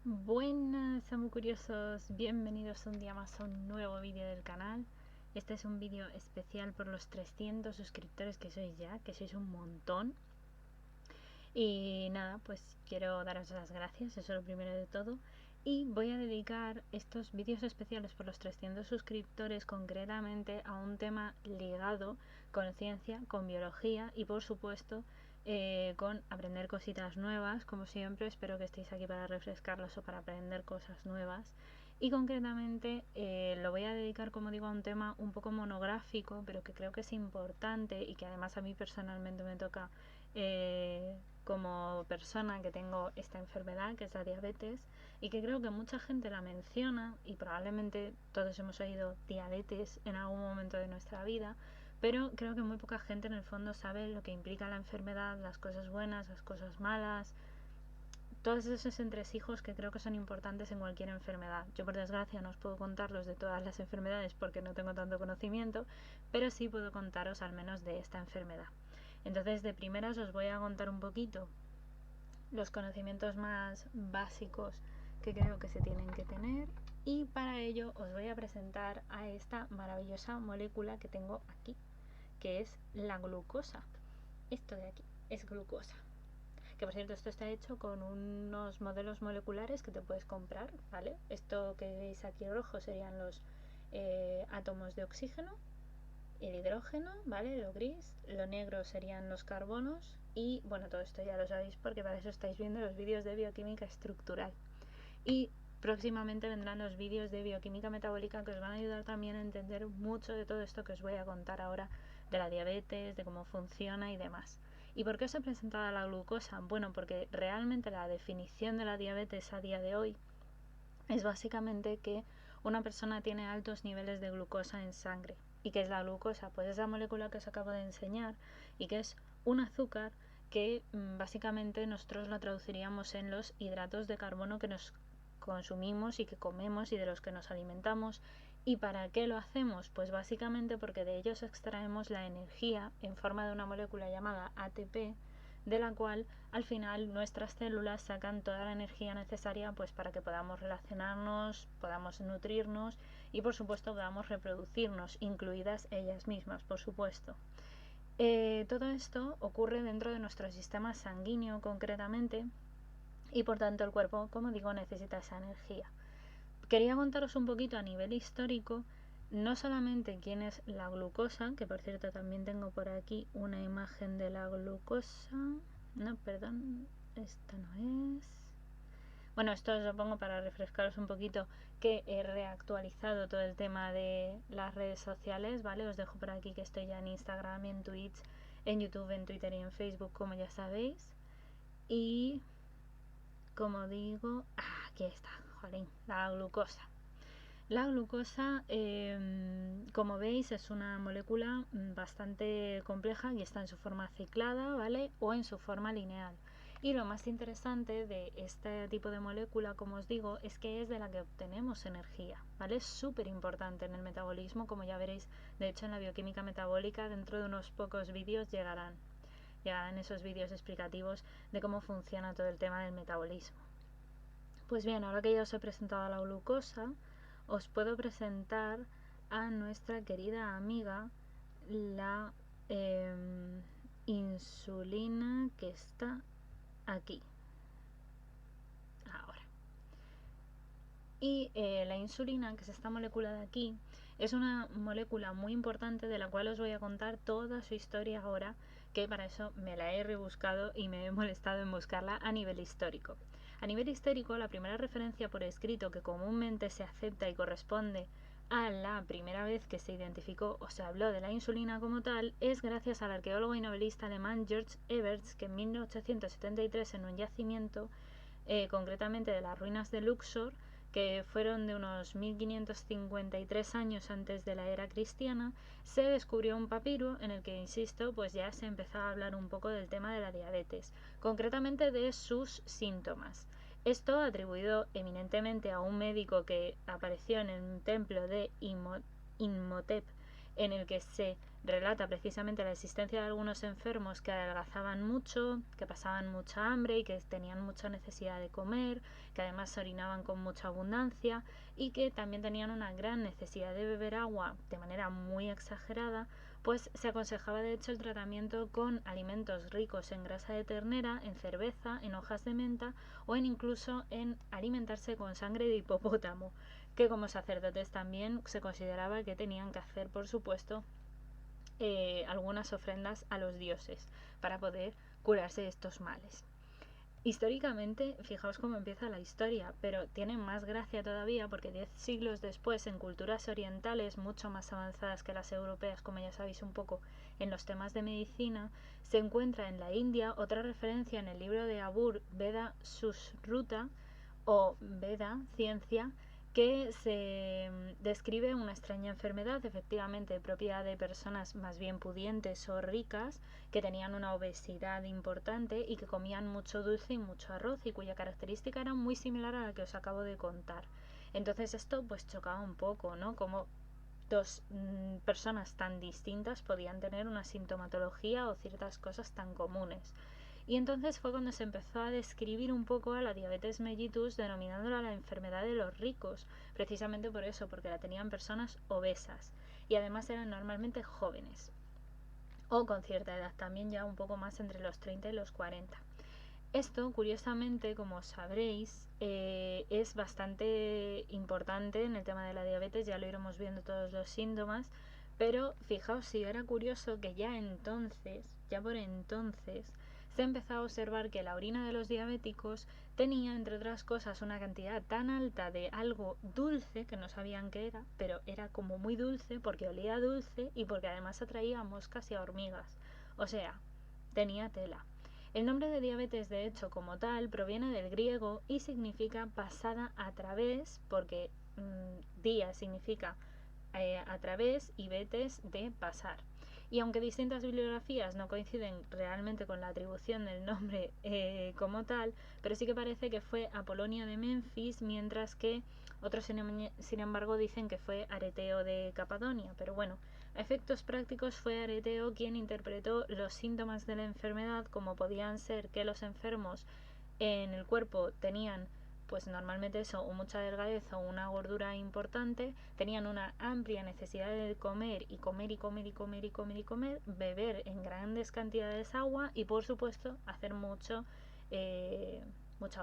Buenas, amo curiosos, bienvenidos un día más a un nuevo vídeo del canal. Este es un vídeo especial por los 300 suscriptores que sois ya, que sois un montón. Y nada, pues quiero daros las gracias, eso es lo primero de todo. Y voy a dedicar estos vídeos especiales por los 300 suscriptores concretamente a un tema ligado con ciencia, con biología y por supuesto con aprender cositas nuevas. Como siempre, espero que estéis aquí para refrescarlos o para aprender cosas nuevas. Y concretamente lo voy a dedicar, como digo, a un tema un poco monográfico, pero que creo que es importante y que además a mí personalmente me toca como persona que tengo esta enfermedad, que es la diabetes, y que creo que mucha gente la menciona y probablemente todos hemos oído diabetes en algún momento de nuestra vida, pero creo que muy poca gente en el fondo sabe lo que implica la enfermedad, las cosas buenas, las cosas malas, todos esos entresijos que creo que son importantes en cualquier enfermedad. Yo por desgracia no os puedo contar los de todas las enfermedades porque no tengo tanto conocimiento, pero sí puedo contaros al menos de esta enfermedad. Entonces de primeras os voy a contar un poquito los conocimientos más básicos que creo que se tienen que tener, y para ello os voy a presentar a esta maravillosa molécula que tengo aquí, que es la glucosa. Esto de aquí es glucosa, que por cierto esto está hecho con unos modelos moleculares que te puedes comprar, ¿vale? Esto que veis aquí rojo serían los átomos de oxígeno, el hidrógeno, ¿vale? Lo gris, lo negro serían los carbonos y bueno, todo esto ya lo sabéis porque para eso estáis viendo los vídeos de bioquímica estructural. Y próximamente vendrán los vídeos de bioquímica metabólica que os van a ayudar también a entender mucho de todo esto que os voy a contar ahora, de la diabetes, de cómo funciona y demás. ¿Y por qué os he presentado la glucosa? Bueno, porque realmente la definición de la diabetes a día de hoy es básicamente que una persona tiene altos niveles de glucosa en sangre. ¿Y qué es la glucosa? Pues es la molécula que os acabo de enseñar y que es un azúcar que básicamente nosotros lo traduciríamos en los hidratos de carbono que nos consumimos y que comemos y de los que nos alimentamos. ¿Y para qué lo hacemos? Pues básicamente porque de ellos extraemos la energía en forma de una molécula llamada ATP, de la cual al final nuestras células sacan toda la energía necesaria pues para que podamos relacionarnos, podamos nutrirnos y por supuesto podamos reproducirnos, incluidas ellas mismas, por supuesto. Todo esto ocurre dentro de nuestro sistema sanguíneo concretamente y por tanto el cuerpo, como digo, necesita esa energía. Quería contaros un poquito a nivel histórico no solamente quién es la glucosa, que por cierto también tengo por aquí una imagen de la glucosa. No, perdón, esta no es. Bueno, esto os lo pongo para refrescaros un poquito que he reactualizado todo el tema de las redes sociales, ¿vale? Os dejo por aquí que estoy ya en Instagram, en Twitch, en YouTube, en Twitter y en Facebook, como ya sabéis. Y como digo, aquí está, jolín, la glucosa. La glucosa, como veis, es una molécula bastante compleja y está en su forma ciclada, ¿vale? O en su forma lineal. Y lo más interesante de este tipo de molécula, como os digo, es que es de la que obtenemos energía, ¿vale? Es súper importante en el metabolismo, como ya veréis, de hecho en la bioquímica metabólica, dentro de unos pocos vídeos llegarán esos vídeos explicativos de cómo funciona todo el tema del metabolismo. Pues bien, ahora que ya os he presentado a la glucosa, os puedo presentar a nuestra querida amiga, la insulina, que está aquí, ahora. Y la insulina, que es esta molécula de aquí, es una molécula muy importante de la cual os voy a contar toda su historia ahora, que para eso me la he rebuscado y me he molestado en buscarla a nivel histórico. A nivel histórico, la primera referencia por escrito que comúnmente se acepta y corresponde a la primera vez que se identificó o se habló de la insulina como tal es gracias al arqueólogo y novelista alemán George Everts, que en 1873 en un yacimiento, concretamente de las ruinas de Luxor, que fueron de unos 1553 años antes de la era cristiana, se descubrió un papiro en el que, insisto, pues ya se empezaba a hablar un poco del tema de la diabetes, concretamente de sus síntomas. Esto atribuido eminentemente a un médico que apareció en el templo de Imhotep, en el que se relata precisamente la existencia de algunos enfermos que adelgazaban mucho, que pasaban mucha hambre y que tenían mucha necesidad de comer, que además orinaban con mucha abundancia y que también tenían una gran necesidad de beber agua de manera muy exagerada. Pues se aconsejaba de hecho el tratamiento con alimentos ricos en grasa de ternera, en cerveza, en hojas de menta o en incluso en alimentarse con sangre de hipopótamo, que como sacerdotes también se consideraba que tenían que hacer, por supuesto, algunas ofrendas a los dioses para poder curarse de estos males. Históricamente, fijaos cómo empieza la historia, pero tiene más gracia todavía porque 10 siglos después, en culturas orientales mucho más avanzadas que las europeas, como ya sabéis un poco en los temas de medicina, se encuentra en la India otra referencia en el libro de Abur, Veda Susruta, o Veda, ciencia, que se describe una extraña enfermedad, efectivamente propia de personas más bien pudientes o ricas, que tenían una obesidad importante y que comían mucho dulce y mucho arroz, y cuya característica era muy similar a la que os acabo de contar. Entonces esto pues chocaba un poco, ¿no? Como dos personas tan distintas podían tener una sintomatología o ciertas cosas tan comunes. Y entonces fue cuando se empezó a describir un poco a la diabetes mellitus, denominándola la enfermedad de los ricos, precisamente por eso, porque la tenían personas obesas y además eran normalmente jóvenes o con cierta edad, también ya un poco más entre los 30 y los 40. Esto, curiosamente, como sabréis, es bastante importante en el tema de la diabetes, ya lo iremos viendo todos los síntomas, pero fijaos si era curioso que ya por entonces, se empezó a observar que la orina de los diabéticos tenía, entre otras cosas, una cantidad tan alta de algo dulce, que no sabían qué era, pero era como muy dulce porque olía dulce y porque además atraía a moscas y a hormigas. O sea, tenía tela. El nombre de diabetes, de hecho, como tal, proviene del griego y significa pasada a través, porque día significa a través y betes de pasar. Y aunque distintas bibliografías no coinciden realmente con la atribución del nombre como tal, pero sí que parece que fue Apolonio de Menfis, mientras que otros sin embargo dicen que fue Areteo de Capadonia. Pero bueno, a efectos prácticos fue Areteo quien interpretó los síntomas de la enfermedad como podían ser que los enfermos en el cuerpo tenían pues normalmente eso, o mucha delgadez o una gordura importante, tenían una amplia necesidad de comer y comer y comer y comer y comer y comer, beber en grandes cantidades agua y por supuesto hacer mucha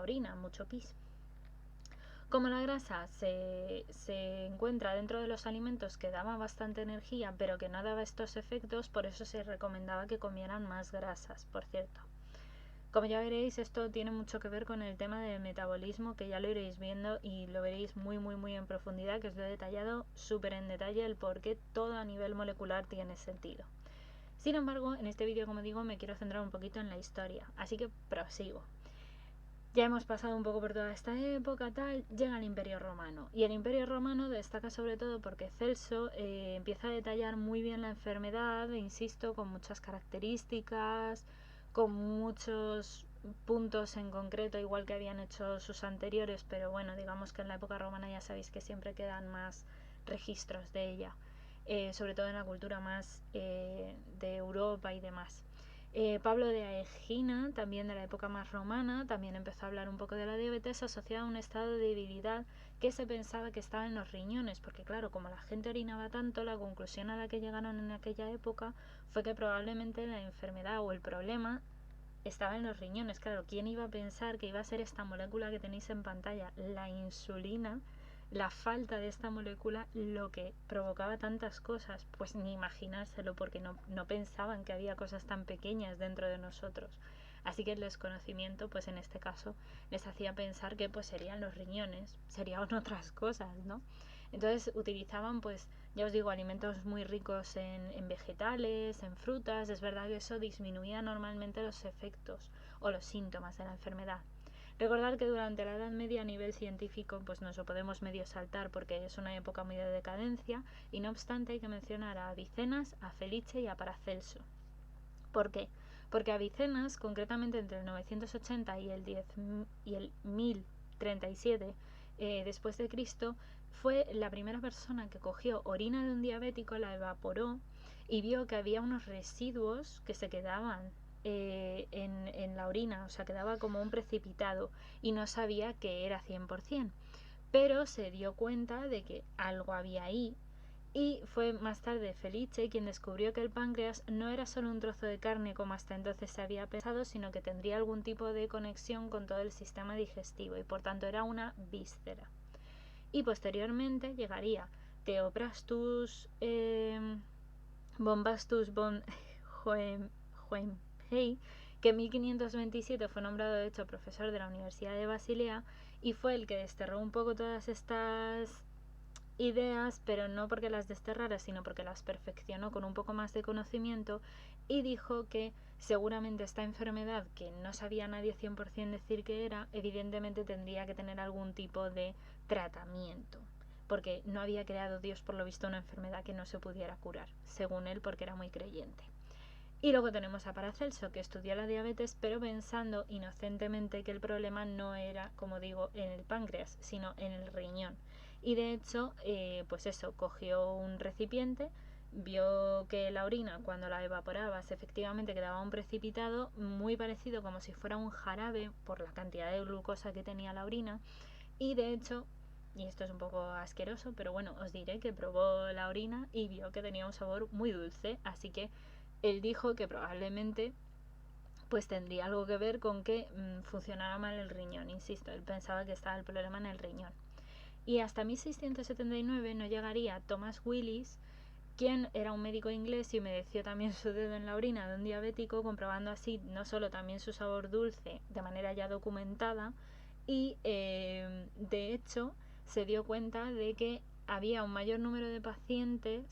orina, mucho pis. Como la grasa se encuentra dentro de los alimentos que daban bastante energía pero que no daba estos efectos, por eso se recomendaba que comieran más grasas, por cierto. Como ya veréis, esto tiene mucho que ver con el tema del metabolismo, que ya lo iréis viendo y lo veréis muy en profundidad, que os lo he detallado súper en detalle el por qué todo a nivel molecular tiene sentido. Sin embargo, en este vídeo, como digo, me quiero centrar un poquito en la historia, así que prosigo. Ya hemos pasado un poco por toda esta época, llega el Imperio Romano. Y el Imperio Romano destaca sobre todo porque Celso empieza a detallar muy bien la enfermedad, insisto, con muchas características, con muchos puntos en concreto, igual que habían hecho sus anteriores, pero bueno, digamos que en la época romana ya sabéis que siempre quedan más registros de ella, sobre todo en la cultura más de Europa y demás. Pablo de Aegina, también de la época más romana, también empezó a hablar un poco de la diabetes asociada a un estado de debilidad que se pensaba que estaba en los riñones, porque claro, como la gente orinaba tanto, la conclusión a la que llegaron en aquella época fue que probablemente la enfermedad o el problema estaba en los riñones. Claro, ¿quién iba a pensar que iba a ser esta molécula que tenéis en pantalla, la insulina? La falta de esta molécula lo que provocaba tantas cosas, pues ni imaginárselo, porque no pensaban que había cosas tan pequeñas dentro de nosotros. Así que el desconocimiento, pues en este caso, les hacía pensar que pues serían los riñones, serían otras cosas, ¿no? Entonces utilizaban, pues, ya os digo, alimentos muy ricos en vegetales, en frutas. Es verdad que eso disminuía normalmente los efectos o los síntomas de la enfermedad. Recordar que durante la Edad Media a nivel científico pues nos lo podemos medio saltar porque es una época muy de decadencia y no obstante hay que mencionar a Avicenas, a Felice y a Paracelso. ¿Por qué? Porque Avicenas, concretamente entre el 980 y el 1037 después de Cristo, fue la primera persona que cogió orina de un diabético, la evaporó y vio que había unos residuos que se quedaban en la orina, o sea, quedaba como un precipitado y no sabía que era 100%, pero se dio cuenta de que algo había ahí. Y fue más tarde Felice quien descubrió que el páncreas no era solo un trozo de carne como hasta entonces se había pensado, sino que tendría algún tipo de conexión con todo el sistema digestivo y por tanto era una víscera. Y posteriormente llegaría Theophrastus Bombastus von Hohenheim, que en 1527 fue nombrado de hecho profesor de la Universidad de Basilea y fue el que desterró un poco todas estas ideas, pero no porque las desterrara, sino porque las perfeccionó con un poco más de conocimiento y dijo que seguramente esta enfermedad, que no sabía nadie 100% decir que era, evidentemente tendría que tener algún tipo de tratamiento, porque no había creado Dios por lo visto una enfermedad que no se pudiera curar, según él, porque era muy creyente. Y luego tenemos a Paracelso, que estudió la diabetes, pero pensando inocentemente que el problema no era, como digo, en el páncreas, sino en el riñón. Y de hecho, pues eso, cogió un recipiente, vio que la orina, cuando la evaporabas, efectivamente quedaba un precipitado muy parecido como si fuera un jarabe por la cantidad de glucosa que tenía la orina. Y de hecho, y esto es un poco asqueroso, pero bueno, os diré que probó la orina y vio que tenía un sabor muy dulce, así que él dijo que probablemente pues tendría algo que ver con que funcionara mal el riñón. Insisto, él pensaba que estaba el problema en el riñón. Y hasta 1679 no llegaría Thomas Willis, quien era un médico inglés y humedeció también su dedo en la orina de un diabético, comprobando así no solo también su sabor dulce de manera ya documentada, y de hecho se dio cuenta de que había un mayor número de pacientes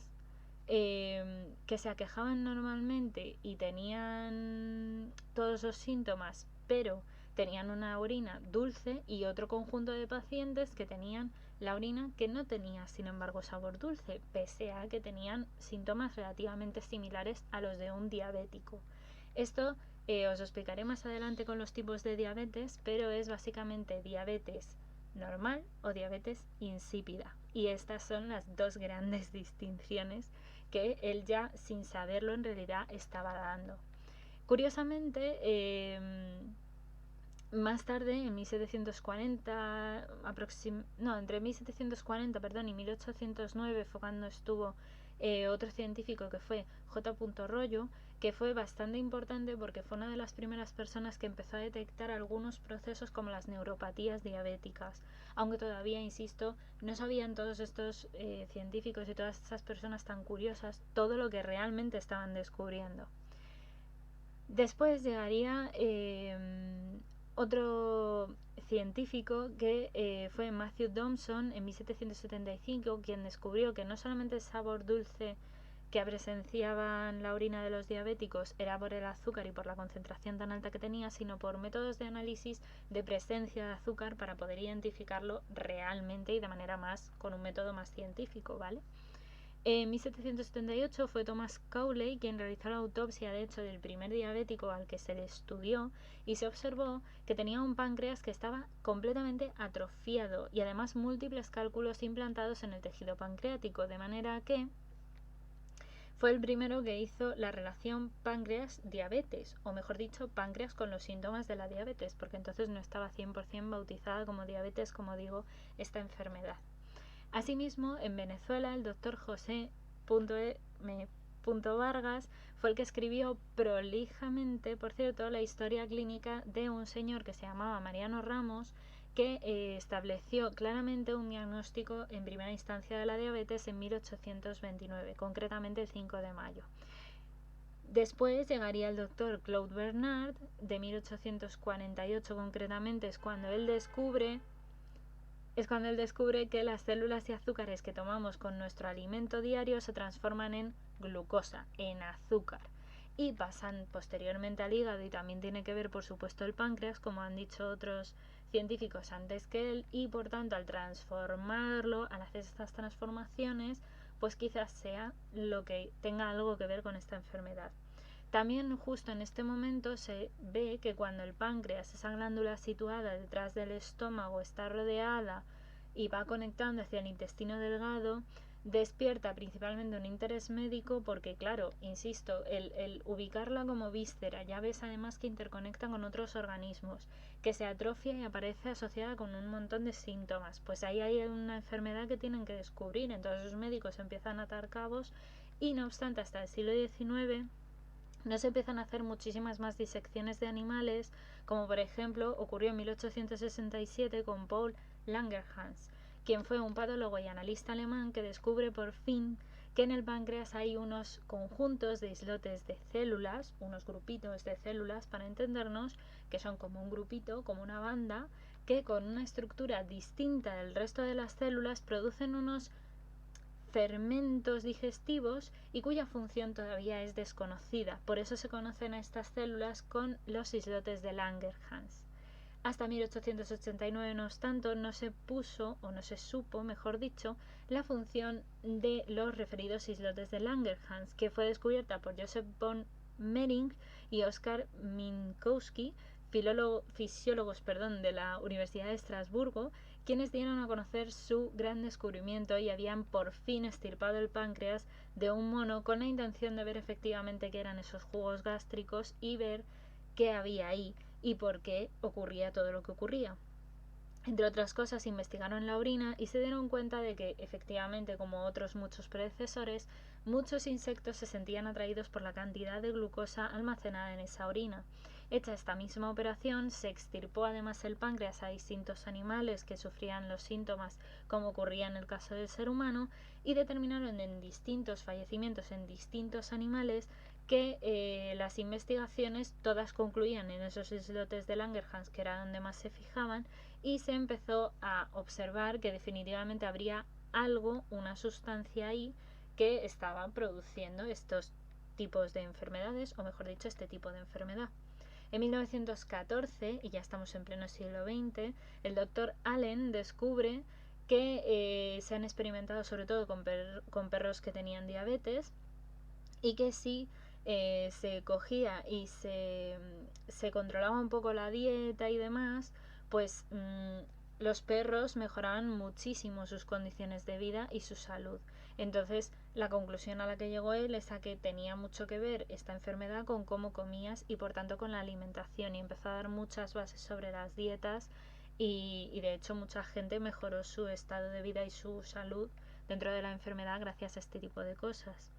que se aquejaban normalmente y tenían todos los síntomas, pero tenían una orina dulce, y otro conjunto de pacientes que tenían la orina que no tenía, sin embargo, sabor dulce, pese a que tenían síntomas relativamente similares a los de un diabético. Esto os lo explicaré más adelante con los tipos de diabetes, pero es básicamente diabetes normal o diabetes insípida. Y estas son las dos grandes distinciones que él ya sin saberlo en realidad estaba dando. Curiosamente, más tarde, en 1740, entre 1740 y 1809 fue cuando estuvo otro científico que fue J. Rollo, que fue bastante importante porque fue una de las primeras personas que empezó a detectar algunos procesos como las neuropatías diabéticas, aunque todavía, insisto, no sabían todos estos científicos y todas estas personas tan curiosas todo lo que realmente estaban descubriendo. Después llegaría otro científico que fue Matthew Thompson en 1775, quien descubrió que no solamente el sabor dulce que presenciaban la orina de los diabéticos era por el azúcar y por la concentración tan alta que tenía, sino por métodos de análisis de presencia de azúcar para poder identificarlo realmente y de manera con un método más científico, ¿vale? En 1778 fue Thomas Cowley quien realizó la autopsia, de hecho, del primer diabético al que se le estudió, y se observó que tenía un páncreas que estaba completamente atrofiado y además múltiples cálculos implantados en el tejido pancreático, de manera que fue el primero que hizo la relación páncreas-diabetes, o mejor dicho, páncreas con los síntomas de la diabetes, porque entonces no estaba 100% bautizada como diabetes, como digo, esta enfermedad. Asimismo, en Venezuela, el doctor José M. Vargas fue el que escribió prolijamente, por cierto, la historia clínica de un señor que se llamaba Mariano Ramos, que estableció claramente un diagnóstico en primera instancia de la diabetes en 1829, concretamente el 5 de mayo. Después llegaría el doctor Claude Bernard, de 1848 concretamente, es cuando él descubre que las células y azúcares que tomamos con nuestro alimento diario se transforman en glucosa, en azúcar, y pasan posteriormente al hígado, y también tiene que ver, por supuesto, el páncreas, como han dicho otros científicos antes que él, y por tanto al transformarlo, al hacer estas transformaciones, pues quizás sea lo que tenga algo que ver con esta enfermedad. También justo en este momento se ve que cuando el páncreas, esa glándula situada detrás del estómago, está rodeada y va conectando hacia el intestino delgado, despierta principalmente un interés médico porque, claro, insisto, el ubicarla como víscera, ya ves además que interconecta con otros organismos, que se atrofia y aparece asociada con un montón de síntomas. Pues ahí hay una enfermedad que tienen que descubrir, entonces los médicos empiezan a atar cabos y no obstante hasta el siglo XIX no se empiezan a hacer muchísimas más disecciones de animales, como por ejemplo ocurrió en 1867 con Paul Langerhans, quien fue un patólogo y analista alemán que descubre por fin que en el páncreas hay unos conjuntos de islotes de células, unos grupitos de células para entendernos, que son como un grupito, como una banda, que con una estructura distinta del resto de las células producen unos fermentos digestivos y cuya función todavía es desconocida. Por eso se conocen a estas células con los islotes de Langerhans. Hasta 1889, no obstante, no se puso, o no se supo, mejor dicho, la función de los referidos islotes de Langerhans, que fue descubierta por Joseph von Mering y Oskar Minkowski, fisiólogos de la Universidad de Estrasburgo, quienes dieron a conocer su gran descubrimiento y habían por fin extirpado el páncreas de un mono con la intención de ver efectivamente qué eran esos jugos gástricos y ver qué había ahí y por qué ocurría todo lo que ocurría. Entre otras cosas, investigaron la orina y se dieron cuenta de que, efectivamente, como otros muchos predecesores, muchos insectos se sentían atraídos por la cantidad de glucosa almacenada en esa orina. Hecha esta misma operación, se extirpó además el páncreas a distintos animales que sufrían los síntomas, como ocurría en el caso del ser humano, y determinaron en distintos fallecimientos en distintos animales que las investigaciones todas concluían en esos islotes de Langerhans, que era donde más se fijaban, y se empezó a observar que definitivamente habría algo, una sustancia ahí, que estaba produciendo estos tipos de enfermedades, o mejor dicho, este tipo de enfermedad. En 1914, y ya estamos en pleno siglo XX, el doctor Allen descubre que se han experimentado sobre todo con perros que tenían diabetes y que si se cogía y se controlaba un poco la dieta y demás, pues los perros mejoraban muchísimo sus condiciones de vida y su salud. Entonces, la conclusión a la que llegó él es a que tenía mucho que ver esta enfermedad con cómo comías y por tanto con la alimentación, y empezó a dar muchas bases sobre las dietas y de hecho mucha gente mejoró su estado de vida y su salud dentro de la enfermedad gracias a este tipo de cosas.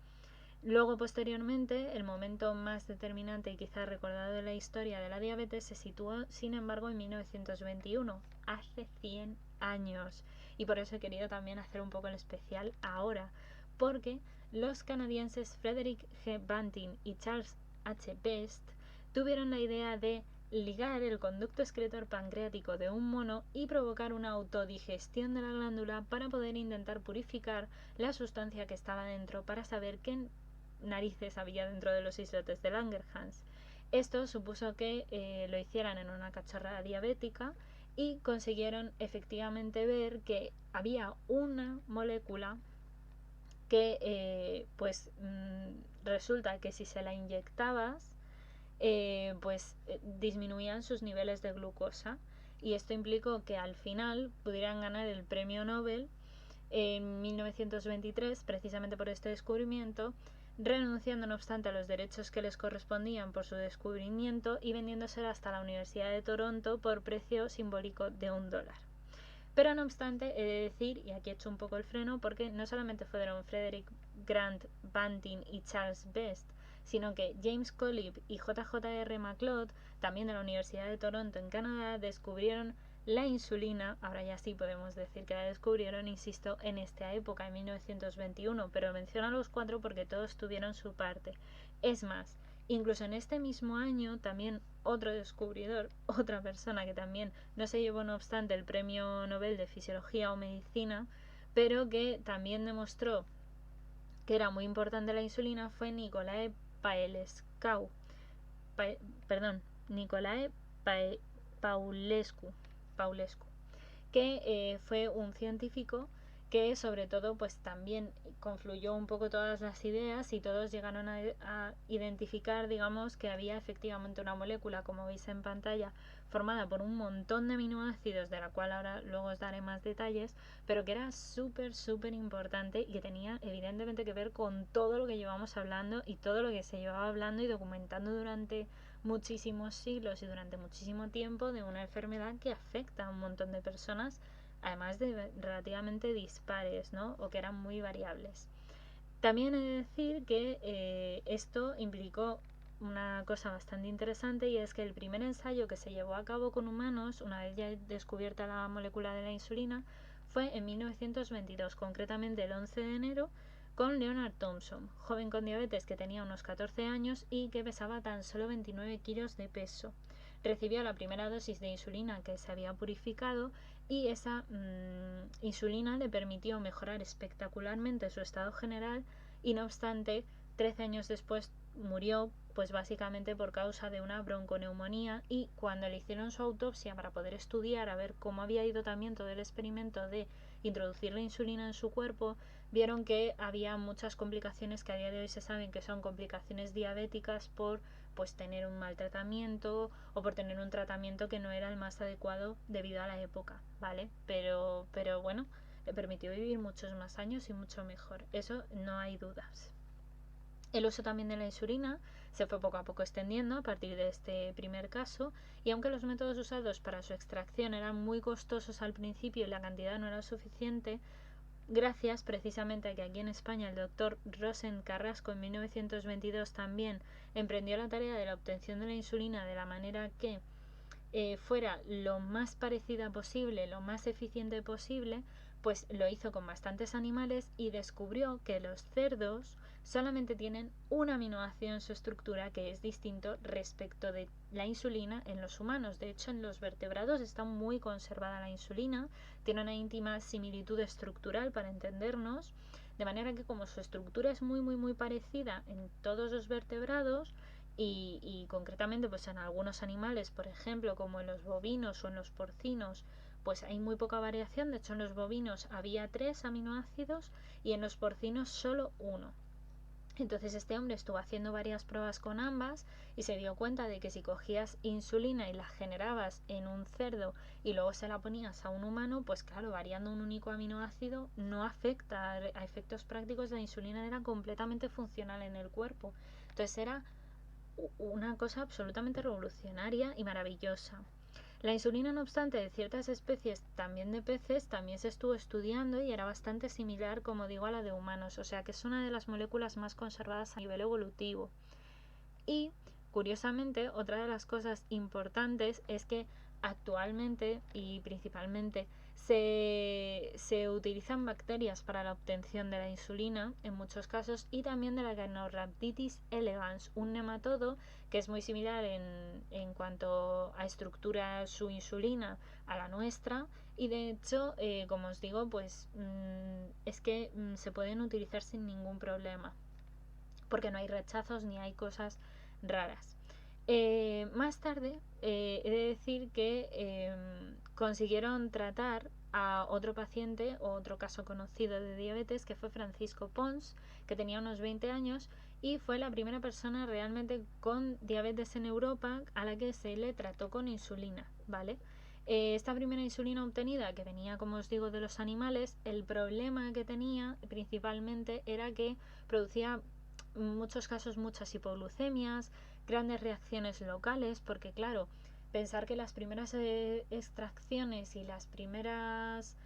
Luego, posteriormente, el momento más determinante y quizás recordado de la historia de la diabetes se situó, sin embargo, en 1921, hace 100 años. Y por eso he querido también hacer un poco el especial ahora, porque los canadienses Frederick G. Banting y Charles H. Best tuvieron la idea de ligar el conducto excretor pancreático de un mono y provocar una autodigestión de la glándula para poder intentar purificar la sustancia que estaba dentro para saber qué narices había dentro de los islotes de Langerhans. Esto supuso que lo hicieran en una cachorra diabética y consiguieron efectivamente ver que había una molécula que resulta que si se la inyectabas disminuían sus niveles de glucosa, y esto implicó que al final pudieran ganar el premio Nobel en 1923 precisamente por este descubrimiento, renunciando no obstante a los derechos que les correspondían por su descubrimiento y vendiéndose hasta la Universidad de Toronto por precio simbólico de $1. Pero no obstante, he de decir, y aquí he hecho un poco el freno, porque no solamente fueron Frederick Grant Banting y Charles Best, sino que James Collip y JJR McLeod, también de la Universidad de Toronto en Canadá, descubrieron la insulina. Ahora ya sí podemos decir que la descubrieron, insisto, en esta época, en 1921, pero menciono a los cuatro porque todos tuvieron su parte. Es más, incluso en este mismo año también otro descubridor, otra persona que también no se llevó no obstante el premio Nobel de Fisiología o Medicina, pero que también demostró que era muy importante la insulina, fue Nicolae Paulescu, que fue un científico que sobre todo pues también confluyó un poco todas las ideas y todos llegaron a identificar, digamos, que había efectivamente una molécula, como veis en pantalla, formada por un montón de aminoácidos, de la cual ahora luego os daré más detalles, pero que era súper importante y que tenía evidentemente que ver con todo lo que llevamos hablando y todo lo que se llevaba hablando y documentando durante muchísimos siglos y durante muchísimo tiempo, de una enfermedad que afecta a un montón de personas, además de relativamente dispares, ¿no? O que eran muy variables. También he de decir que esto implicó una cosa bastante interesante, y es que el primer ensayo que se llevó a cabo con humanos, una vez ya descubierta la molécula de la insulina, fue en 1922, concretamente el 11 de enero, con Leonard Thompson, joven con diabetes que tenía unos 14 años y que pesaba tan solo 29 kilos de peso. Recibió la primera dosis de insulina que se había purificado, y esa insulina le permitió mejorar espectacularmente su estado general, y no obstante, 13 años después murió, pues básicamente por causa de una bronconeumonía, y cuando le hicieron su autopsia para poder estudiar a ver cómo había ido también todo el experimento de introducir la insulina en su cuerpo, vieron que había muchas complicaciones que a día de hoy se saben que son complicaciones diabéticas por pues tener un mal tratamiento o por tener un tratamiento que no era el más adecuado debido a la época, ¿vale? Pero bueno, le permitió vivir muchos más años y mucho mejor, eso no hay dudas. El uso también de la insulina se fue poco a poco extendiendo a partir de este primer caso, y aunque los métodos usados para su extracción eran muy costosos al principio y la cantidad no era suficiente, gracias precisamente a que aquí en España el doctor Rosen Carrasco en 1922 también emprendió la tarea de la obtención de la insulina de la manera que fuera lo más parecida posible, lo más eficiente posible, pues lo hizo con bastantes animales y descubrió que los cerdos solamente tienen un aminoácido en su estructura que es distinto respecto de la insulina en los humanos. De hecho, en los vertebrados está muy conservada la insulina, tiene una íntima similitud estructural, para entendernos, de manera que como su estructura es muy parecida en todos los vertebrados, y concretamente pues en algunos animales, por ejemplo como en los bovinos o en los porcinos, pues hay muy poca variación. De hecho, en los bovinos había 3 aminoácidos y en los porcinos solo uno. Entonces este hombre estuvo haciendo varias pruebas con ambas y se dio cuenta de que si cogías insulina y la generabas en un cerdo y luego se la ponías a un humano, pues claro, variando un único aminoácido no afecta a efectos prácticos. La insulina era completamente funcional en el cuerpo. Entonces era una cosa absolutamente revolucionaria y maravillosa. La insulina, no obstante, de ciertas especies, también de peces, también se estuvo estudiando y era bastante similar, como digo, a la de humanos, o sea que es una de las moléculas más conservadas a nivel evolutivo. Y, curiosamente, otra de las cosas importantes es que actualmente y principalmente se utilizan bacterias para la obtención de la insulina en muchos casos, y también de la Caenorhabditis elegans, un nematodo que es muy similar en cuanto a estructura su insulina a la nuestra, y de hecho, como os digo, pues es que se pueden utilizar sin ningún problema porque no hay rechazos ni hay cosas raras. Más tarde, he de decir que consiguieron tratar a otro paciente o otro caso conocido de diabetes, que fue Francisco Pons, que tenía unos 20 años y fue la primera persona realmente con diabetes en Europa a la que se le trató con insulina, ¿vale? Esta primera insulina obtenida, que venía, como os digo, de los animales, el problema que tenía principalmente era que producía en muchos casos muchas hipoglucemias, grandes reacciones locales, porque claro, pensar que las primeras extracciones y las primeras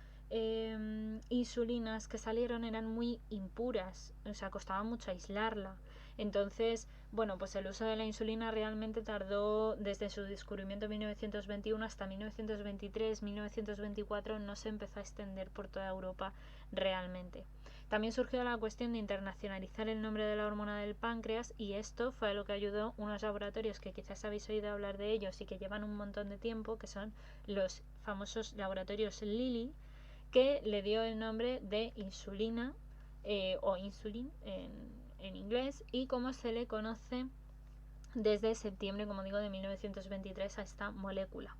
insulinas que salieron eran muy impuras, o sea, costaba mucho aislarla. Entonces, bueno, pues el uso de la insulina realmente tardó desde su descubrimiento en 1921 hasta 1923, 1924, no se empezó a extender por toda Europa realmente. También surgió la cuestión de internacionalizar el nombre de la hormona del páncreas, y esto fue lo que ayudó unos laboratorios que quizás habéis oído hablar de ellos y que llevan un montón de tiempo, que son los famosos laboratorios Lilly, que le dio el nombre de insulina o insulin en inglés, y como se le conoce desde septiembre, como digo, de 1923 a esta molécula.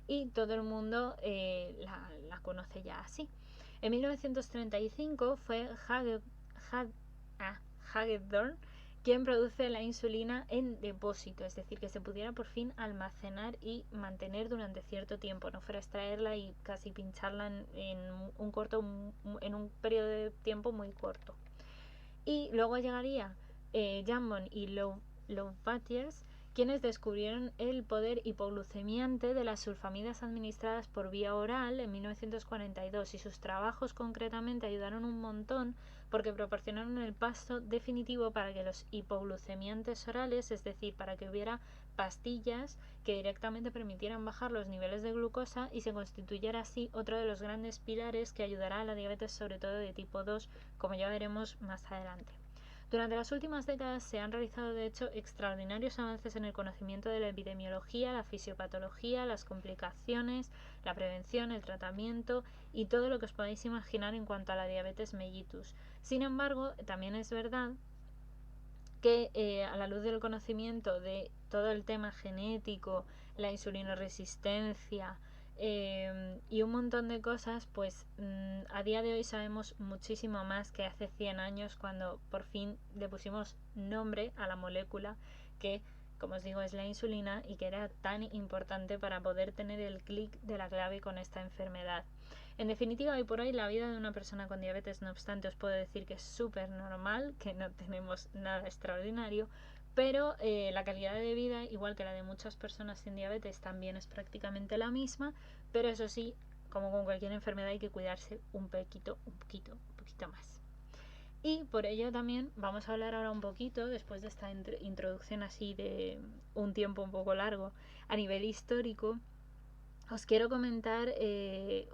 Y todo el mundo la conoce ya así. En 1935 fue Hagedorn quien produce la insulina en depósito, es decir, que se pudiera por fin almacenar y mantener durante cierto tiempo, no fuera a extraerla y casi pincharla en un periodo de tiempo muy corto. Y luego llegaría Jambon y Lavoisier, quienes descubrieron el poder hipoglucemiante de las sulfamidas administradas por vía oral en 1942, y sus trabajos concretamente ayudaron un montón porque proporcionaron el paso definitivo para que los hipoglucemiantes orales, es decir, para que hubiera pastillas que directamente permitieran bajar los niveles de glucosa y se constituyera así otro de los grandes pilares que ayudará a la diabetes, sobre todo de tipo 2, como ya veremos más adelante. Durante las últimas décadas se han realizado de hecho extraordinarios avances en el conocimiento de la epidemiología, la fisiopatología, las complicaciones, la prevención, el tratamiento y todo lo que os podáis imaginar en cuanto a la diabetes mellitus. Sin embargo, también es verdad que a la luz del conocimiento de todo el tema genético, la insulinoresistencia y un montón de cosas, pues a día de hoy sabemos muchísimo más que hace 100 años, cuando por fin le pusimos nombre a la molécula que, como os digo, es la insulina, y que era tan importante para poder tener el clic de la clave con esta enfermedad. En definitiva, hoy por hoy la vida de una persona con diabetes, no obstante, os puedo decir que es súper normal, que no tenemos nada extraordinario, pero la calidad de vida, igual que la de muchas personas sin diabetes, también es prácticamente la misma, pero eso sí, como con cualquier enfermedad, hay que cuidarse un poquito más. Y por ello también vamos a hablar ahora un poquito, después de esta introducción así de un tiempo un poco largo a nivel histórico. Os quiero comentar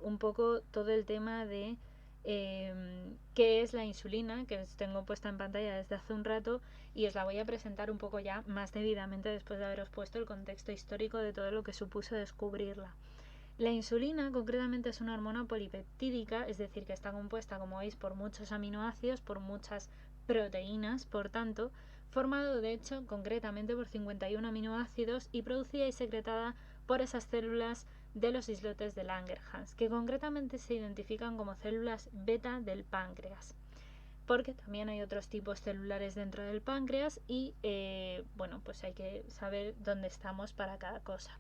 un poco todo el tema de qué es la insulina, que os tengo puesta en pantalla desde hace un rato, y os la voy a presentar un poco ya más debidamente después de haberos puesto el contexto histórico de todo lo que supuso descubrirla. La insulina concretamente es una hormona polipeptídica, es decir, que está compuesta, como veis, por muchos aminoácidos, por muchas proteínas, por tanto, formado de hecho concretamente por 51 aminoácidos y producida y secretada por esas células de los islotes de Langerhans, que concretamente se identifican como células beta del páncreas, porque también hay otros tipos celulares dentro del páncreas y bueno, pues hay que saber dónde estamos para cada cosa.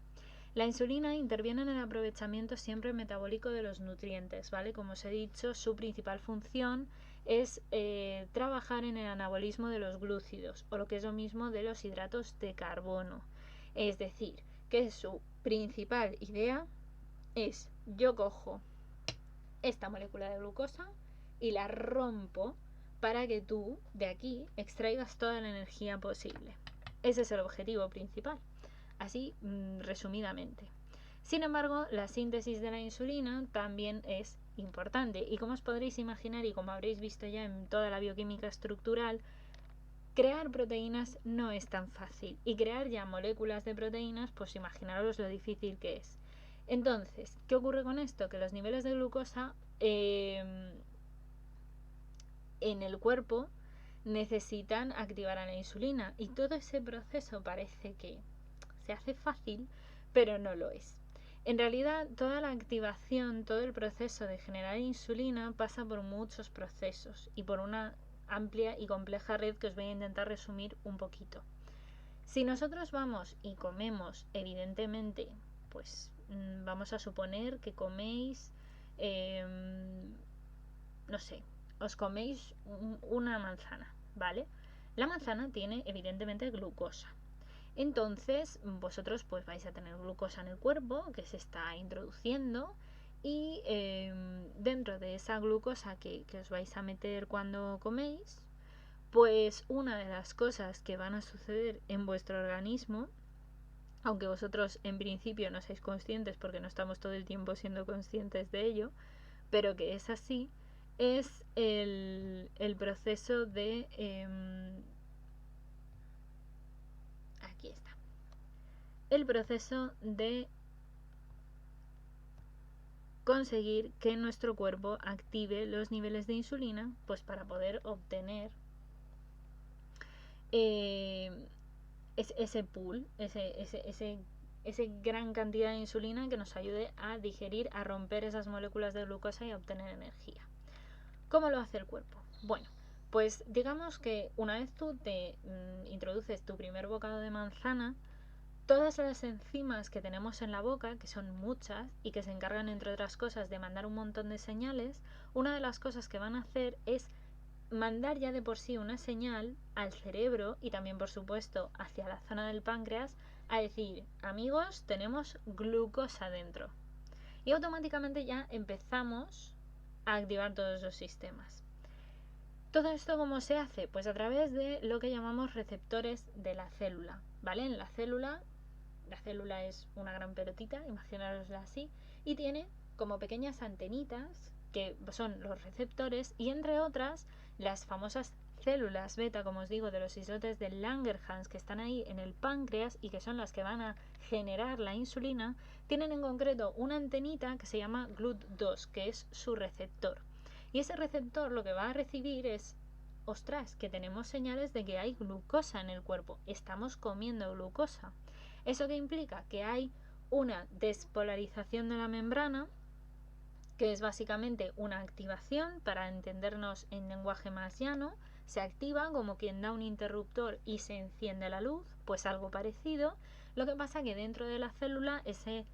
La insulina interviene en el aprovechamiento siempre metabólico de los nutrientes, ¿vale? Como os he dicho, su principal función es trabajar en el anabolismo de los glúcidos, o lo que es lo mismo de los hidratos de carbono. Es decir, que su principal idea es: yo cojo esta molécula de glucosa y la rompo para que tú de aquí extraigas toda la energía posible. Ese es el objetivo principal, así resumidamente. Sin embargo, la síntesis de la insulina también es importante, y como os podréis imaginar y como habréis visto ya en toda la bioquímica estructural, crear proteínas no es tan fácil, y crear ya moléculas de proteínas, pues imaginaros lo difícil que es. Entonces, ¿qué ocurre con esto? Que los niveles de glucosa en el cuerpo necesitan activar a la insulina, y todo ese proceso parece que se hace fácil, pero no lo es. En realidad, toda la activación, todo el proceso de generar insulina pasa por muchos procesos y por una amplia y compleja red que os voy a intentar resumir un poquito. Si nosotros vamos y comemos, evidentemente, pues vamos a suponer que coméis, no sé, os coméis una manzana, ¿vale? La manzana tiene evidentemente glucosa. Entonces vosotros pues vais a tener glucosa en el cuerpo que se está introduciendo, y dentro de esa glucosa que os vais a meter cuando coméis, pues una de las cosas que van a suceder en vuestro organismo, aunque vosotros en principio no seáis conscientes porque no estamos todo el tiempo siendo conscientes de ello, pero que es así, es el proceso de... aquí está. El proceso de conseguir que nuestro cuerpo active los niveles de insulina, pues para poder obtener ese pool, ese esa gran cantidad de insulina que nos ayude a digerir, a romper esas moléculas de glucosa y a obtener energía. ¿Cómo lo hace el cuerpo? Bueno, pues digamos que una vez tú te introduces tu primer bocado de manzana, todas las enzimas que tenemos en la boca, que son muchas y que se encargan, entre otras cosas, de mandar un montón de señales, una de las cosas que van a hacer es mandar ya de por sí una señal al cerebro y también, por supuesto, hacia la zona del páncreas a decir, amigos, tenemos glucosa dentro. Y automáticamente ya empezamos a activar todos los sistemas. ¿Todo esto cómo se hace? Pues a través de lo que llamamos receptores de la célula, ¿vale? En la célula es una gran pelotita, imaginárosla así, y tiene como pequeñas antenitas que son los receptores y entre otras las famosas células beta, como os digo, de los islotes de Langerhans que están ahí en el páncreas y que son las que van a generar la insulina, tienen en concreto una antenita que se llama GLUT2, que es su receptor. Y ese receptor lo que va a recibir es, ostras, que tenemos señales de que hay glucosa en el cuerpo, estamos comiendo glucosa. ¿Eso qué implica? Que hay una despolarización de la membrana, que es básicamente una activación, para entendernos en lenguaje más llano, se activa como quien da un interruptor y se enciende la luz, pues algo parecido. Lo que pasa que dentro de la célula ese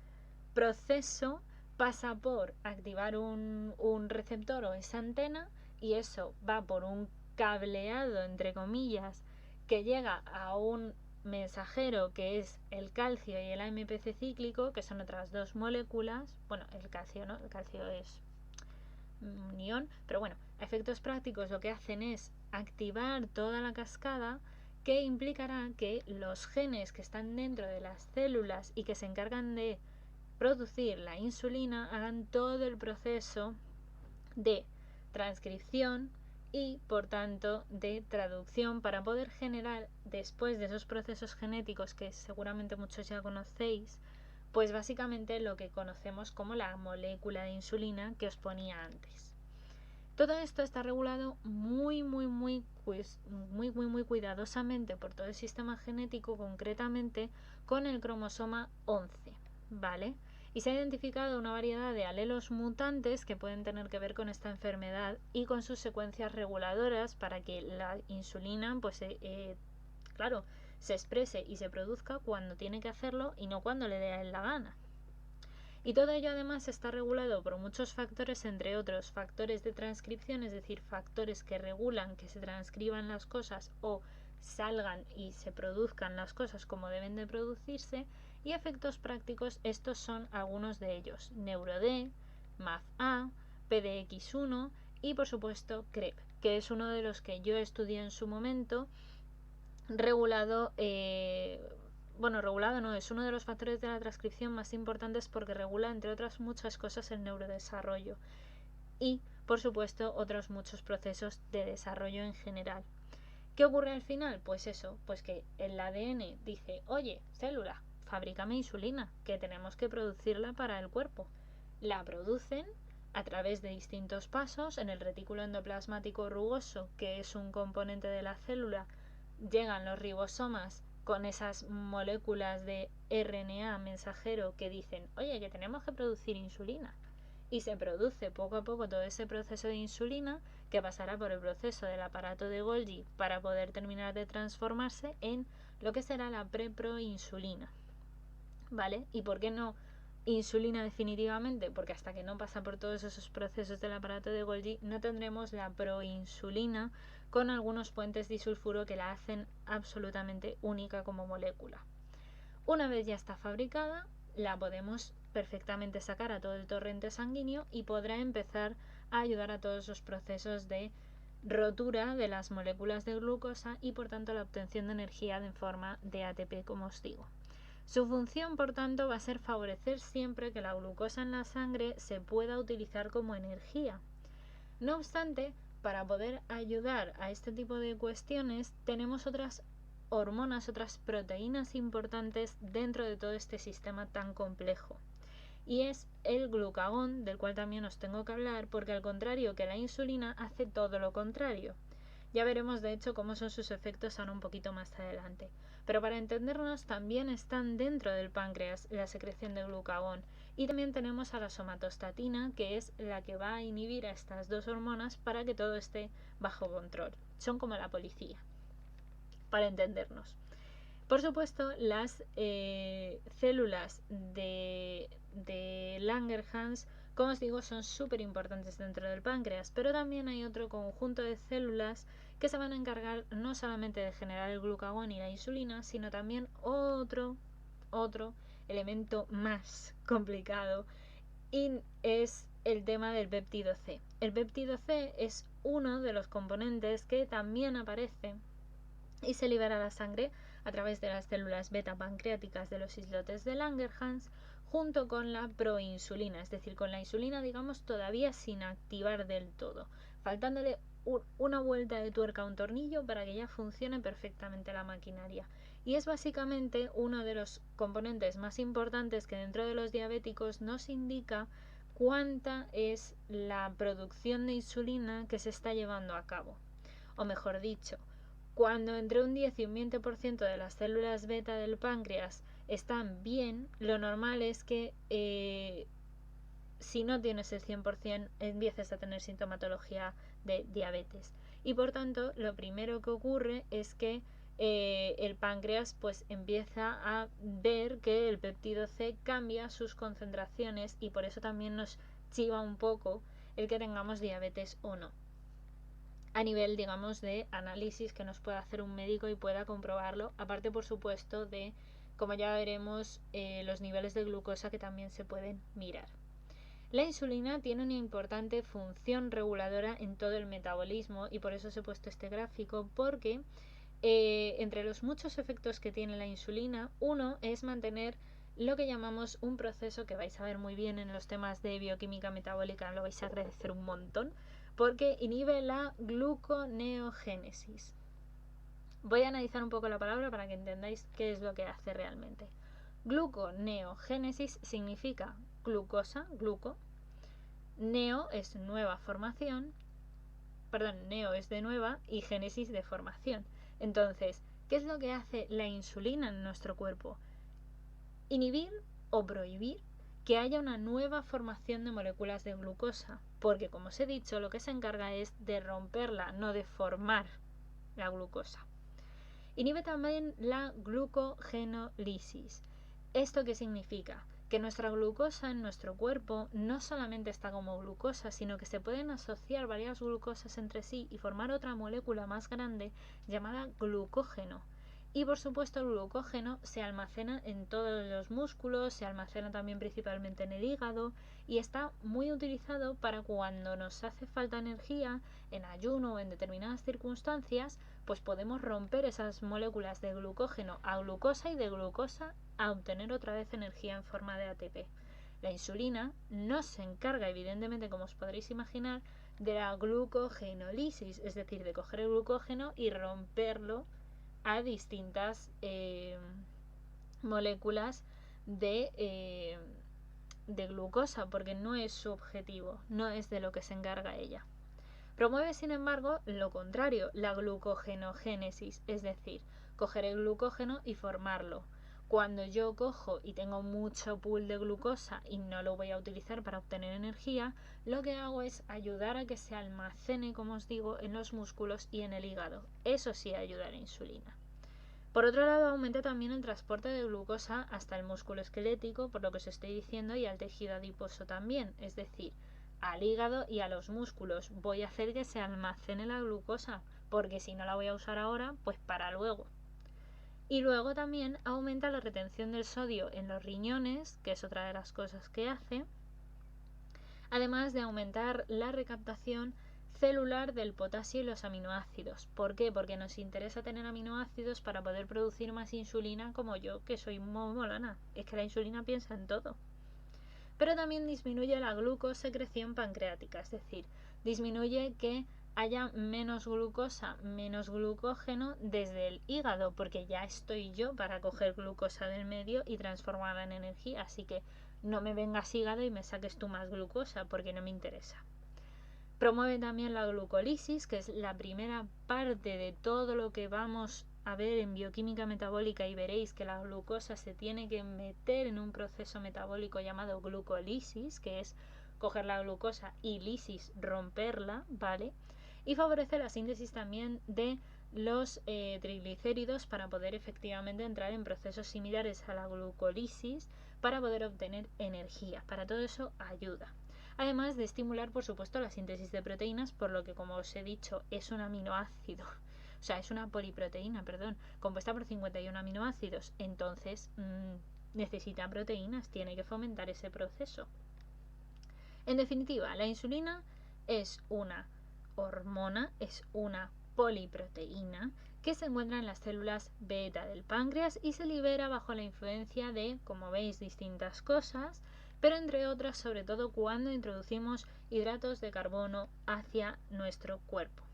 proceso pasa por activar un receptor o esa antena y eso va por un cableado, entre comillas, que llega a un mensajero que es el calcio y el AMPC cíclico, que son otras dos moléculas. Bueno, el calcio no, el calcio es un ion, pero bueno, a efectos prácticos lo que hacen es activar toda la cascada, que implicará que los genes que están dentro de las células y que se encargan de producir la insulina hagan todo el proceso de transcripción y por tanto de traducción para poder generar, después de esos procesos genéticos que seguramente muchos ya conocéis, pues básicamente lo que conocemos como la molécula de insulina que os ponía antes. Todo esto está regulado muy cuidadosamente por todo el sistema genético, concretamente con el cromosoma 11, ¿vale? Y se ha identificado una variedad de alelos mutantes que pueden tener que ver con esta enfermedad y con sus secuencias reguladoras para que la insulina, pues claro, se exprese y se produzca cuando tiene que hacerlo y no cuando le dé a él la gana. Y todo ello además está regulado por muchos factores, entre otros factores de transcripción, es decir, factores que regulan que se transcriban las cosas o salgan y se produzcan las cosas como deben de producirse, y efectos prácticos estos son algunos de ellos: NeuroD, MAFA, PDX1 y por supuesto CREP, que es uno de los que yo estudié en su momento, regulado regulado no, es uno de los factores de la transcripción más importantes porque regula, entre otras muchas cosas, el neurodesarrollo y, por supuesto, otros muchos procesos de desarrollo en general. ¿Qué ocurre al final? Pues eso, pues que el ADN dice, oye, célula, fabrícame insulina, que tenemos que producirla para el cuerpo. La producen a través de distintos pasos en el retículo endoplasmático rugoso, que es un componente de la célula. Llegan los ribosomas con esas moléculas de RNA mensajero que dicen, oye, que tenemos que producir insulina. Y se produce poco a poco todo ese proceso de insulina, que pasará por el proceso del aparato de Golgi para poder terminar de transformarse en lo que será la preproinsulina. ¿Vale? ¿Y por qué no insulina definitivamente? Porque hasta que no pasa por todos esos procesos del aparato de Golgi no tendremos la proinsulina, con algunos puentes disulfuro que la hacen absolutamente única como molécula. Una vez ya está fabricada, la podemos perfectamente sacar a todo el torrente sanguíneo y podrá empezar a ayudar a todos los procesos de rotura de las moléculas de glucosa y por tanto la obtención de energía en forma de ATP, como os digo. Su función, por tanto, va a ser favorecer siempre que la glucosa en la sangre se pueda utilizar como energía. No obstante, para poder ayudar a este tipo de cuestiones, tenemos otras hormonas, otras proteínas importantes dentro de todo este sistema tan complejo. Y es el glucagón, del cual también os tengo que hablar, porque al contrario que la insulina, hace todo lo contrario. Ya veremos de hecho cómo son sus efectos ahora un poquito más adelante. Pero para entendernos, también están dentro del páncreas la secreción de glucagón. Y también tenemos a la somatostatina, que es la que va a inhibir a estas dos hormonas para que todo esté bajo control. Son como la policía, para entendernos. Por supuesto, las células de Langerhans, como os digo, son súper importantes dentro del páncreas, pero también hay otro conjunto de células que se van a encargar no solamente de generar el glucagón y la insulina, sino también otro elemento más complicado, y es el tema del péptido C. El péptido C es uno de los componentes que también aparece y se libera a la sangre a través de las células beta pancreáticas de los islotes de Langerhans, junto con la proinsulina, es decir, con la insulina, digamos, todavía sin activar del todo, faltándole una vuelta de tuerca a un tornillo para que ya funcione perfectamente la maquinaria. Y es básicamente uno de los componentes más importantes que dentro de los diabéticos nos indica cuánta es la producción de insulina que se está llevando a cabo. O mejor dicho, cuando entre un 10 y un 20% de las células beta del páncreas están bien, lo normal es que si no tienes el 100% empieces a tener sintomatología de diabetes. Y por tanto, lo primero que ocurre es que el páncreas pues empieza a ver que el péptido C cambia sus concentraciones, y por eso también nos chiva un poco el que tengamos diabetes o no, a nivel, digamos, de análisis que nos pueda hacer un médico y pueda comprobarlo, aparte por supuesto de, como ya veremos, los niveles de glucosa que también se pueden mirar. La insulina tiene una importante función reguladora en todo el metabolismo, y por eso os he puesto este gráfico, porque entre los muchos efectos que tiene la insulina, uno es mantener lo que llamamos un proceso que vais a ver muy bien en los temas de bioquímica metabólica, lo vais a agradecer un montón, porque inhibe la gluconeogénesis. Voy a analizar un poco la palabra para que entendáis qué es lo que hace realmente. Gluconeogénesis significa glucosa, gluco, neo es nueva formación, neo es de nueva y génesis de formación. Entonces, ¿qué es lo que hace la insulina en nuestro cuerpo? Inhibir o prohibir que haya una nueva formación de moléculas de glucosa, porque como os he dicho, lo que se encarga es de romperla, no de formar la glucosa. Inhibe también la glucogenólisis. ¿Esto qué significa? Que nuestra glucosa en nuestro cuerpo no solamente está como glucosa, sino que se pueden asociar varias glucosas entre sí y formar otra molécula más grande llamada glucógeno. Y por supuesto el glucógeno se almacena en todos los músculos, se almacena también principalmente en el hígado, y está muy utilizado para cuando nos hace falta energía en ayuno o en determinadas circunstancias, pues podemos romper esas moléculas de glucógeno a glucosa y de glucosa a obtener otra vez energía en forma de ATP. La insulina no se encarga, evidentemente, como os podréis imaginar, de la glucogenólisis, es decir, de coger el glucógeno y romperlo a distintas moléculas de glucosa, porque no es su objetivo, no es de lo que se encarga ella. Promueve, sin embargo, lo contrario, la glucogenogénesis, es decir, coger el glucógeno y formarlo. Cuando yo cojo y tengo mucho pool de glucosa y no lo voy a utilizar para obtener energía, lo que hago es ayudar a que se almacene, como os digo, en los músculos y en el hígado. Eso sí ayuda a la insulina. Por otro lado, aumenta también el transporte de glucosa hasta el músculo esquelético, por lo que os estoy diciendo, y al tejido adiposo también, es decir, al hígado y a los músculos. Voy a hacer que se almacene la glucosa, porque si no la voy a usar ahora, pues para luego. Y luego también aumenta la retención del sodio en los riñones, que es otra de las cosas que hace, además de aumentar la recaptación celular del potasio y los aminoácidos. ¿Por qué? Porque nos interesa tener aminoácidos para poder producir más insulina, como yo, que soy muy molana. Es que la insulina piensa en todo. Pero también disminuye la glucosecreción pancreática, es decir, disminuye que haya menos glucosa, menos glucógeno desde el hígado, porque ya estoy yo para coger glucosa del medio y transformarla en energía, así que no me vengas hígado y me saques tú más glucosa, porque no me interesa. Promueve también la glucólisis, que es la primera parte de todo lo que vamos a ver en bioquímica metabólica, y veréis que la glucosa se tiene que meter en un proceso metabólico llamado glucólisis, que es coger la glucosa y lisis, romperla, ¿vale? Y favorece la síntesis también de los triglicéridos para poder efectivamente entrar en procesos similares a la glucólisis para poder obtener energía. Para todo eso ayuda. Además de estimular, por supuesto, la síntesis de proteínas, por lo que, como os he dicho, es un aminoácido, o sea, es una poliproteína, perdón, compuesta por 51 aminoácidos. Entonces, necesita proteínas, tiene que fomentar ese proceso. En definitiva, la insulina es una hormona, es una poliproteína que se encuentra en las células beta del páncreas y se libera bajo la influencia de, como veis, distintas cosas, pero entre otras, sobre todo cuando introducimos hidratos de carbono hacia nuestro cuerpo.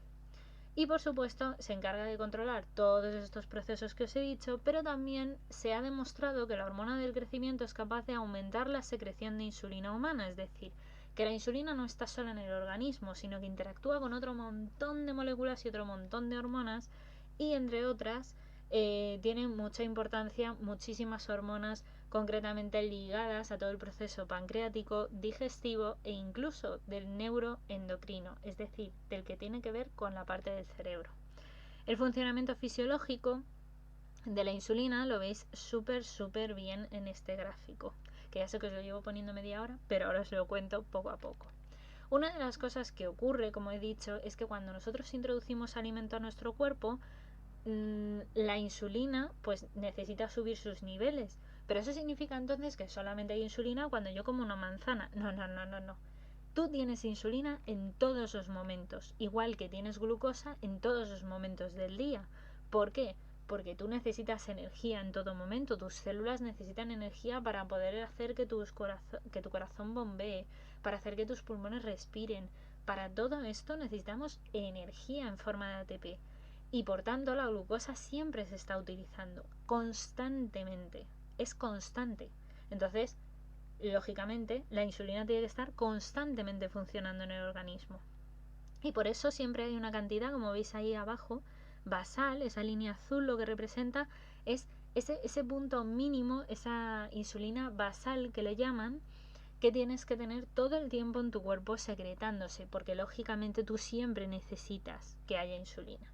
Y por supuesto se encarga de controlar todos estos procesos que os he dicho, pero también se ha demostrado que la hormona del crecimiento es capaz de aumentar la secreción de insulina humana, es decir, que la insulina no está sola en el organismo, sino que interactúa con otro montón de moléculas y otro montón de hormonas, y entre otras tiene mucha importancia muchísimas hormonas concretamente ligadas a todo el proceso pancreático, digestivo e incluso del neuroendocrino, es decir, del que tiene que ver con la parte del cerebro. El funcionamiento fisiológico de la insulina lo veis súper bien en este gráfico, que ya sé que os lo llevo poniendo media hora, pero ahora os lo cuento poco a poco. Una de las cosas que ocurre, como he dicho, es que cuando nosotros introducimos alimento a nuestro cuerpo, la insulina pues necesita subir sus niveles, pero eso significa entonces que solamente hay insulina cuando yo como una manzana. No. Tú tienes insulina en todos los momentos, igual que tienes glucosa en todos los momentos del día. ¿Por qué? Porque tú necesitas energía en todo momento, tus células necesitan energía para poder hacer que tu corazón bombee, para hacer que tus pulmones respiren. Para todo esto necesitamos energía en forma de ATP. Y por tanto la glucosa siempre se está utilizando constantemente, es constante. Entonces, lógicamente, la insulina tiene que estar constantemente funcionando en el organismo. Y por eso siempre hay una cantidad, como veis ahí abajo, basal, esa línea azul lo que representa es ese punto mínimo, esa insulina basal que le llaman, que tienes que tener todo el tiempo en tu cuerpo secretándose, porque lógicamente tú siempre necesitas que haya insulina.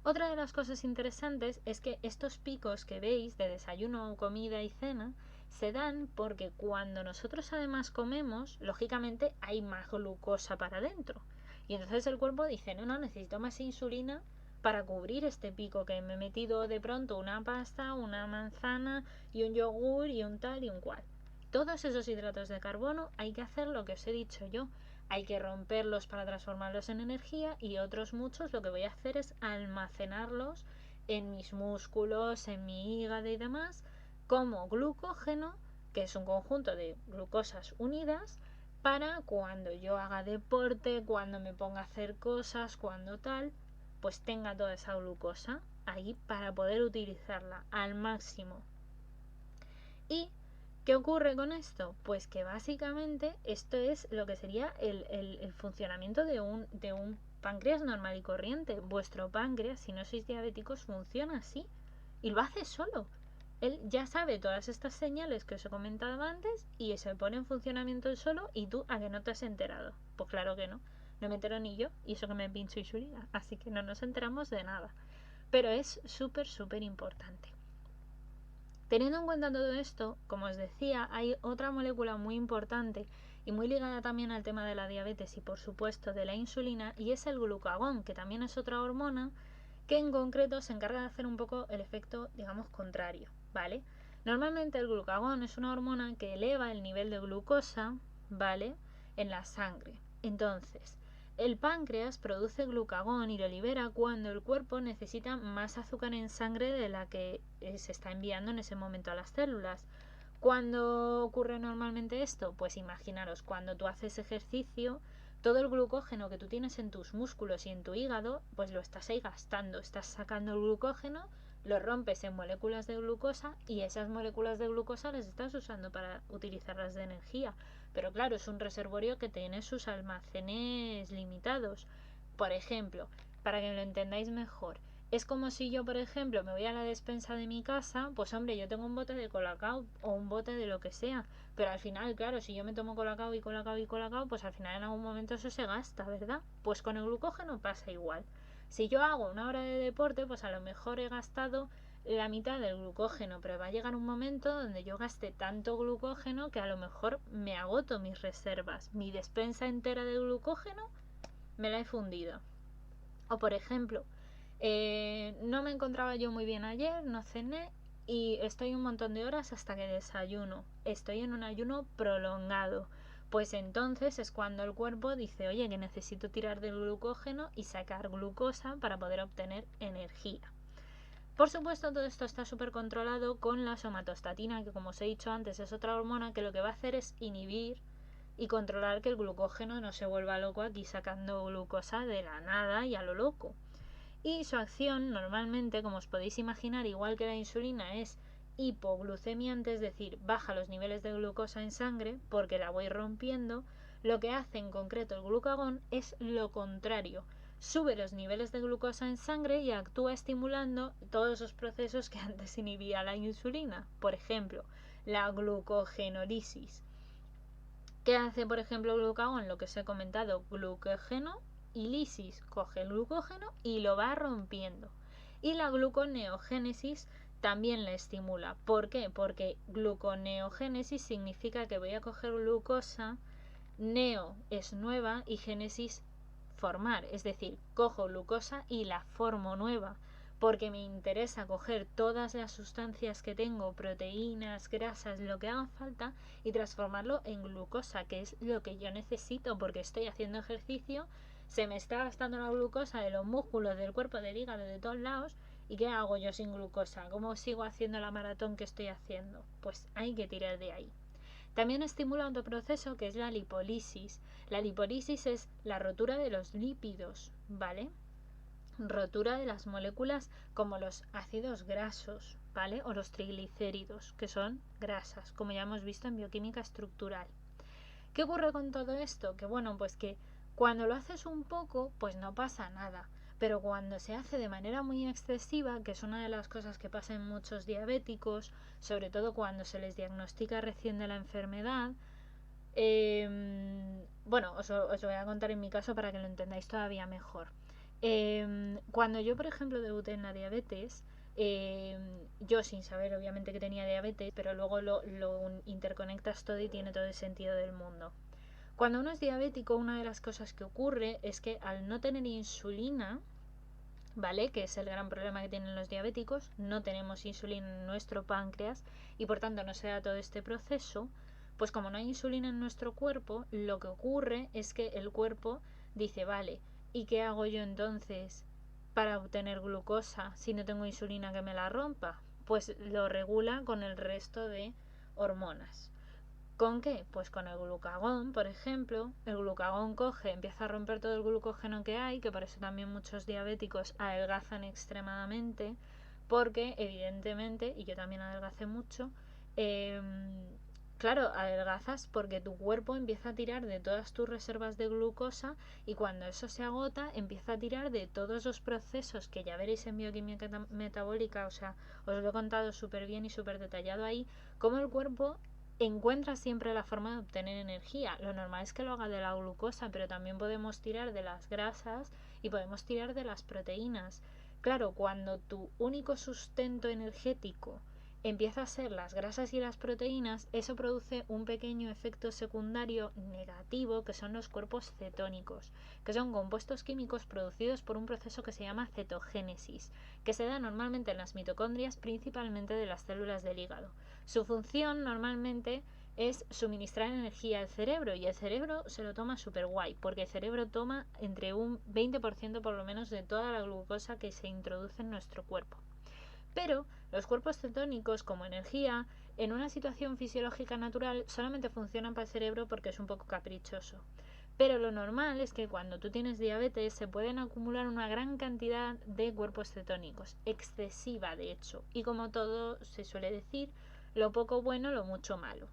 Otra de las cosas interesantes es que estos picos que veis de desayuno, comida y cena se dan porque cuando nosotros además comemos, lógicamente hay más glucosa para adentro. Y entonces el cuerpo dice, no, necesito más insulina para cubrir este pico que me he metido de pronto una pasta, una manzana y un yogur y un tal y un cual. Todos esos hidratos de carbono hay que hacer lo que os he dicho yo. Hay que romperlos para transformarlos en energía y otros muchos lo que voy a hacer es almacenarlos en mis músculos, en mi hígado y demás, como glucógeno, que es un conjunto de glucosas unidas, para cuando yo haga deporte, cuando me ponga a hacer cosas, cuando tal, pues tenga toda esa glucosa ahí para poder utilizarla al máximo. Y ¿qué ocurre con esto? Pues que básicamente esto es lo que sería el funcionamiento de un páncreas normal y corriente. Vuestro páncreas, si no sois diabéticos, funciona así y lo hace solo. Él ya sabe todas estas señales que os he comentado antes y se pone en funcionamiento él solo, y tú a que no te has enterado. Pues claro que no, no me entero ni yo, y eso que me pincho insulina, así que no nos enteramos de nada. Pero es súper importante. Teniendo en cuenta todo esto, como os decía, hay otra molécula muy importante y muy ligada también al tema de la diabetes y por supuesto de la insulina, y es el glucagón, que también es otra hormona que en concreto se encarga de hacer un poco el efecto, digamos, contrario, ¿vale? Normalmente el glucagón es una hormona que eleva el nivel de glucosa, ¿vale?, en la sangre. Entonces, el páncreas produce glucagón y lo libera cuando el cuerpo necesita más azúcar en sangre de la que se está enviando en ese momento a las células. ¿Cuándo ocurre normalmente esto? Pues imaginaros, cuando tú haces ejercicio, todo el glucógeno que tú tienes en tus músculos y en tu hígado, pues lo estás ahí gastando, estás sacando el glucógeno, lo rompes en moléculas de glucosa y esas moléculas de glucosa las estás usando para utilizarlas de energía. pero claro, es un reservorio que tiene sus almacenes limitados. Por ejemplo, para que lo entendáis mejor, es como si yo, por ejemplo, me voy a la despensa de mi casa, pues hombre, yo tengo un bote de Colacao o un bote de lo que sea, pero al final, claro, si yo me tomo Colacao y Colacao y Colacao, pues al final en algún momento eso se gasta, ¿verdad? Pues con el glucógeno pasa igual. Si yo hago una hora de deporte, pues a lo mejor he gastado la mitad del glucógeno, pero va a llegar un momento donde yo gaste tanto glucógeno que a lo mejor me agoto mis reservas. Mi despensa entera de glucógeno me la he fundido. O por ejemplo, no me encontraba yo muy bien ayer, no cené y estoy un montón de horas hasta que desayuno. Estoy en un ayuno prolongado. Pues entonces es cuando el cuerpo dice, oye, que necesito tirar del glucógeno y sacar glucosa para poder obtener energía. Por supuesto, todo esto está súper controlado con la somatostatina, que como os he dicho antes es otra hormona que lo que va a hacer es inhibir y controlar que el glucógeno no se vuelva loco aquí sacando glucosa de la nada y a lo loco. Y su acción normalmente, como os podéis imaginar, igual que la insulina, es hipoglucemiante, es decir, baja los niveles de glucosa en sangre porque la voy rompiendo. Lo que hace en concreto el glucagón es lo contrario, sube los niveles de glucosa en sangre y actúa estimulando todos esos procesos que antes inhibía la insulina. Por ejemplo, la glucogenólisis. ¿Qué hace, por ejemplo, el glucagón? Lo que os he comentado, glucógeno y lisis. Coge el glucógeno y lo va rompiendo. Y la gluconeogénesis también la estimula. ¿Por qué? Porque gluconeogénesis significa que voy a coger glucosa, neo es nueva y génesis formar. Es decir, cojo glucosa y la formo nueva. Porque me interesa coger todas las sustancias que tengo, proteínas, grasas, lo que haga falta, y transformarlo en glucosa, que es lo que yo necesito porque estoy haciendo ejercicio, se me está gastando la glucosa de los músculos, del cuerpo, del hígado, de todos lados, ¿y qué hago yo sin glucosa? ¿Cómo sigo haciendo la maratón que estoy haciendo? Pues hay que tirar de ahí. También estimula otro proceso que es la lipólisis. La lipólisis es la rotura de los lípidos, ¿vale? Rotura de las moléculas como los ácidos grasos, ¿vale? O los triglicéridos, que son grasas, como ya hemos visto en bioquímica estructural. ¿Qué ocurre con todo esto? Que bueno, pues que cuando lo haces un poco, pues no pasa nada. Pero cuando se hace de manera muy excesiva, que es una de las cosas que pasa en muchos diabéticos, sobre todo cuando se les diagnostica recién de la enfermedad, bueno, os voy a contar en mi caso para que lo entendáis todavía mejor. Cuando yo, por ejemplo, debuté en la diabetes, yo sin saber obviamente que tenía diabetes, pero luego lo interconectas todo y tiene todo el sentido del mundo. Cuando uno es diabético, una de las cosas que ocurre es que al no tener insulina, ¿vale? Que es el gran problema que tienen los diabéticos, no tenemos insulina en nuestro páncreas y por tanto no se da todo este proceso, pues como no hay insulina en nuestro cuerpo, lo que ocurre es que el cuerpo dice, vale, ¿y qué hago yo entonces para obtener glucosa si no tengo insulina que me la rompa? Pues lo regula con el resto de hormonas. ¿Con qué? Pues con el glucagón, por ejemplo. El glucagón coge, empieza a romper todo el glucógeno que hay, que por eso también muchos diabéticos adelgazan extremadamente, porque evidentemente, y yo también adelgacé mucho, claro, adelgazas porque tu cuerpo empieza a tirar de todas tus reservas de glucosa y cuando eso se agota empieza a tirar de todos los procesos que ya veréis en bioquímica metabólica, o sea, os lo he contado súper bien y súper detallado ahí, cómo el cuerpo encuentra siempre la forma de obtener energía. Lo normal es que lo haga de la glucosa, pero también podemos tirar de las grasas y podemos tirar de las proteínas. Claro, cuando tu único sustento energético empieza a ser las grasas y las proteínas, eso produce un pequeño efecto secundario negativo que son los cuerpos cetónicos, que son compuestos químicos producidos por un proceso que se llama cetogénesis, que se da normalmente en las mitocondrias, principalmente de las células del hígado. Su función normalmente es suministrar energía al cerebro y el cerebro se lo toma súper guay porque el cerebro toma entre un 20% por lo menos de toda la glucosa que se introduce en nuestro cuerpo. Pero los cuerpos cetónicos como energía en una situación fisiológica natural solamente funcionan para el cerebro porque es un poco caprichoso. Pero lo normal es que cuando tú tienes diabetes se pueden acumular una gran cantidad de cuerpos cetónicos, excesiva de hecho, y como todo se suele decir, lo poco bueno, lo mucho malo.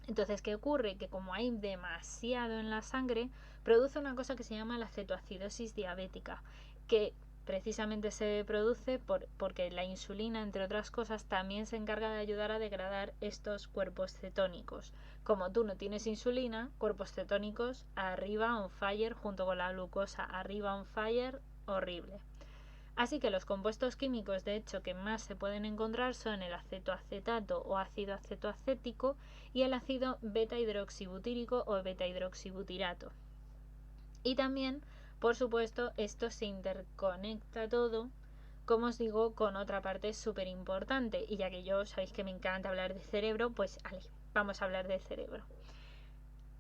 Entonces, ¿qué ocurre? Que como hay demasiado en la sangre, produce una cosa que se llama la cetoacidosis diabética, que precisamente se produce porque la insulina, entre otras cosas, también se encarga de ayudar a degradar estos cuerpos cetónicos. Como tú no tienes insulina, cuerpos cetónicos arriba on fire junto con la glucosa, arriba on fire, horrible. Así que los compuestos químicos de hecho que más se pueden encontrar son el acetoacetato o ácido acetoacético y el ácido beta-hidroxibutírico o beta-hidroxibutirato. Y también, por supuesto, esto se interconecta todo, como os digo, con otra parte súper importante. Y ya que yo sabéis que me encanta hablar de cerebro, pues vamos a hablar de cerebro.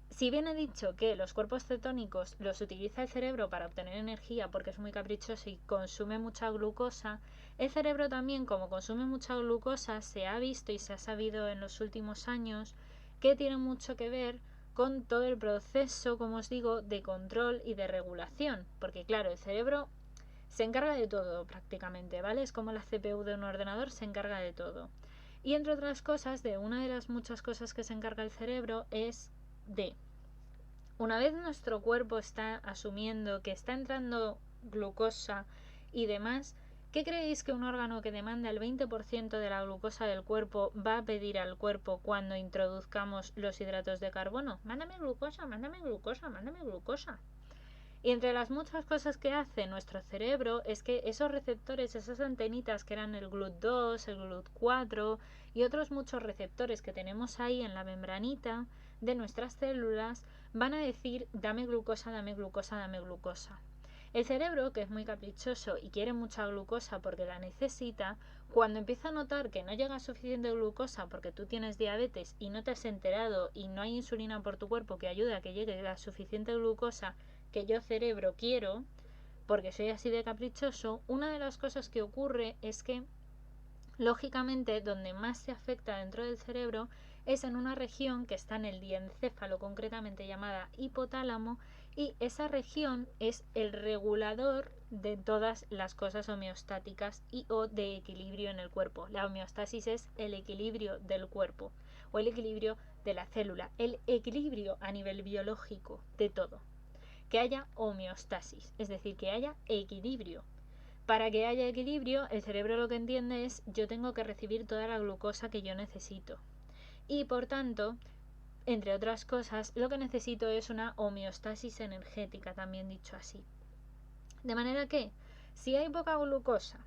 Si bien he dicho que los cuerpos cetónicos los utiliza el cerebro para obtener energía porque es muy caprichoso y consume mucha glucosa, el cerebro también, como consume mucha glucosa, se ha visto y se ha sabido en los últimos años que tiene mucho que ver con todo el proceso, como os digo, de control y de regulación. Porque claro, el cerebro se encarga de todo prácticamente, ¿vale? Es como la CPU de un ordenador, se encarga de todo. Y entre otras cosas, de una de las muchas cosas que se encarga el cerebro es de, una vez nuestro cuerpo está asumiendo que está entrando glucosa y demás, ¿qué creéis que un órgano que demanda el 20% de la glucosa del cuerpo va a pedir al cuerpo cuando introduzcamos los hidratos de carbono? Mándame glucosa, mándame glucosa, mándame glucosa. Y entre las muchas cosas que hace nuestro cerebro es que esos receptores, esas antenitas que eran el GLUT2, el GLUT4 y otros muchos receptores que tenemos ahí en la membranita de nuestras células, van a decir dame glucosa, dame glucosa, dame glucosa. El cerebro, que es muy caprichoso y quiere mucha glucosa porque la necesita, cuando empieza a notar que no llega suficiente glucosa porque tú tienes diabetes y no te has enterado y no hay insulina por tu cuerpo que ayude a que llegue la suficiente glucosa que yo cerebro quiero, porque soy así de caprichoso, una de las cosas que ocurre es que, lógicamente, donde más se afecta dentro del cerebro es en una región que está en el diencéfalo, concretamente llamada hipotálamo, y esa región es el regulador de todas las cosas homeostáticas y o de equilibrio en el cuerpo. La homeostasis es el equilibrio del cuerpo o el equilibrio de la célula, el equilibrio a nivel biológico de todo. Que haya homeostasis, es decir, que haya equilibrio. Para que haya equilibrio, el cerebro lo que entiende es yo tengo que recibir toda la glucosa que yo necesito. Y por tanto, entre otras cosas, lo que necesito es una homeostasis energética, también dicho así. De manera que, si hay poca glucosa,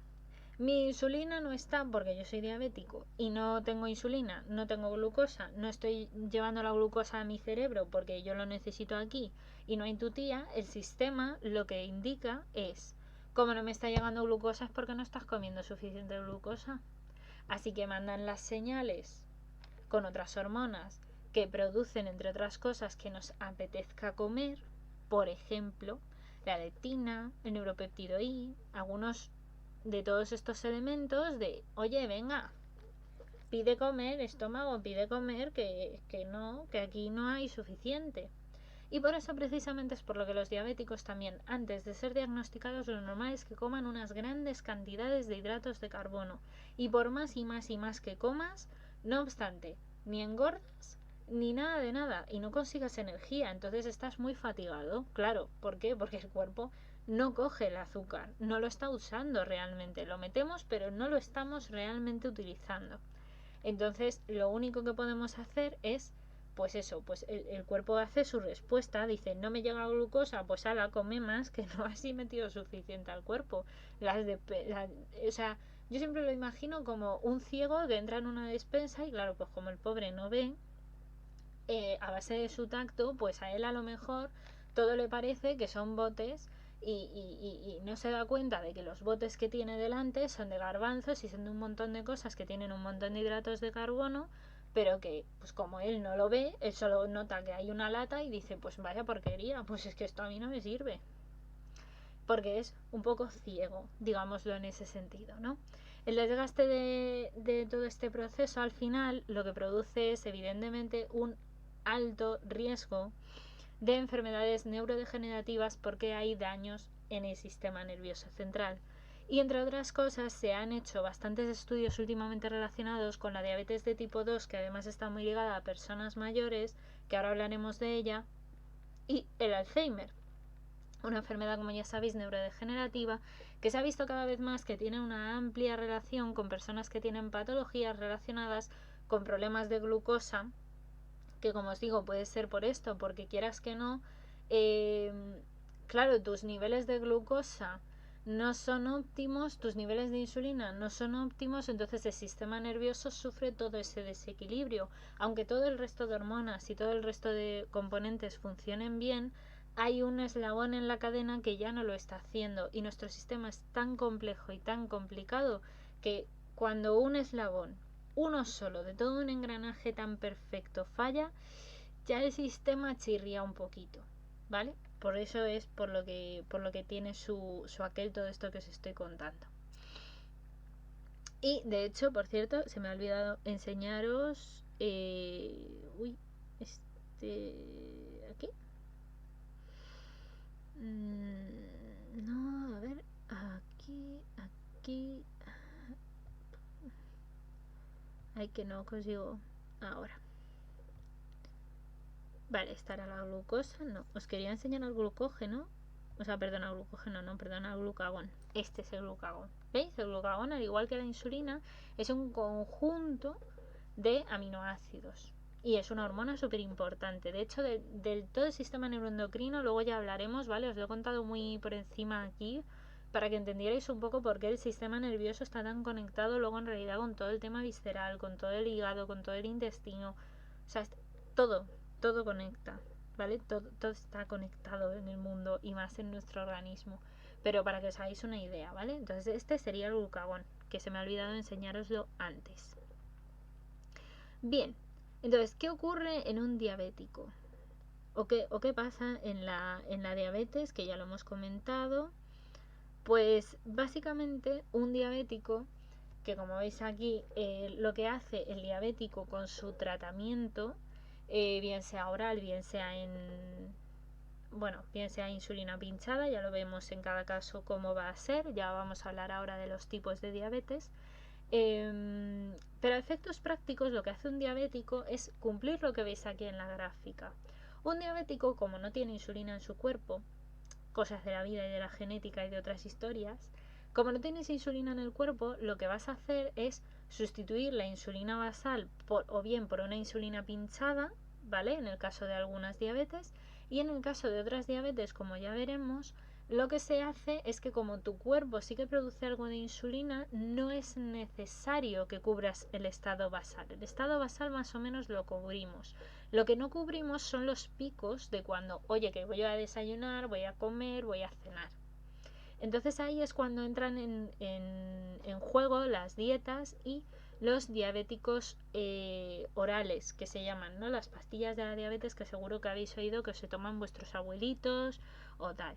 mi insulina no está porque yo soy diabético y no tengo insulina, no tengo glucosa, no estoy llevando la glucosa a mi cerebro porque yo lo necesito aquí y no hay tu tía, el sistema lo que indica es, como no me está llegando glucosa es porque no estás comiendo suficiente glucosa. Así que mandan las señales con otras hormonas que producen, entre otras cosas, que nos apetezca comer, por ejemplo, la leptina, el neuropéptido I, algunos de todos estos elementos de, oye, venga, pide comer, estómago, pide comer, que aquí no hay suficiente. Y por eso precisamente es por lo que los diabéticos también, antes de ser diagnosticados, lo normal es que coman unas grandes cantidades de hidratos de carbono. Y por más y más y más que comas, no obstante, ni engordas ni nada de nada y no consigas energía, entonces estás muy fatigado. Claro, ¿por qué? Porque el cuerpo no coge el azúcar, no lo está usando realmente. Lo metemos, pero no lo estamos realmente utilizando. Entonces, lo único que podemos hacer es, pues eso, pues el cuerpo hace su respuesta, dice, no me llega glucosa, pues ala, come más, que no has metido suficiente al cuerpo. O sea, yo siempre lo imagino como un ciego que entra en una despensa y claro, pues como el pobre no ve, a base de su tacto, pues a él a lo mejor todo le parece que son botes y no se da cuenta de que los botes que tiene delante son de garbanzos y son de un montón de cosas que tienen un montón de hidratos de carbono, pero que pues como él no lo ve, él solo nota que hay una lata y dice pues vaya porquería, pues es que esto a mí no me sirve. Porque es un poco ciego, digámoslo en ese sentido, ¿no? El desgaste de todo este proceso al final lo que produce es evidentemente un alto riesgo de enfermedades neurodegenerativas porque hay daños en el sistema nervioso central. Y entre otras cosas se han hecho bastantes estudios últimamente relacionados con la diabetes de tipo 2, que además está muy ligada a personas mayores, que ahora hablaremos de ella, y el Alzheimer, una enfermedad, como ya sabéis, neurodegenerativa, que se ha visto cada vez más que tiene una amplia relación con personas que tienen patologías relacionadas con problemas de glucosa, que como os digo puede ser por esto, porque quieras que no, claro, tus niveles de glucosa no son óptimos, tus niveles de insulina no son óptimos, entonces el sistema nervioso sufre todo ese desequilibrio. Aunque todo el resto de hormonas y todo el resto de componentes funcionen bien, hay un eslabón en la cadena que ya no lo está haciendo, y nuestro sistema es tan complejo y tan complicado que cuando un eslabón, uno solo, de todo un engranaje tan perfecto falla, ya el sistema chirría un poquito, ¿vale? Por eso es por lo que tiene su aquel todo esto que os estoy contando. Y de hecho, por cierto, se me ha olvidado enseñaros aquí. No, a ver, aquí. Ay, que no consigo ahora. Vale, esta era la glucosa. No, os quería enseñar el glucógeno. O sea, perdona, glucógeno, no, perdona, el glucagón. Este es el glucagón. ¿Veis? El glucagón, al igual que la insulina, es un conjunto de aminoácidos. Y es una hormona súper importante. De hecho, del todo el sistema neuroendocrino, luego ya hablaremos, ¿vale? Os lo he contado muy por encima aquí, para que entendierais un poco por qué el sistema nervioso está tan conectado luego en realidad con todo el tema visceral, con todo el hígado, con todo el intestino. O sea, todo, todo conecta, ¿vale? Todo está conectado en el mundo y más en nuestro organismo. Pero para que os hagáis una idea, ¿vale? Entonces este sería el glucagón, que se me ha olvidado enseñároslo antes. Bien, entonces, ¿qué ocurre en un diabético? ¿O qué pasa en la diabetes? Que ya lo hemos comentado. Pues básicamente un diabético, que como veis aquí, lo que hace el diabético con su tratamiento, bien sea oral, bien sea bien sea insulina pinchada, ya lo vemos en cada caso cómo va a ser, ya vamos a hablar ahora de los tipos de diabetes. Pero a efectos prácticos lo que hace un diabético es cumplir lo que veis aquí en la gráfica. Un diabético, como no tiene insulina en su cuerpo, cosas de la vida y de la genética y de otras historias, como no tienes insulina en el cuerpo, lo que vas a hacer es sustituir la insulina basal o bien por una insulina pinchada, ¿vale? En el caso de algunas diabetes, y en el caso de otras diabetes, como ya veremos, lo que se hace es que como tu cuerpo sí que produce algo de insulina, no es necesario que cubras el estado basal. El estado basal más o menos lo cubrimos. Lo que no cubrimos son los picos de cuando, oye, que voy a desayunar, voy a comer, voy a cenar. Entonces ahí es cuando entran en juego las dietas y los diabéticos orales, que se llaman, ¿no? Las pastillas de la diabetes, que seguro que habéis oído que se toman vuestros abuelitos o tal.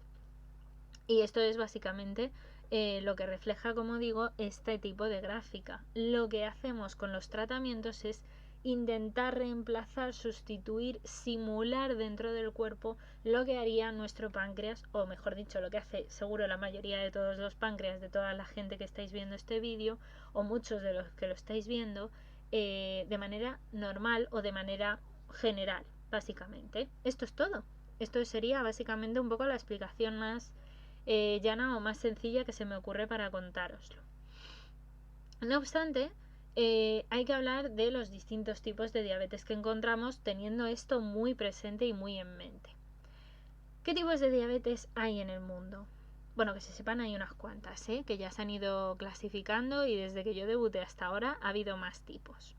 Y esto es básicamente lo que refleja, como digo, este tipo de gráfica. Lo que hacemos con los tratamientos es intentar reemplazar, sustituir, simular dentro del cuerpo lo que haría nuestro páncreas, o mejor dicho, lo que hace seguro la mayoría de todos los páncreas de toda la gente que estáis viendo este vídeo, o muchos de los que lo estáis viendo, de manera normal o de manera general, básicamente. Esto es todo. Esto sería básicamente un poco la explicación más llana o más sencilla que se me ocurre para contároslo. No obstante, hay que hablar de los distintos tipos de diabetes que encontramos, teniendo esto muy presente y muy en mente. ¿Qué tipos de diabetes hay en el mundo? Bueno, que se sepan, hay unas cuantas, que ya se han ido clasificando, y desde que yo debuté hasta ahora ha habido más tipos.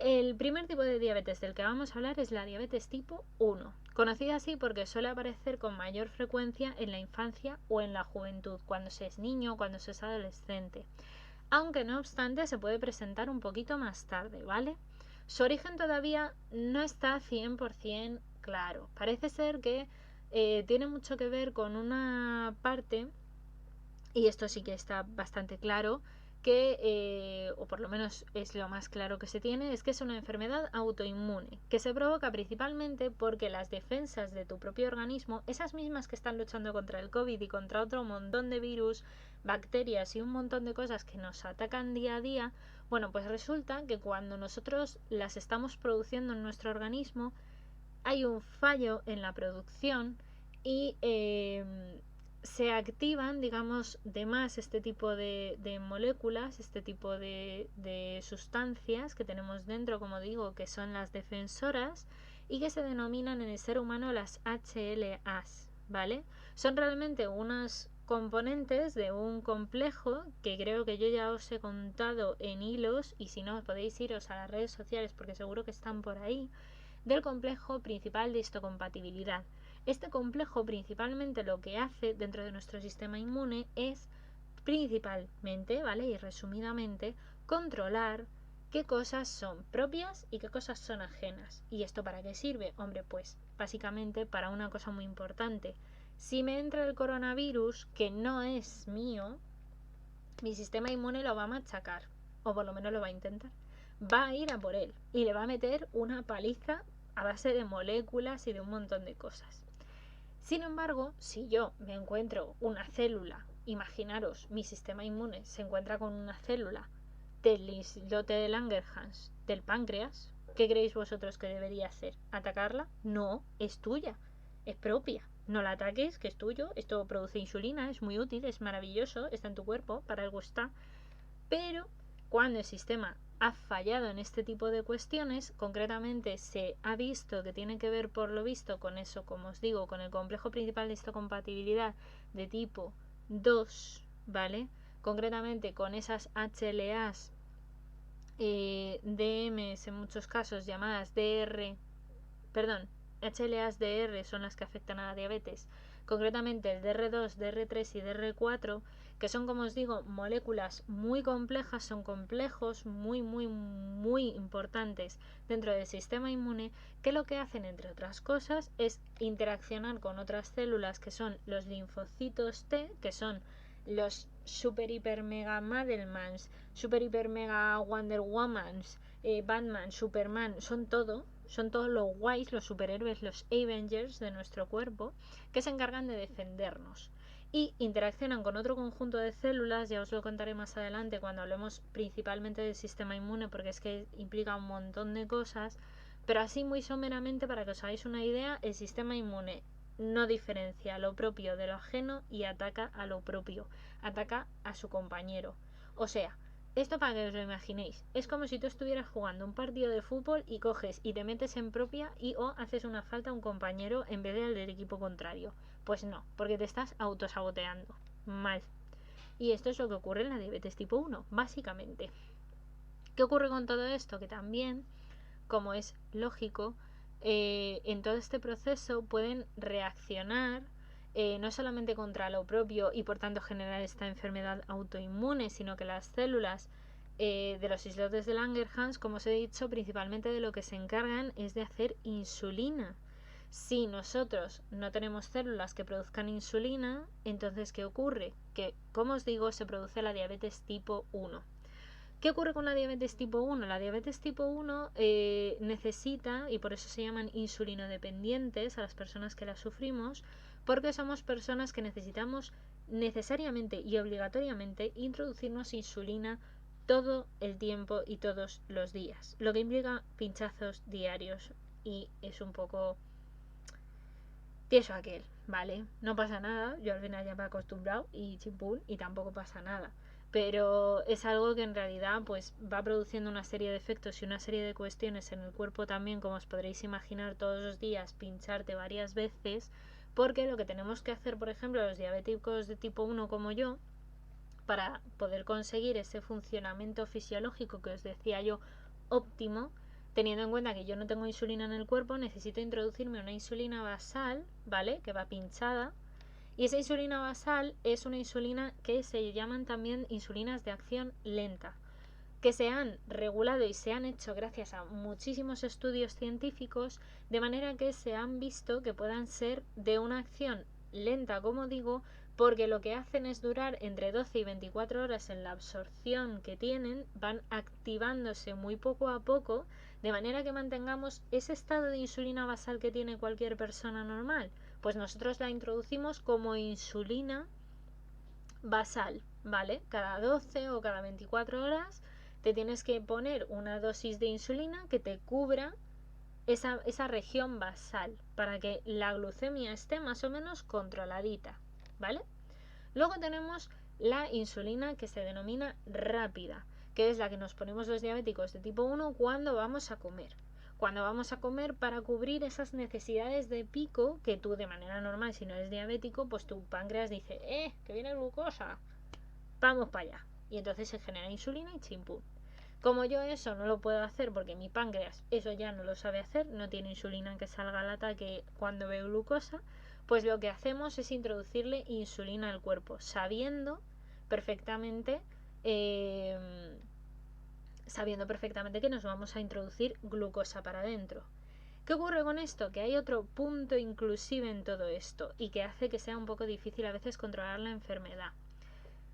El primer tipo de diabetes del que vamos a hablar es la diabetes tipo 1, conocida así porque suele aparecer con mayor frecuencia en la infancia o en la juventud, cuando se es niño o cuando se es adolescente, aunque no obstante se puede presentar un poquito más tarde, ¿vale? Su origen todavía no está 100% claro. Parece ser que tiene mucho que ver con una parte, y esto sí que está bastante claro, que, o por lo menos es lo más claro que se tiene, es que es una enfermedad autoinmune, que se provoca principalmente porque las defensas de tu propio organismo, esas mismas que están luchando contra el COVID y contra otro montón de virus, bacterias y un montón de cosas que nos atacan día a día, bueno, pues resulta que cuando nosotros las estamos produciendo en nuestro organismo, hay un fallo en la producción y se activan, digamos, de más este tipo de moléculas, este tipo de sustancias que tenemos dentro, como digo, que son las defensoras y que se denominan en el ser humano las HLAs, ¿vale? Son realmente unos componentes de un complejo que creo que yo ya os he contado en hilos, y si no podéis iros a las redes sociales porque seguro que están por ahí, del complejo principal de histocompatibilidad. Este complejo principalmente lo que hace dentro de nuestro sistema inmune es principalmente, ¿vale? Y resumidamente, controlar qué cosas son propias y qué cosas son ajenas. ¿Y esto para qué sirve? Hombre, pues básicamente para una cosa muy importante. Si me entra el coronavirus que no es mío, mi sistema inmune lo va a machacar, o por lo menos lo va a intentar. Va a ir a por él y le va a meter una paliza a base de moléculas y de un montón de cosas. Sin embargo, si yo me encuentro una célula, imaginaros, mi sistema inmune se encuentra con una célula del islote de Langerhans del páncreas, ¿qué creéis vosotros que debería hacer? ¿Atacarla? No, es tuya, es propia. No la ataques, que es tuyo. Esto produce insulina, es muy útil, es maravilloso, está en tu cuerpo, para algo está. Pero cuando el sistema ha fallado en este tipo de cuestiones, concretamente se ha visto que tiene que ver por lo visto con eso, como os digo, con el complejo principal de histocompatibilidad de tipo 2, ¿vale? Concretamente con esas HLAs, DMs en muchos casos llamadas HLAs DR son las que afectan a la diabetes, concretamente el DR2, DR3 y DR4, que son, como os digo, moléculas muy complejas, son complejos muy importantes dentro del sistema inmune, que lo que hacen, entre otras cosas, es interaccionar con otras células que son los linfocitos T, que son los super hiper mega Madelmans, super hiper mega Wonder Womans, Batman, Superman, son todos los guays, los superhéroes, los Avengers de nuestro cuerpo, que se encargan de defendernos y interaccionan con otro conjunto de células. Ya os lo contaré más adelante cuando hablemos principalmente del sistema inmune, porque es que implica un montón de cosas, pero así muy someramente, para que os hagáis una idea, el sistema inmune no diferencia lo propio de lo ajeno y ataca a lo propio, ataca a su compañero. O sea, esto, para que os lo imaginéis, es como si tú estuvieras jugando un partido de fútbol y coges y te metes en propia y o haces una falta a un compañero en vez del equipo contrario. Pues no, porque te estás autosaboteando. Mal. Y esto es lo que ocurre en la diabetes tipo 1, básicamente. ¿Qué ocurre con todo esto? Que también, como es lógico, en todo este proceso pueden reaccionar no solamente contra lo propio y por tanto generar esta enfermedad autoinmune, sino que las células de los islotes de Langerhans, como os he dicho, principalmente de lo que se encargan es de hacer insulina. Si nosotros no tenemos células que produzcan insulina, entonces ¿qué ocurre? Que, como os digo, se produce la diabetes tipo 1. ¿Qué ocurre con la diabetes tipo 1? La diabetes tipo 1 necesita, y por eso se llaman insulinodependientes a las personas que la sufrimos, porque somos personas que necesitamos necesariamente y obligatoriamente introducirnos insulina todo el tiempo y todos los días, lo que implica pinchazos diarios, y es un poco tieso aquel, ¿vale? No pasa nada, yo al final ya me he acostumbrado y chimpún, y tampoco pasa nada. Pero es algo que en realidad pues va produciendo una serie de efectos y una serie de cuestiones en el cuerpo también, como os podréis imaginar, todos los días pincharte varias veces, porque lo que tenemos que hacer, por ejemplo, los diabéticos de tipo 1 como yo, para poder conseguir ese funcionamiento fisiológico que os decía yo óptimo, teniendo en cuenta que yo no tengo insulina en el cuerpo, necesito introducirme una insulina basal, ¿vale? Que va pinchada. Y esa insulina basal es una insulina que se llaman también insulinas de acción lenta, que se han regulado y se han hecho gracias a muchísimos estudios científicos, de manera que se han visto que puedan ser de una acción lenta, como digo, porque lo que hacen es durar entre 12 y 24 horas en la absorción que tienen, van activándose muy poco a poco, de manera que mantengamos ese estado de insulina basal que tiene cualquier persona normal. Pues nosotros la introducimos como insulina basal, ¿vale? Cada 12 o cada 24 horas te tienes que poner una dosis de insulina que te cubra esa región basal para que la glucemia esté más o menos controladita, ¿vale? Luego tenemos la insulina que se denomina rápida, que es la que nos ponemos los diabéticos de tipo 1 cuando vamos a comer. Cuando vamos a comer para cubrir esas necesidades de pico que tú de manera normal, si no eres diabético, pues tu páncreas dice, que viene glucosa, vamos para allá. Y entonces se genera insulina y chimpún. Como yo eso no lo puedo hacer porque mi páncreas eso ya no lo sabe hacer, no tiene insulina que salga al ataque cuando ve glucosa, pues lo que hacemos es introducirle insulina al cuerpo, perfectamente sabiendo perfectamente que nos vamos a introducir glucosa para adentro. ¿Qué ocurre con esto? Que hay otro punto inclusive en todo esto y que hace que sea un poco difícil a veces controlar la enfermedad.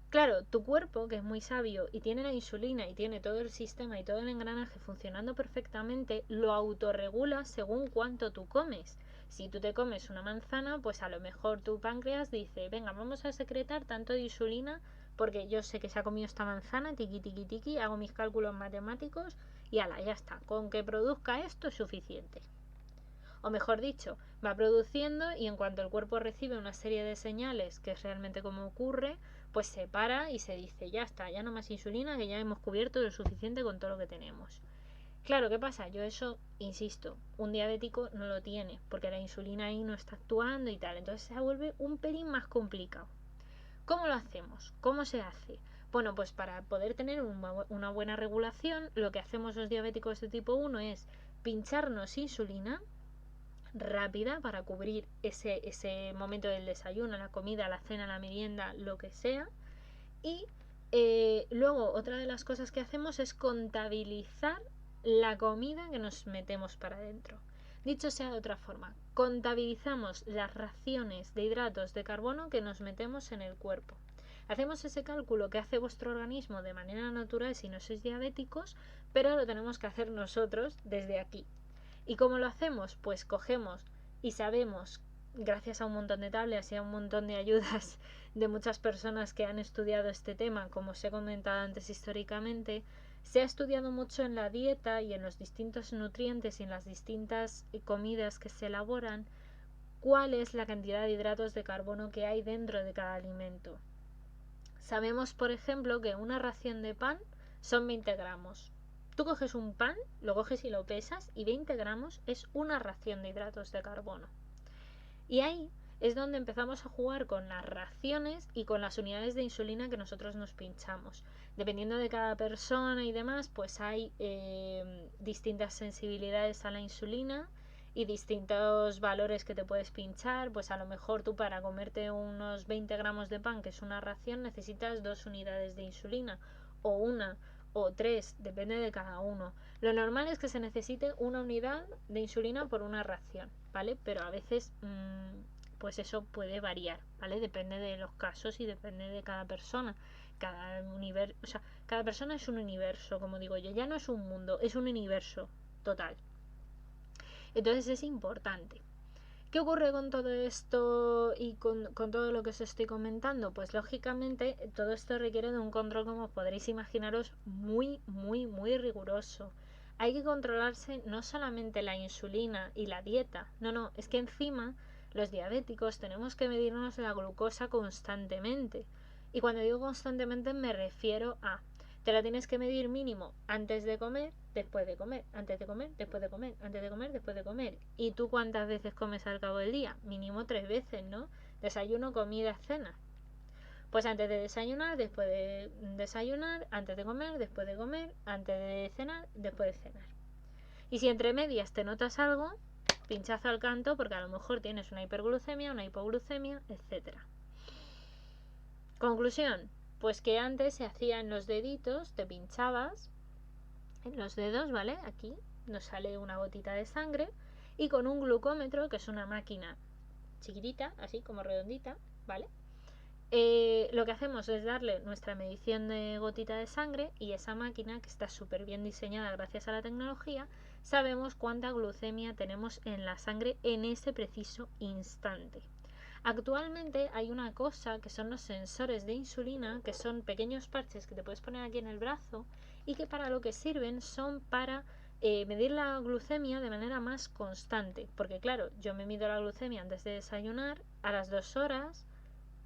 Claro, tu cuerpo, que es muy sabio y tiene la insulina y tiene todo el sistema y todo el engranaje funcionando perfectamente, lo autorregula según cuánto tú comes. Si tú te comes una manzana, pues a lo mejor tu páncreas dice, venga, vamos a secretar tanto de insulina porque yo sé que se ha comido esta manzana, tiqui, tiqui, tiqui, hago mis cálculos matemáticos y ala, ya está. Con que produzca esto es suficiente. O mejor dicho, va produciendo y en cuanto el cuerpo recibe una serie de señales, que es realmente como ocurre, pues se para y se dice, ya está, ya no más insulina, que ya hemos cubierto lo suficiente con todo lo que tenemos. Claro, ¿qué pasa? Yo eso, insisto, un diabético no lo tiene, porque la insulina ahí no está actuando y tal, entonces se vuelve un pelín más complicado. ¿Cómo lo hacemos? ¿Cómo se hace? Bueno, pues para poder tener una buena regulación, lo que hacemos los diabéticos de tipo 1 es pincharnos insulina rápida para cubrir ese momento del desayuno, la comida, la cena, la merienda, lo que sea. Y luego otra de las cosas que hacemos es contabilizar la comida que nos metemos para adentro. Dicho sea de otra forma, contabilizamos las raciones de hidratos de carbono que nos metemos en el cuerpo. Hacemos ese cálculo que hace vuestro organismo de manera natural si no sois diabéticos, pero lo tenemos que hacer nosotros desde aquí. ¿Y cómo lo hacemos? Pues cogemos y sabemos, gracias a un montón de tablas y a un montón de ayudas de muchas personas que han estudiado este tema, como os he comentado antes históricamente, se ha estudiado mucho en la dieta y en los distintos nutrientes y en las distintas comidas que se elaboran, cuál es la cantidad de hidratos de carbono que hay dentro de cada alimento. Sabemos, por ejemplo, que una ración de pan son 20 gramos. Tú coges un pan, lo coges y lo pesas y 20 gramos es una ración de hidratos de carbono. Y ahí es donde empezamos a jugar con las raciones y con las unidades de insulina que nosotros nos pinchamos. Dependiendo de cada persona y demás, pues hay distintas sensibilidades a la insulina y distintos valores que te puedes pinchar. Pues a lo mejor tú para comerte unos 20 gramos de pan, que es una ración, necesitas 2 unidades de insulina o una o 3, depende de cada uno. Lo normal es que se necesite una unidad de insulina por una ración, ¿vale? Pero a veces pues eso puede variar, ¿vale? Depende de los casos y depende de cada persona. Cada persona es un universo, como digo yo, ya no es un mundo, es un universo total. Entonces es importante. ¿Qué ocurre con todo esto y con todo lo que os estoy comentando? Pues lógicamente todo esto requiere de un control, como podréis imaginaros, muy, muy, muy riguroso. Hay que controlarse no solamente la insulina y la dieta, no, es que encima los diabéticos tenemos que medirnos la glucosa constantemente. Y cuando digo constantemente me refiero a te la tienes que medir mínimo antes de comer, después de comer, antes de comer, después de comer, antes de comer, después de comer. ¿Y tú cuántas veces comes al cabo del día? Mínimo 3 veces, ¿no? Desayuno, comida, cena. Pues antes de desayunar, después de desayunar, antes de comer, después de comer, antes de cenar, después de cenar. Y si entre medias te notas algo, pinchazo al canto porque a lo mejor tienes una hiperglucemia, una hipoglucemia, etc. Conclusión, pues que antes se hacía en los deditos, te pinchabas en los dedos, ¿vale? Aquí nos sale una gotita de sangre y con un glucómetro, que es una máquina chiquitita, así como redondita, ¿vale? Lo que hacemos es darle nuestra medición de gotita de sangre y esa máquina, que está súper bien diseñada gracias a la tecnología, sabemos cuánta glucemia tenemos en la sangre en ese preciso instante. Actualmente hay una cosa que son los sensores de insulina, que son pequeños parches que te puedes poner aquí en el brazo y que para lo que sirven son para medir la glucemia de manera más constante. Porque claro, yo me mido la glucemia antes de desayunar, a las 2 horas,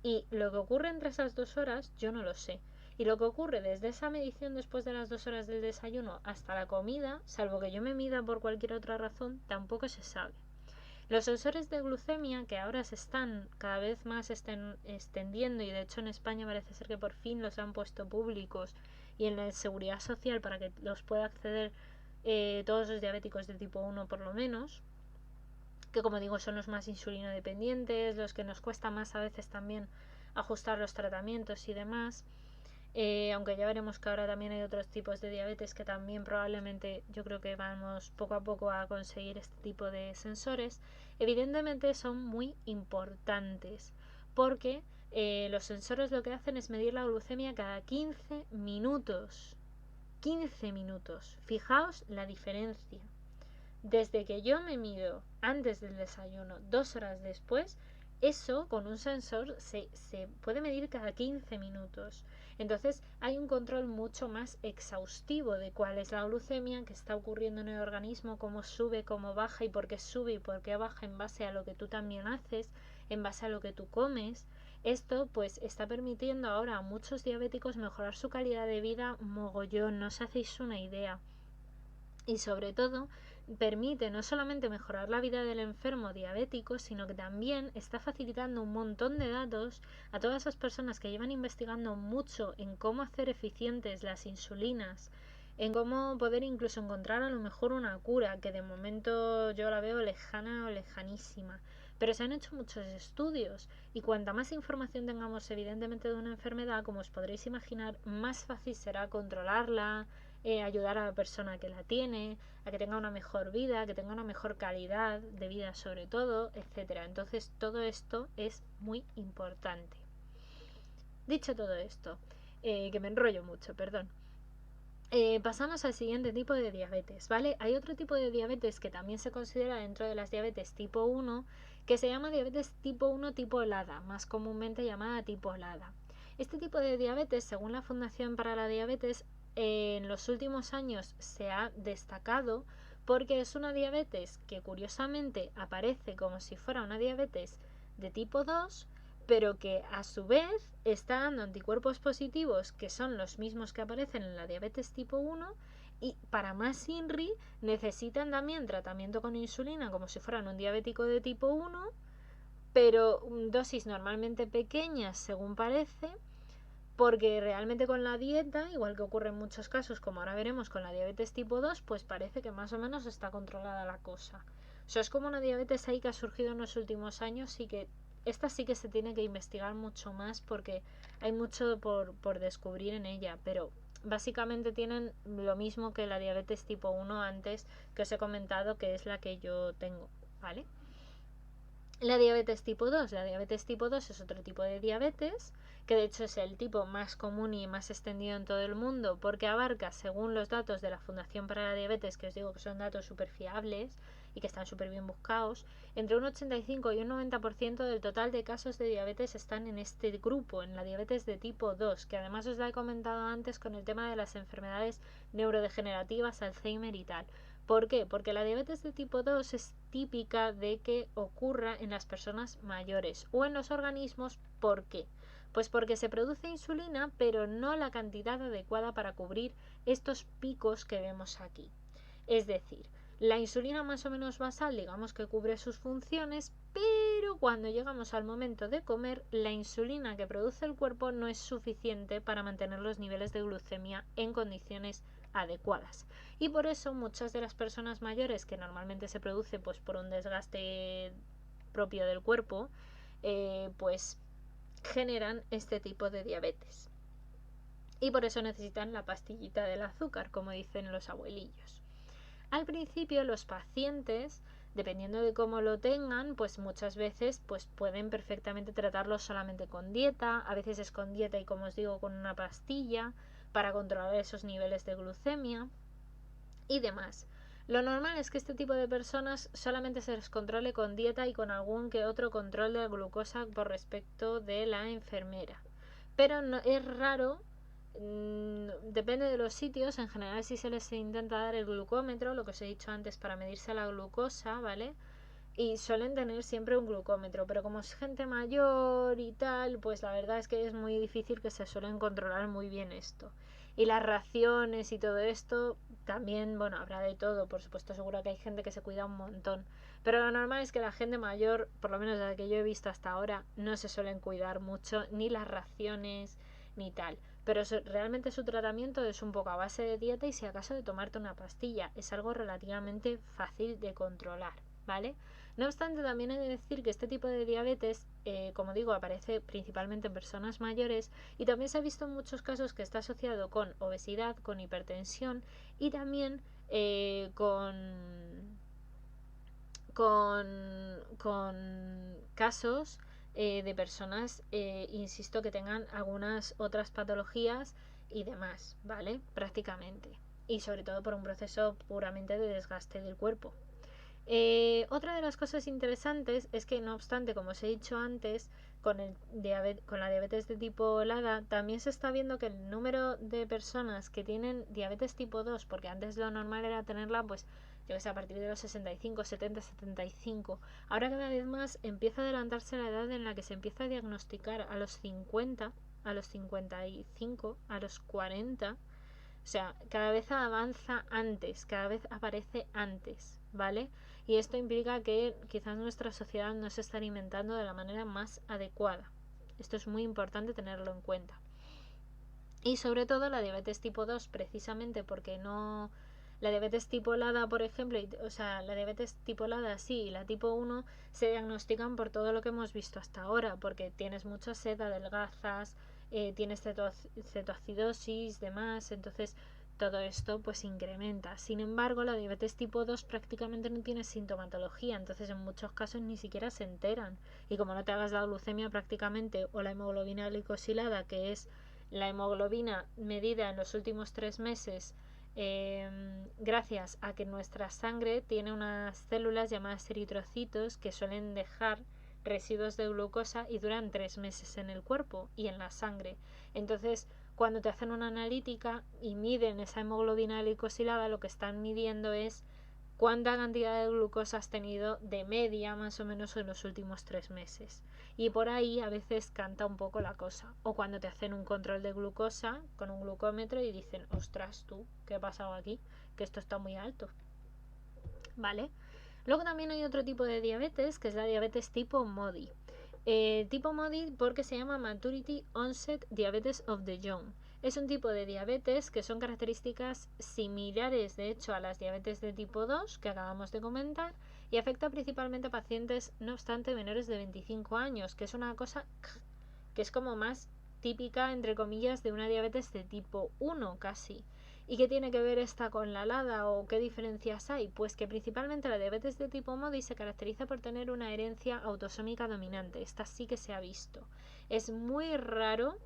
y lo que ocurre entre esas 2 horas yo no lo sé. Y lo que ocurre desde esa medición después de las 2 horas del desayuno hasta la comida, salvo que yo me mida por cualquier otra razón, tampoco se sabe. Los sensores de glucemia, que ahora se están cada vez más extendiendo, y de hecho en España parece ser que por fin los han puesto públicos y en la seguridad social para que los pueda acceder todos los diabéticos de tipo 1 por lo menos, que como digo son los más insulino dependientes, los que nos cuesta más a veces también ajustar los tratamientos y demás. Aunque ya veremos que ahora también hay otros tipos de diabetes que también probablemente yo creo que vamos poco a poco a conseguir este tipo de sensores. Evidentemente son muy importantes porque los sensores lo que hacen es medir la glucemia cada 15 minutos. 15 minutos. Fijaos la diferencia. Desde que yo me mido antes del desayuno, 2 horas después, eso con un sensor se puede medir cada 15 minutos. Entonces hay un control mucho más exhaustivo de cuál es la glucemia que está ocurriendo en el organismo, cómo sube, cómo baja y por qué sube y por qué baja en base a lo que tú también haces, en base a lo que tú comes. Esto pues está permitiendo ahora a muchos diabéticos mejorar su calidad de vida mogollón, no os hacéis una idea. Y sobre todo permite no solamente mejorar la vida del enfermo diabético, sino que también está facilitando un montón de datos a todas esas personas que llevan investigando mucho en cómo hacer eficientes las insulinas, en cómo poder incluso encontrar a lo mejor una cura, que de momento yo la veo lejana o lejanísima. Pero se han hecho muchos estudios y cuanta más información tengamos evidentemente de una enfermedad, como os podréis imaginar, más fácil será controlarla, ayudar a la persona que la tiene, a que tenga una mejor vida, que tenga una mejor calidad de vida sobre todo, etcétera. Entonces todo esto es muy importante. Dicho todo esto, que me enrollo mucho, perdón. Pasamos al siguiente tipo de diabetes, ¿vale? Hay otro tipo de diabetes que también se considera dentro de las diabetes tipo 1, que se llama diabetes tipo 1 tipo LADA, más comúnmente llamada tipo LADA. Este tipo de diabetes, según la Fundación para la Diabetes, en los últimos años se ha destacado porque es una diabetes que curiosamente aparece como si fuera una diabetes de tipo 2, pero que a su vez está dando anticuerpos positivos que son los mismos que aparecen en la diabetes tipo 1 y para más INRI necesitan también tratamiento con insulina como si fueran un diabético de tipo 1, pero dosis normalmente pequeñas según parece, porque realmente con la dieta, igual que ocurre en muchos casos, como ahora veremos con la diabetes tipo 2, pues parece que más o menos está controlada la cosa. O sea, es como una diabetes ahí que ha surgido en los últimos años y que esta sí que se tiene que investigar mucho más porque hay mucho por descubrir en ella, pero básicamente tienen lo mismo que la diabetes tipo 1 antes que os he comentado, que es la que yo tengo, ¿vale? La diabetes tipo 2. La diabetes tipo 2 es otro tipo de diabetes, que de hecho es el tipo más común y más extendido en todo el mundo porque abarca, según los datos de la Fundación para la Diabetes, que os digo que son datos súper fiables y que están súper bien buscados, entre un 85 y un 90% del total de casos de diabetes están en este grupo, en la diabetes de tipo 2, que además os la he comentado antes con el tema de las enfermedades neurodegenerativas, Alzheimer y tal. ¿Por qué? Porque la diabetes de tipo 2 es típica de que ocurra en las personas mayores o en los organismos. ¿Por qué? Pues porque se produce insulina, pero no la cantidad adecuada para cubrir estos picos que vemos aquí. Es decir, la insulina más o menos basal, digamos que cubre sus funciones, pero cuando llegamos al momento de comer, la insulina que produce el cuerpo no es suficiente para mantener los niveles de glucemia en condiciones adecuadas. Y por eso muchas de las personas mayores, que normalmente se produce pues por un desgaste propio del cuerpo, pues generan este tipo de diabetes. Y por eso necesitan la pastillita del azúcar, como dicen los abuelillos. Al principio los pacientes dependiendo de cómo lo tengan, pues muchas veces pues pueden perfectamente tratarlo solamente con dieta, a veces es con dieta y como os digo con una pastilla para controlar esos niveles de glucemia y demás. Lo normal es que este tipo de personas solamente se les controle con dieta y con algún que otro control de la glucosa por respecto de la enfermera. Pero no, es raro, depende de los sitios, en general si se les intenta dar el glucómetro, lo que os he dicho antes para medirse la glucosa, ¿vale? Y suelen tener siempre un glucómetro, pero como es gente mayor y tal, pues la verdad es que es muy difícil que se suelen controlar muy bien esto. Y las raciones y todo esto, también, bueno, habrá de todo, por supuesto, seguro que hay gente que se cuida un montón. Pero lo normal es que la gente mayor, por lo menos desde que yo he visto hasta ahora, no se suelen cuidar mucho, ni las raciones, ni tal. Pero realmente su tratamiento es un poco a base de dieta y si acaso de tomarte una pastilla. Es algo relativamente fácil de controlar, ¿vale? No obstante, también he de decir que este tipo de diabetes, como digo, aparece principalmente en personas mayores y también se ha visto en muchos casos que está asociado con obesidad, con hipertensión y también con casos de personas, insisto, que tengan algunas otras patologías y demás, ¿vale? Prácticamente. Y sobre todo por un proceso puramente de desgaste del cuerpo. Otra de las cosas interesantes es que, no obstante, como os he dicho antes, con la diabetes de tipo LADA también se está viendo que el número de personas que tienen diabetes tipo 2, porque antes lo normal era tenerla, pues, yo que sé, a partir de los 65, 70, 75, ahora cada vez más empieza a adelantarse la edad en la que se empieza a diagnosticar a los 50, a los 55, a los 40. O sea, cada vez avanza antes, cada vez aparece antes, ¿vale? Y esto implica que quizás nuestra sociedad no se está alimentando de la manera más adecuada. Esto es muy importante tenerlo en cuenta. Y sobre todo la diabetes tipo 2, precisamente porque no... La diabetes tipo LADA, por ejemplo, o sea, la diabetes tipo LADA sí, y la tipo 1 se diagnostican por todo lo que hemos visto hasta ahora, porque tienes mucha sed, adelgazas, tienes cetoacidosis, demás, entonces todo esto pues incrementa. Sin embargo, la diabetes tipo 2 prácticamente no tiene sintomatología, entonces en muchos casos ni siquiera se enteran. Y como no te hagas la glucemia prácticamente o la hemoglobina glicosilada, que es la hemoglobina medida en los últimos 3 meses, gracias a que nuestra sangre tiene unas células llamadas eritrocitos que suelen dejar residuos de glucosa y duran 3 meses en el cuerpo y en la sangre. Entonces, cuando te hacen una analítica y miden esa hemoglobina glicosilada, lo que están midiendo es cuánta cantidad de glucosa has tenido de media más o menos en los últimos 3 meses. Y por ahí a veces canta un poco la cosa. O cuando te hacen un control de glucosa con un glucómetro y dicen, ostras tú, ¿qué ha pasado aquí? Que esto está muy alto. ¿Vale? Luego también hay otro tipo de diabetes, que es la diabetes tipo MODY. Tipo MODY porque se llama Maturity Onset Diabetes of the Young. Es un tipo de diabetes que son características similares, de hecho, a las diabetes de tipo 2 que acabamos de comentar y afecta principalmente a pacientes, no obstante, menores de 25 años, que es una cosa que es como más típica, entre comillas, de una diabetes de tipo 1 casi. ¿Y qué tiene que ver esta con la LADA o qué diferencias hay? Pues que principalmente la diabetes de tipo MODY se caracteriza por tener una herencia autosómica dominante. Esta sí que se ha visto. Es muy raro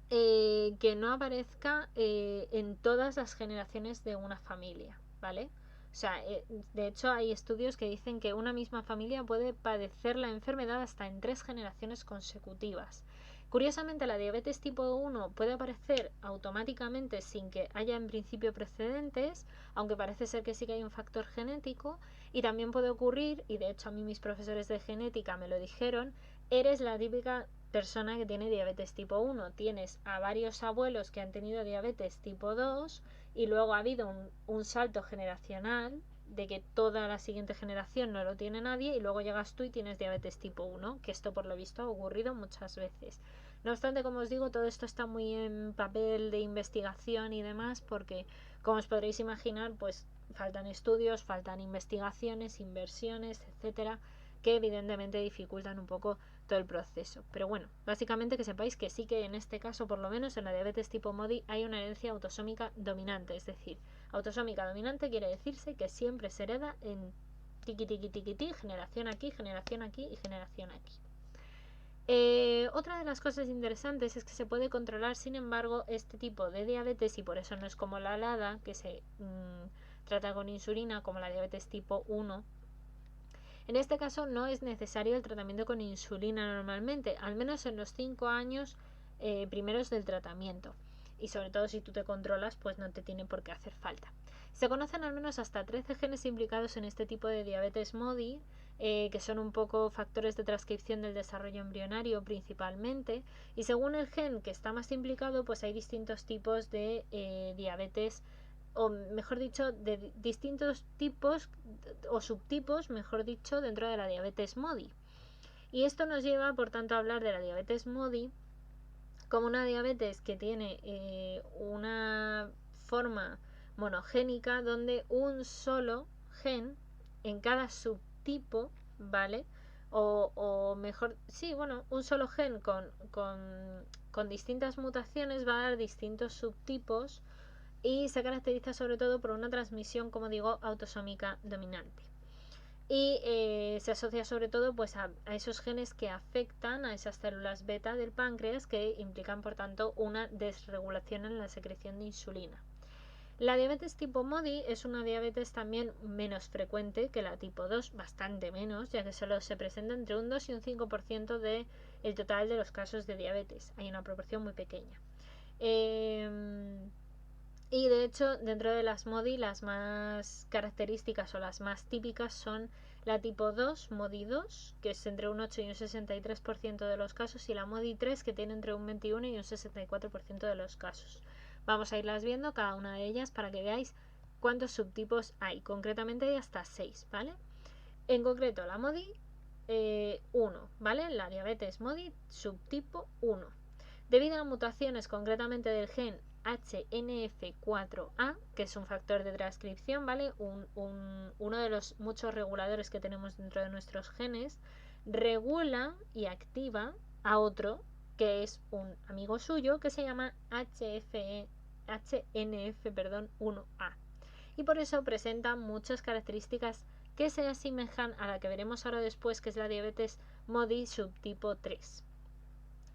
que no aparezca en todas las generaciones de una familia, ¿vale? O sea, de hecho hay estudios que dicen que una misma familia puede padecer la enfermedad hasta en 3 generaciones consecutivas. Curiosamente, la diabetes tipo 1 puede aparecer automáticamente sin que haya en principio precedentes, aunque parece ser que sí que hay un factor genético, y también puede ocurrir, y de hecho a mí mis profesores de genética me lo dijeron, eres la típica persona que tiene diabetes tipo 1. Tienes a varios abuelos que han tenido diabetes tipo 2 y luego ha habido un salto generacional de que toda la siguiente generación no lo tiene nadie y luego llegas tú y tienes diabetes tipo 1, que esto por lo visto ha ocurrido muchas veces. No obstante, como os digo, todo esto está muy en papel de investigación y demás porque, como os podréis imaginar, pues faltan estudios, faltan investigaciones, inversiones, etcétera, que evidentemente dificultan un poco todo el proceso. Pero bueno, básicamente que sepáis que sí que en este caso, por lo menos en la diabetes tipo MODY, hay una herencia autosómica dominante. Es decir, autosómica dominante quiere decirse que siempre se hereda en Tiki, tiki, tiki, tiki, generación aquí y generación aquí. Otra de las cosas interesantes es que se puede controlar, sin embargo, este tipo de diabetes, y por eso no es como la LADA, que se trata con insulina, como la diabetes tipo 1. En este caso no es necesario el tratamiento con insulina normalmente, al menos en los 5 años primeros del tratamiento. Y sobre todo si tú te controlas, pues no te tiene por qué hacer falta. Se conocen al menos hasta 13 genes implicados en este tipo de diabetes MODY, que son un poco factores de transcripción del desarrollo embrionario principalmente, y según el gen que está más implicado, pues hay distintos tipos de diabetes, o mejor dicho, de distintos tipos o subtipos, mejor dicho, dentro de la diabetes MODY. Y esto nos lleva, por tanto, a hablar de la diabetes MODY como una diabetes que tiene una forma monogénica donde un solo gen en cada subtipo, ¿vale? O mejor, sí, bueno, un solo gen con distintas mutaciones va a dar distintos subtipos y se caracteriza sobre todo por una transmisión, como digo, autosómica dominante. Y se asocia sobre todo pues a esos genes que afectan a esas células beta del páncreas, que implican por tanto una desregulación en la secreción de insulina. La diabetes tipo MODY es una diabetes también menos frecuente que la tipo 2, bastante menos, ya que solo se presenta entre un 2 y un 5% del total de los casos de diabetes. Hay una proporción muy pequeña. Y de hecho, dentro de las MODY, las más características o las más típicas son la tipo 2, MODY 2, que es entre un 8 y un 63% de los casos, y la MODY 3, que tiene entre un 21 y un 64% de los casos. Vamos a irlas viendo cada una de ellas para que veáis cuántos subtipos hay. Concretamente hay hasta 6, ¿vale? En concreto, la MODY 1, ¿vale? La diabetes MODY subtipo 1. Debido a mutaciones concretamente del gen HNF4A, que es un factor de transcripción, ¿vale? Uno de los muchos reguladores que tenemos dentro de nuestros genes, regula y activa a otro que es un amigo suyo que se llama HNF1A. Y por eso presenta muchas características que se asemejan a la que veremos ahora después, que es la diabetes MODY subtipo 3.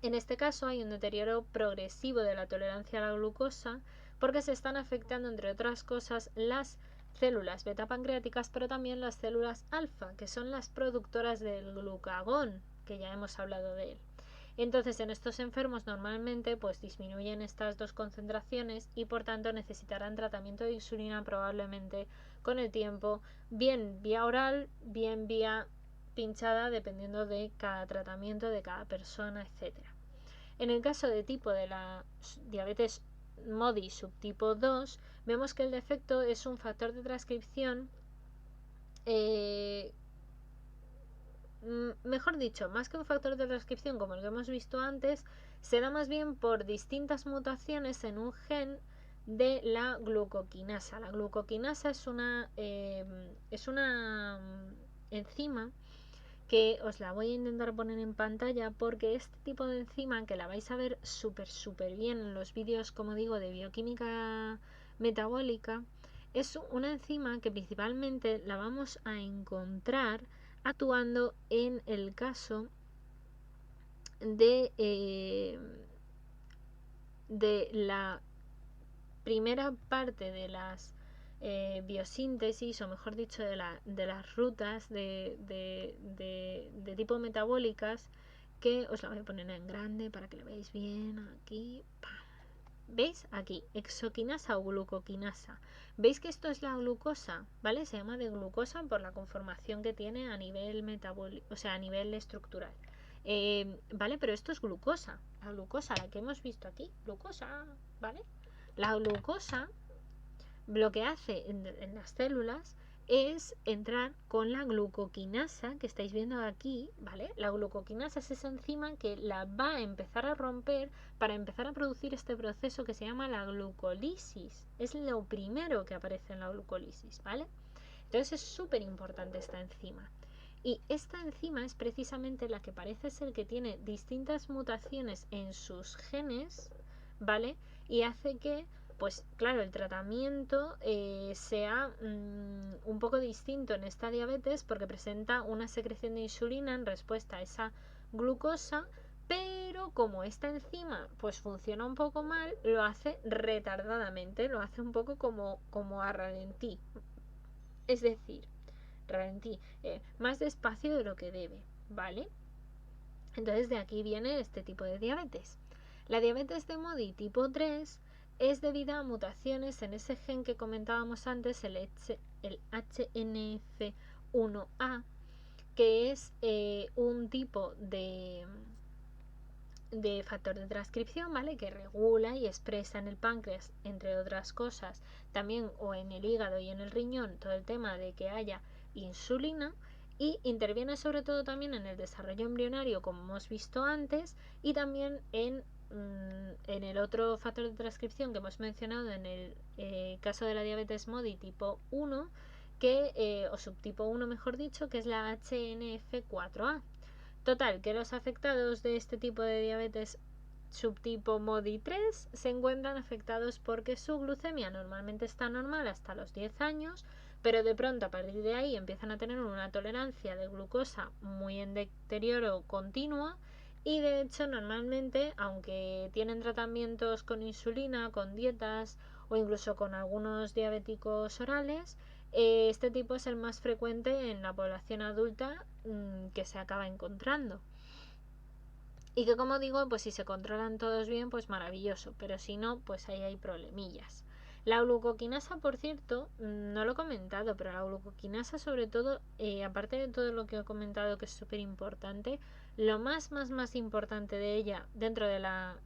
En este caso hay un deterioro progresivo de la tolerancia a la glucosa porque se están afectando, entre otras cosas, las células beta pancreáticas, pero también las células alfa, que son las productoras del glucagón, que ya hemos hablado de él. Entonces, en estos enfermos normalmente pues disminuyen estas dos concentraciones y por tanto necesitarán tratamiento de insulina probablemente con el tiempo, bien vía oral, bien vía pinchada, dependiendo de cada tratamiento de cada persona, etc. En el caso de tipo de la diabetes MODY subtipo 2, vemos que el defecto es un factor de transcripción, mejor dicho, más que un factor de transcripción como el que hemos visto antes, se da más bien por distintas mutaciones en un gen de la glucoquinasa. La glucoquinasa es una enzima que os la voy a intentar poner en pantalla, porque este tipo de enzima, que la vais a ver súper bien en los vídeos, como digo, de bioquímica metabólica, es una enzima que principalmente la vamos a encontrar actuando en el caso de la primera parte de las biosíntesis, o mejor dicho, de las rutas de tipo metabólicas, que os la voy a poner en grande para que lo veáis bien aquí. ¡Pam! ¿Veis? Aquí, exoquinasa o glucoquinasa. ¿Veis que esto es la glucosa? ¿Vale? Se llama de glucosa por la conformación que tiene a nivel metabólico, o sea, a nivel estructural. ¿Vale? Pero esto es glucosa. La glucosa, la que hemos visto aquí. Glucosa, ¿vale? La glucosa lo que hace en las células es entrar con la glucoquinasa que estáis viendo aquí, ¿vale? La glucoquinasa es esa enzima que la va a empezar a romper para empezar a producir este proceso que se llama la glucólisis. Es lo primero que aparece en la glucólisis, ¿vale? Entonces es súper importante esta enzima. Y esta enzima es precisamente la que parece ser que tiene distintas mutaciones en sus genes, ¿vale? Y hace que pues claro, el tratamiento sea un poco distinto en esta diabetes porque presenta una secreción de insulina en respuesta a esa glucosa, pero como esta enzima pues funciona un poco mal, lo hace retardadamente, lo hace un poco como a ralentí, es decir, ralentí, más despacio de lo que debe, ¿vale? Entonces de aquí viene este tipo de diabetes. La diabetes de Modi tipo 3 es debida a mutaciones en ese gen que comentábamos antes, el HNF1A, que es un tipo de factor de transcripción, ¿vale? Que regula y expresa en el páncreas, entre otras cosas, también o en el hígado y en el riñón, todo el tema de que haya insulina, y interviene sobre todo también en el desarrollo embrionario, como hemos visto antes, y también en el otro factor de transcripción que hemos mencionado en el caso de la diabetes Modi tipo 1, o subtipo 1 mejor dicho, que es la HNF4A. Total, que los afectados de este tipo de diabetes subtipo MODI 3 se encuentran afectados porque su glucemia normalmente está normal hasta los 10 años, pero de pronto a partir de ahí empiezan a tener una tolerancia de glucosa muy en deterioro continua y de hecho normalmente, aunque tienen tratamientos con insulina, con dietas o incluso con algunos diabéticos orales, este tipo es el más frecuente en la población adulta que se acaba encontrando. Y que como digo, pues si se controlan todos bien, pues maravilloso, pero si no, pues ahí hay problemillas. La glucoquinasa, por cierto, no lo he comentado, pero la glucoquinasa sobre todo, aparte de todo lo que he comentado que es súper importante, lo más importante de ella dentro de la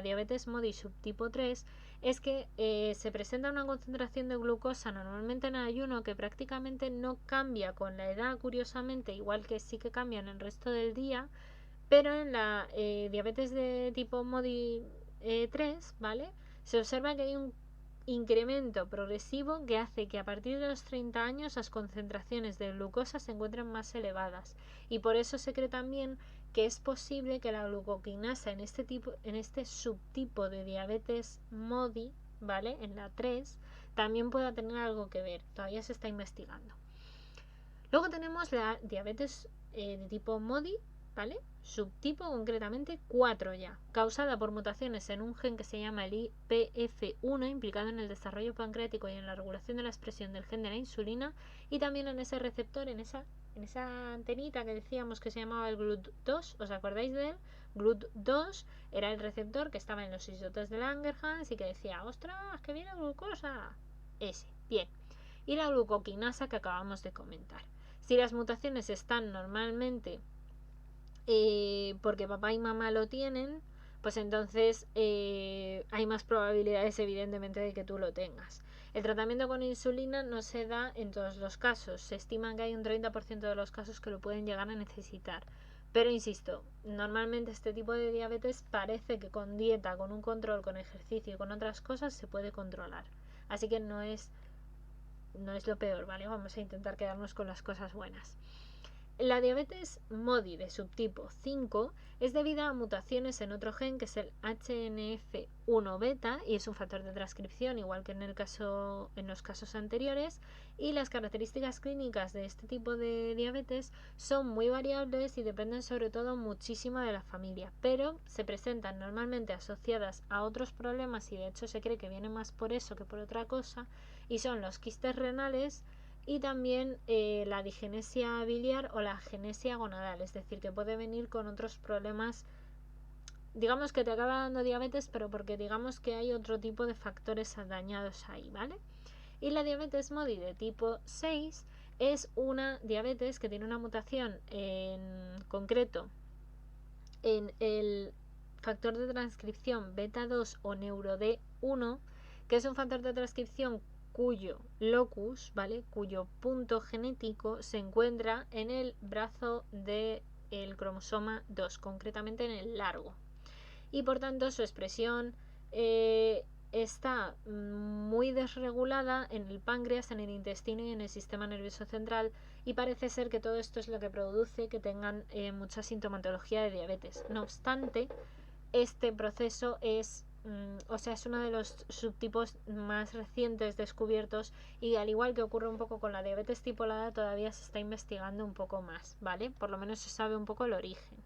diabetes Modi subtipo 3 es que se presenta una concentración de glucosa normalmente en ayuno que prácticamente no cambia con la edad, curiosamente, igual que sí que cambia en el resto del día, pero en la diabetes de tipo Modi 3, ¿vale? Se observa que hay un incremento progresivo que hace que a partir de los 30 años las concentraciones de glucosa se encuentren más elevadas y por eso se cree también que es posible que la glucoquinasa en este subtipo de diabetes Modi, ¿vale? En la 3 también pueda tener algo que ver, todavía se está investigando. Luego tenemos la diabetes de tipo Modi, ¿vale? Subtipo concretamente 4 ya, causada por mutaciones en un gen que se llama el IPF1, implicado en el desarrollo pancreático y en la regulación de la expresión del gen de la insulina, y también en ese receptor, en esa antenita que decíamos que se llamaba el GLUT2, ¿os acordáis de él? GLUT2 era el receptor que estaba en los isótopos de Langerhans y que decía, ¡ostras, que viene glucosa! Ese, bien. Y la glucoquinasa que acabamos de comentar. Si las mutaciones están normalmente porque papá y mamá lo tienen, pues entonces hay más probabilidades evidentemente de que tú lo tengas. El tratamiento con insulina no se da en todos los casos. Se estima que hay un 30% de los casos que lo pueden llegar a necesitar. Pero insisto, normalmente este tipo de diabetes parece que con dieta, con un control, con ejercicio y con otras cosas se puede controlar. Así que no es lo peor, ¿vale? Vamos a intentar quedarnos con las cosas buenas. La diabetes Modi de subtipo 5 es debida a mutaciones en otro gen que es el HNF1 beta y es un factor de transcripción igual que en los casos anteriores, y las características clínicas de este tipo de diabetes son muy variables y dependen sobre todo muchísimo de la familia, pero se presentan normalmente asociadas a otros problemas y de hecho se cree que viene más por eso que por otra cosa, y son los quistes renales y también la digenesia biliar o la agenesia gonadal, es decir, que puede venir con otros problemas, digamos que te acaba dando diabetes, pero porque digamos que hay otro tipo de factores dañados ahí, ¿vale? Y la diabetes Modi de tipo 6 es una diabetes que tiene una mutación en concreto en el factor de transcripción beta 2 o NeuroD1, que es un factor de transcripción cuyo locus, ¿vale? Cuyo punto genético se encuentra en el brazo del cromosoma 2, concretamente en el largo. Y por tanto su expresión está muy desregulada en el páncreas, en el intestino y en el sistema nervioso central, y parece ser que todo esto es lo que produce que tengan mucha sintomatología de diabetes. No obstante, este proceso es o sea, es uno de los subtipos más recientes descubiertos y al igual que ocurre un poco con la diabetes tipolada, todavía se está investigando un poco más, ¿vale? Por lo menos se sabe un poco el origen.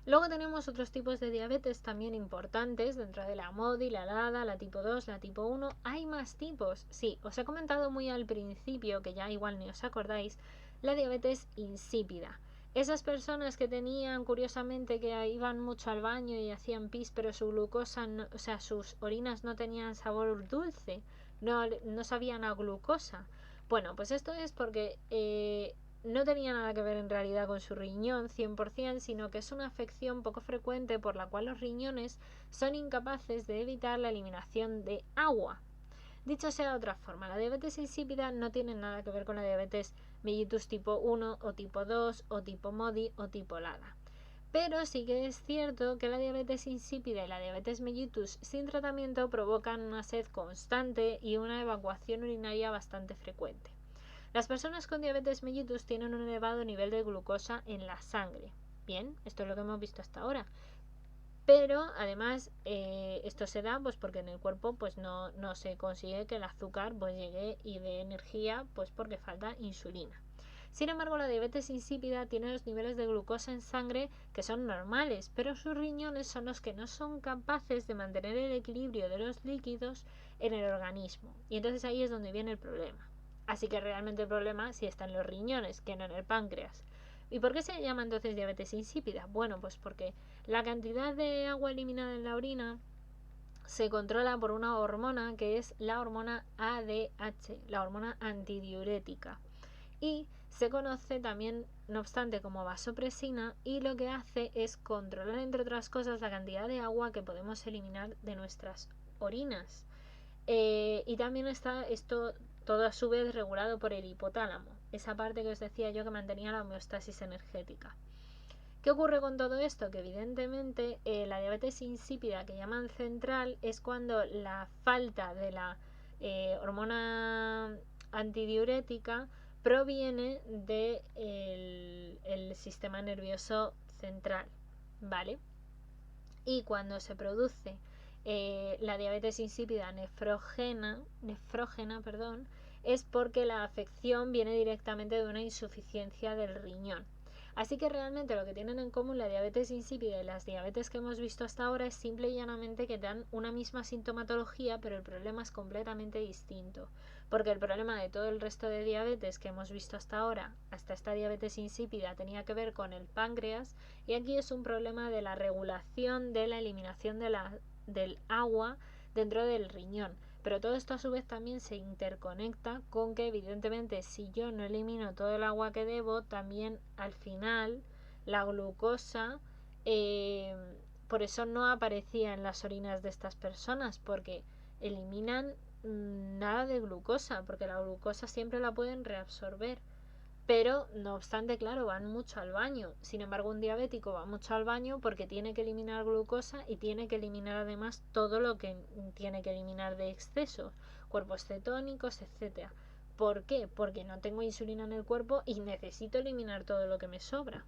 Luego tenemos otros tipos de diabetes también importantes dentro de la MODY, la LADA, la tipo 2, la tipo 1. Hay más tipos. Sí, os he comentado muy al principio, que ya igual ni os acordáis, la diabetes insípida. Esas personas que tenían, curiosamente, que iban mucho al baño y hacían pis, pero su glucosa, no, o sea, sus orinas no tenían sabor dulce, no sabían a glucosa. Bueno, pues esto es porque no tenía nada que ver en realidad con su riñón 100%, sino que es una afección poco frecuente por la cual los riñones son incapaces de evitar la eliminación de agua. Dicho sea de otra forma, la diabetes insípida no tiene nada que ver con la diabetes mellitus tipo 1 o tipo 2 o tipo MODY o tipo LADA. Pero sí que es cierto que la diabetes insípida y la diabetes mellitus sin tratamiento provocan una sed constante y una evacuación urinaria bastante frecuente. Las personas con diabetes mellitus tienen un elevado nivel de glucosa en la sangre. Bien, esto es lo que hemos visto hasta ahora. Pero además esto se da pues porque en el cuerpo pues no se consigue que el azúcar pues llegue y dé energía pues porque falta insulina. Sin embargo, la diabetes insípida tiene los niveles de glucosa en sangre que son normales, pero sus riñones son los que no son capaces de mantener el equilibrio de los líquidos en el organismo. Y entonces ahí es donde viene el problema. Así que realmente el problema sí está en los riñones, que no en el páncreas. ¿Y por qué se llama entonces diabetes insípida? Bueno, pues porque la cantidad de agua eliminada en la orina se controla por una hormona que es la hormona ADH, la hormona antidiurética. Y se conoce también, no obstante, como vasopresina, y lo que hace es controlar, entre otras cosas, la cantidad de agua que podemos eliminar de nuestras orinas. Y también está esto todo a su vez regulado por el hipotálamo, esa parte que os decía yo que mantenía la homeostasis energética. ¿Qué ocurre con todo esto? Que evidentemente la diabetes insípida que llaman central es cuando la falta de la hormona antidiurética proviene del sistema nervioso central, ¿vale? Y cuando se produce la diabetes insípida nefrógena, es porque la afección viene directamente de una insuficiencia del riñón. Así que realmente lo que tienen en común la diabetes insípida y las diabetes que hemos visto hasta ahora es simple y llanamente que dan una misma sintomatología, pero el problema es completamente distinto. Porque el problema de todo el resto de diabetes que hemos visto hasta ahora, hasta esta diabetes insípida, tenía que ver con el páncreas, y aquí es un problema de la regulación de la eliminación del agua dentro del riñón. Pero todo esto a su vez también se interconecta con que evidentemente si yo no elimino todo el agua que debo, también al final la glucosa, por eso no aparecía en las orinas de estas personas, porque eliminan nada de glucosa, porque la glucosa siempre la pueden reabsorber. Pero, no obstante, claro, van mucho al baño. Sin embargo, un diabético va mucho al baño porque tiene que eliminar glucosa y tiene que eliminar además todo lo que tiene que eliminar de exceso, cuerpos cetónicos, etcétera. ¿Por qué? Porque no tengo insulina en el cuerpo y necesito eliminar todo lo que me sobra.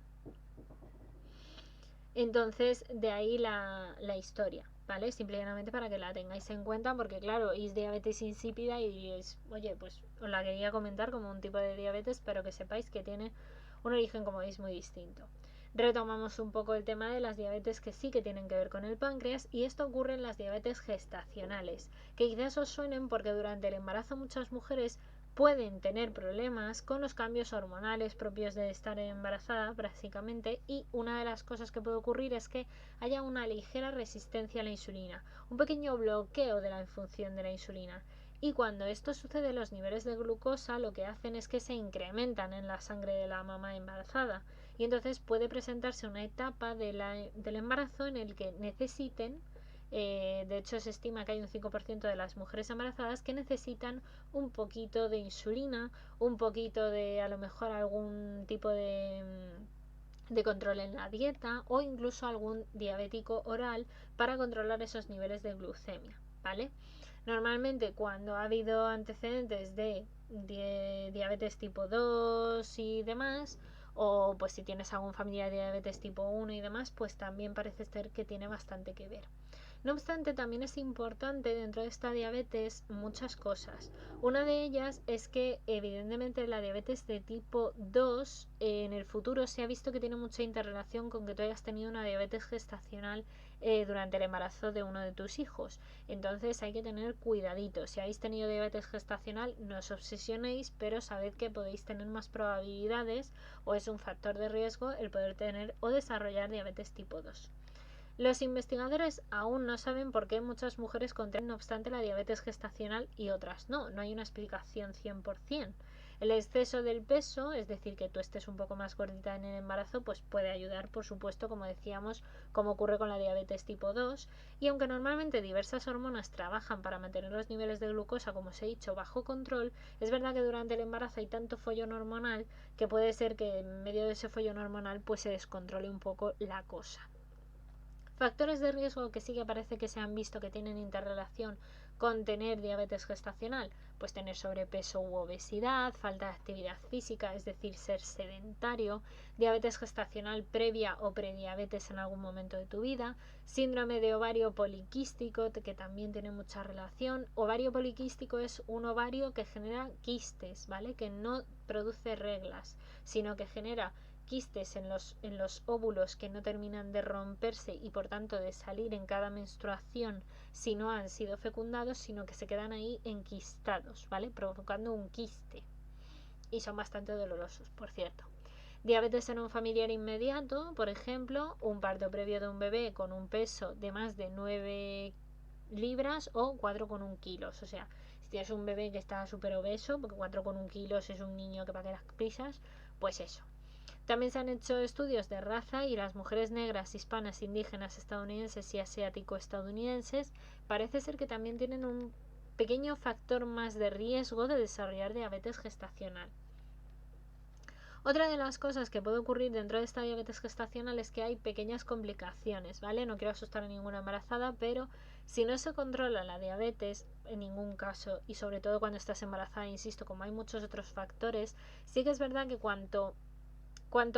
Entonces, de ahí la historia, ¿vale? Simplemente para que la tengáis en cuenta, porque claro, es diabetes insípida y diréis, oye, pues os la quería comentar como un tipo de diabetes, pero que sepáis que tiene un origen, como veis, muy distinto. Retomamos un poco el tema de las diabetes que sí que tienen que ver con el páncreas, y esto ocurre en las diabetes gestacionales, que quizás os suenen porque durante el embarazo muchas mujeres pueden tener problemas con los cambios hormonales propios de estar embarazada básicamente, y una de las cosas que puede ocurrir es que haya una ligera resistencia a la insulina, un pequeño bloqueo de la función de la insulina. Y cuando esto sucede, los niveles de glucosa lo que hacen es que se incrementan en la sangre de la mamá embarazada, y entonces puede presentarse una etapa del embarazo en el que necesiten, de hecho se estima que hay un 5% de las mujeres embarazadas que necesitan un poquito de insulina, un poquito de a lo mejor algún tipo de control en la dieta o incluso algún diabético oral para controlar esos niveles de glucemia, ¿vale? Normalmente cuando ha habido antecedentes de diabetes tipo 2 y demás, o pues si tienes algún familiar de diabetes tipo 1 y demás, pues también parece ser que tiene bastante que ver. No obstante, también es importante dentro de esta diabetes muchas cosas. Una de ellas es que evidentemente la diabetes de tipo 2 en el futuro se ha visto que tiene mucha interrelación con que tú hayas tenido una diabetes gestacional durante el embarazo de uno de tus hijos. Entonces hay que tener cuidadito. Si habéis tenido diabetes gestacional, no os obsesionéis, pero sabed que podéis tener más probabilidades o es un factor de riesgo el poder tener o desarrollar diabetes tipo 2. Los investigadores aún no saben por qué muchas mujeres contraen no obstante la diabetes gestacional y otras no. No hay una explicación 100%. El exceso del peso, es decir, que tú estés un poco más gordita en el embarazo, pues puede ayudar, por supuesto, como decíamos, como ocurre con la diabetes tipo 2. Y aunque normalmente diversas hormonas trabajan para mantener los niveles de glucosa, como os he dicho, bajo control, es verdad que durante el embarazo hay tanto follón hormonal que puede ser que en medio de ese follón hormonal pues se descontrole un poco la cosa. Factores de riesgo que sí que parece que se han visto que tienen interrelación con tener diabetes gestacional, pues tener sobrepeso u obesidad, falta de actividad física, es decir, ser sedentario, diabetes gestacional previa o prediabetes en algún momento de tu vida, síndrome de ovario poliquístico, que también tiene mucha relación. Ovario poliquístico es un ovario que genera quistes, ¿vale? Que no produce reglas, sino que genera quistes en los óvulos que no terminan de romperse y por tanto de salir en cada menstruación si no han sido fecundados, sino que se quedan ahí enquistados, ¿vale? Provocando un quiste. Y son bastante dolorosos, por cierto. Diabetes en un familiar inmediato, por ejemplo, un parto previo de un bebé con un peso de más de 9 libras o 4,1 kilos. O sea, si tienes un bebé que está súper obeso, porque 4,1 kilos es un niño que va a las prisas, pues eso. También se han hecho estudios de raza y las mujeres negras, hispanas, indígenas, estadounidenses y asiático-estadounidenses parece ser que también tienen un pequeño factor más de riesgo de desarrollar diabetes gestacional. Otra de las cosas que puede ocurrir dentro de esta diabetes gestacional es que hay pequeñas complicaciones, ¿vale? No quiero asustar a ninguna embarazada, pero si no se controla la diabetes en ningún caso, y sobre todo cuando estás embarazada, insisto, como hay muchos otros factores, sí que es verdad que cuanto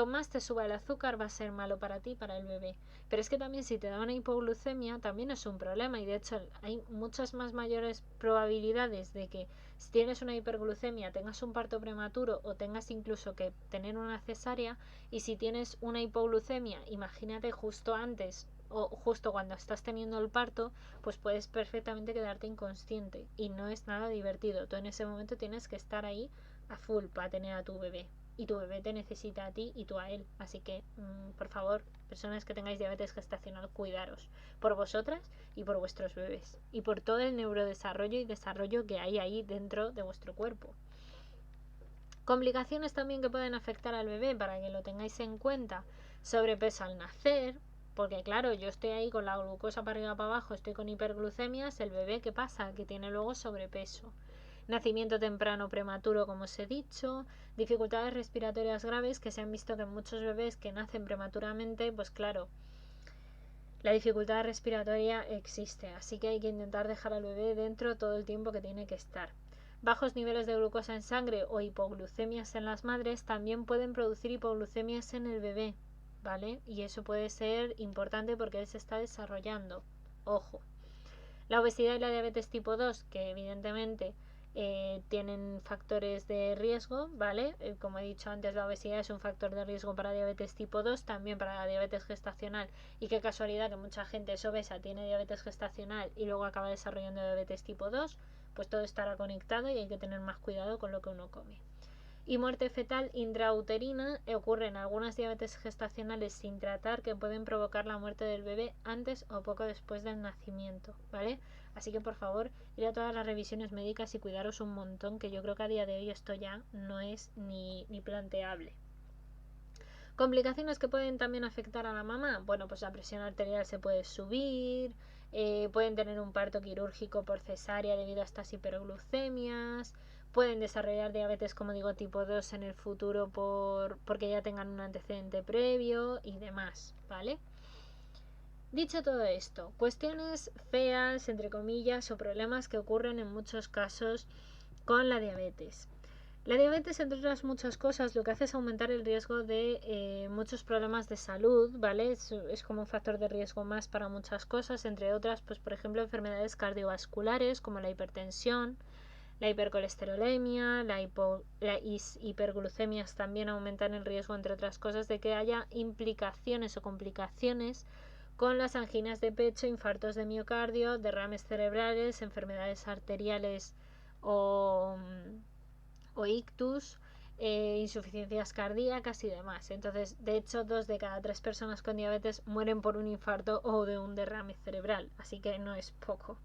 más te suba el azúcar va a ser malo para ti y para el bebé. Pero es que también si te da una hipoglucemia también es un problema y de hecho hay muchas más mayores probabilidades de que si tienes una hiperglucemia tengas un parto prematuro o tengas incluso que tener una cesárea, y si tienes una hipoglucemia, imagínate justo antes o justo cuando estás teniendo el parto, pues puedes perfectamente quedarte inconsciente y no es nada divertido. Tú en ese momento tienes que estar ahí a full para tener a tu bebé. Y tu bebé te necesita a ti y tú a él. Así que, por favor, personas que tengáis diabetes gestacional, cuidaros. Por vosotras y por vuestros bebés. Y por todo el neurodesarrollo y desarrollo que hay ahí dentro de vuestro cuerpo. Complicaciones también que pueden afectar al bebé, para que lo tengáis en cuenta. Sobrepeso al nacer. Porque claro, yo estoy ahí con la glucosa para arriba para abajo, estoy con hiperglucemias. El bebé, ¿qué pasa? Que tiene luego sobrepeso. Nacimiento temprano prematuro, como os he dicho, dificultades respiratorias graves, que se han visto que en muchos bebés que nacen prematuramente, pues claro, la dificultad respiratoria existe, así que hay que intentar dejar al bebé dentro todo el tiempo que tiene que estar. Bajos niveles de glucosa en sangre o hipoglucemias en las madres también pueden producir hipoglucemias en el bebé, ¿vale? Y eso puede ser importante porque él se está desarrollando. Ojo. La obesidad y la diabetes tipo 2, que evidentemente tienen factores de riesgo, ¿vale? Como he dicho antes, la obesidad es un factor de riesgo para diabetes tipo 2, también para la diabetes gestacional, y qué casualidad que mucha gente es obesa, tiene diabetes gestacional y luego acaba desarrollando diabetes tipo 2, pues todo estará conectado y hay que tener más cuidado con lo que uno come. Y muerte fetal intrauterina ocurre en algunas diabetes gestacionales sin tratar, que pueden provocar la muerte del bebé antes o poco después del nacimiento, ¿vale? Así que por favor, ir a todas las revisiones médicas y cuidaros un montón, que yo creo que a día de hoy esto ya no es ni planteable. Complicaciones que pueden también afectar a la mamá. Bueno, pues la presión arterial se puede subir, pueden tener un parto quirúrgico por cesárea debido a estas hiperglucemias, pueden desarrollar diabetes, como digo, tipo 2 en el futuro porque ya tengan un antecedente previo y demás, ¿vale? Dicho todo esto, cuestiones feas, entre comillas, o problemas que ocurren en muchos casos con la diabetes. La diabetes, entre otras muchas cosas, lo que hace es aumentar el riesgo de muchos problemas de salud, ¿vale? Es como un factor de riesgo más para muchas cosas, entre otras, pues por ejemplo, enfermedades cardiovasculares como la hipertensión, la hipercolesterolemia, las hiperglucemias también aumentan el riesgo, entre otras cosas, de que haya implicaciones o complicaciones con las anginas de pecho, infartos de miocardio, derrames cerebrales, enfermedades arteriales o ictus, insuficiencias cardíacas y demás. Entonces, de hecho, 2 de cada 3 personas con diabetes mueren por un infarto o de un derrame cerebral, así que no es poco.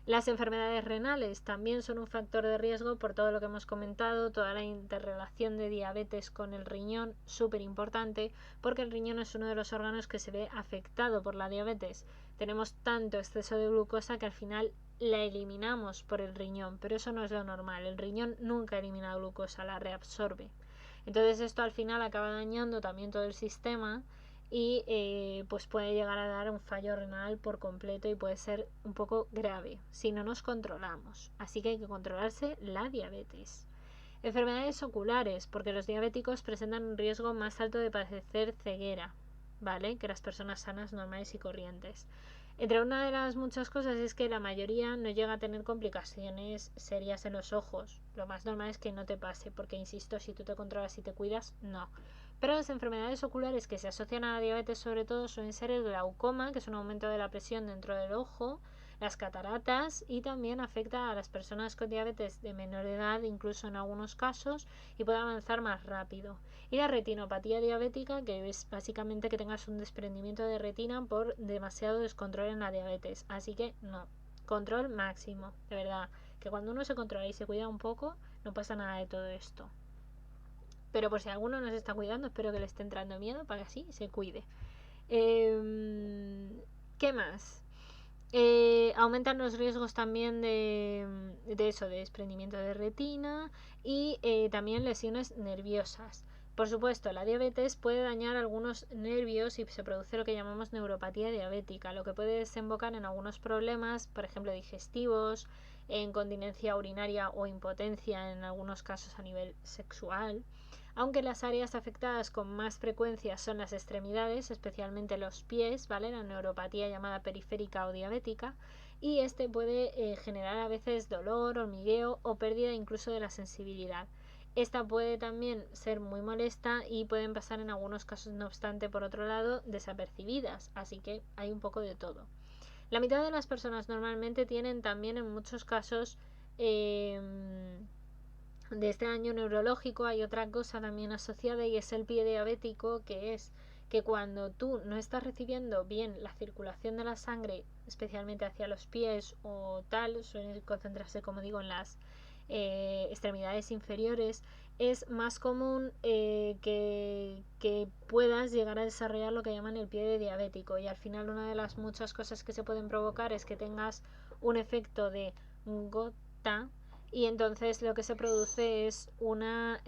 Las enfermedades renales también son un factor de riesgo por todo lo que hemos comentado, toda la interrelación de diabetes con el riñón, súper importante, porque el riñón es uno de los órganos que se ve afectado por la diabetes. Tenemos tanto exceso de glucosa que al final la eliminamos por el riñón, pero eso no es lo normal. El riñón nunca elimina glucosa, la reabsorbe. Entonces esto al final acaba dañando también todo el sistema y pues puede llegar a dar un fallo renal por completo y puede ser un poco grave si no nos controlamos. Así que hay que controlarse la diabetes. Enfermedades oculares, porque los diabéticos presentan un riesgo más alto de padecer ceguera, ¿vale? Que las personas sanas, normales y corrientes. Entre una de las muchas cosas es que la mayoría no llega a tener complicaciones serias en los ojos. Lo más normal es que no te pase, porque insisto, si tú te controlas y te cuidas, no. Pero las enfermedades oculares que se asocian a la diabetes sobre todo suelen ser el glaucoma, que es un aumento de la presión dentro del ojo, las cataratas, y también afecta a las personas con diabetes de menor edad, incluso en algunos casos, y puede avanzar más rápido. Y la retinopatía diabética, que es básicamente que tengas un desprendimiento de retina por demasiado descontrol en la diabetes. Así que no, control máximo, de verdad, que cuando uno se controla y se cuida un poco, no pasa nada de todo esto. Pero por si alguno no se está cuidando, espero que le esté entrando miedo para que así se cuide. ¿Qué más? Aumentan los riesgos también de eso, de desprendimiento de retina y también lesiones nerviosas. Por supuesto, la diabetes puede dañar algunos nervios y se produce lo que llamamos neuropatía diabética, lo que puede desembocar en algunos problemas, por ejemplo, digestivos, en incontinencia urinaria o impotencia en algunos casos a nivel sexual. Aunque las áreas afectadas con más frecuencia son las extremidades, especialmente los pies, ¿vale? La neuropatía llamada periférica o diabética, y este puede generar a veces dolor, hormigueo o pérdida incluso de la sensibilidad. Esta puede también ser muy molesta y pueden pasar en algunos casos, no obstante, por otro lado, desapercibidas, así que hay un poco de todo. La mitad de las personas normalmente tienen también en muchos casos de este daño neurológico. Hay otra cosa también asociada y es el pie diabético, que es que cuando tú no estás recibiendo bien la circulación de la sangre, especialmente hacia los pies o tal, suele concentrarse, como digo, en las extremidades inferiores, es más común que puedas llegar a desarrollar lo que llaman el pie diabético, y al final una de las muchas cosas que se pueden provocar es que tengas un efecto de gota, y entonces lo que se produce es una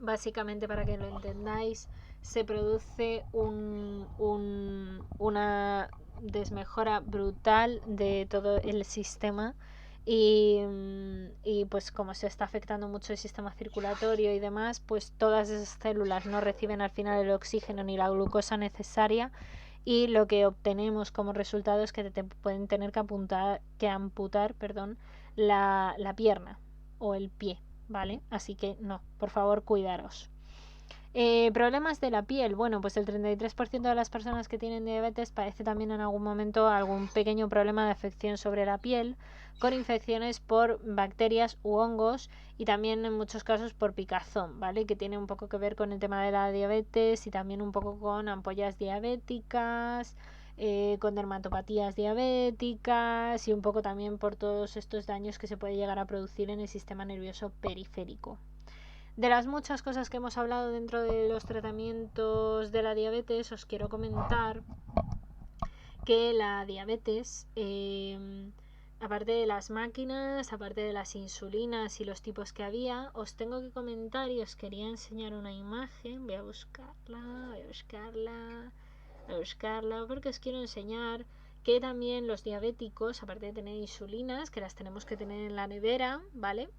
básicamente, para que lo entendáis, se produce una desmejora brutal de todo el sistema y pues como se está afectando mucho el sistema circulatorio y demás, pues todas esas células no reciben al final el oxígeno ni la glucosa necesaria, y lo que obtenemos como resultado es que te pueden tener que amputar la pierna o el pie, ¿vale? Así que no, por favor, cuidaros. Problemas de la piel. Bueno, pues el 33% de las personas que tienen diabetes padece también en algún momento algún pequeño problema de afección sobre la piel, con infecciones por bacterias u hongos, y también en muchos casos por picazón, ¿vale? Que tiene un poco que ver con el tema de la diabetes y también un poco con ampollas diabéticas, con dermatopatías diabéticas y un poco también por todos estos daños que se puede llegar a producir en el sistema nervioso periférico. De las muchas cosas que hemos hablado dentro de los tratamientos de la diabetes, os quiero comentar que la diabetes, aparte de las máquinas, aparte de las insulinas y los tipos que había, os tengo que comentar y os quería enseñar una imagen. Voy a buscarla, porque os quiero enseñar que también los diabéticos, aparte de tener insulinas, que las tenemos que tener en la nevera, ¿vale?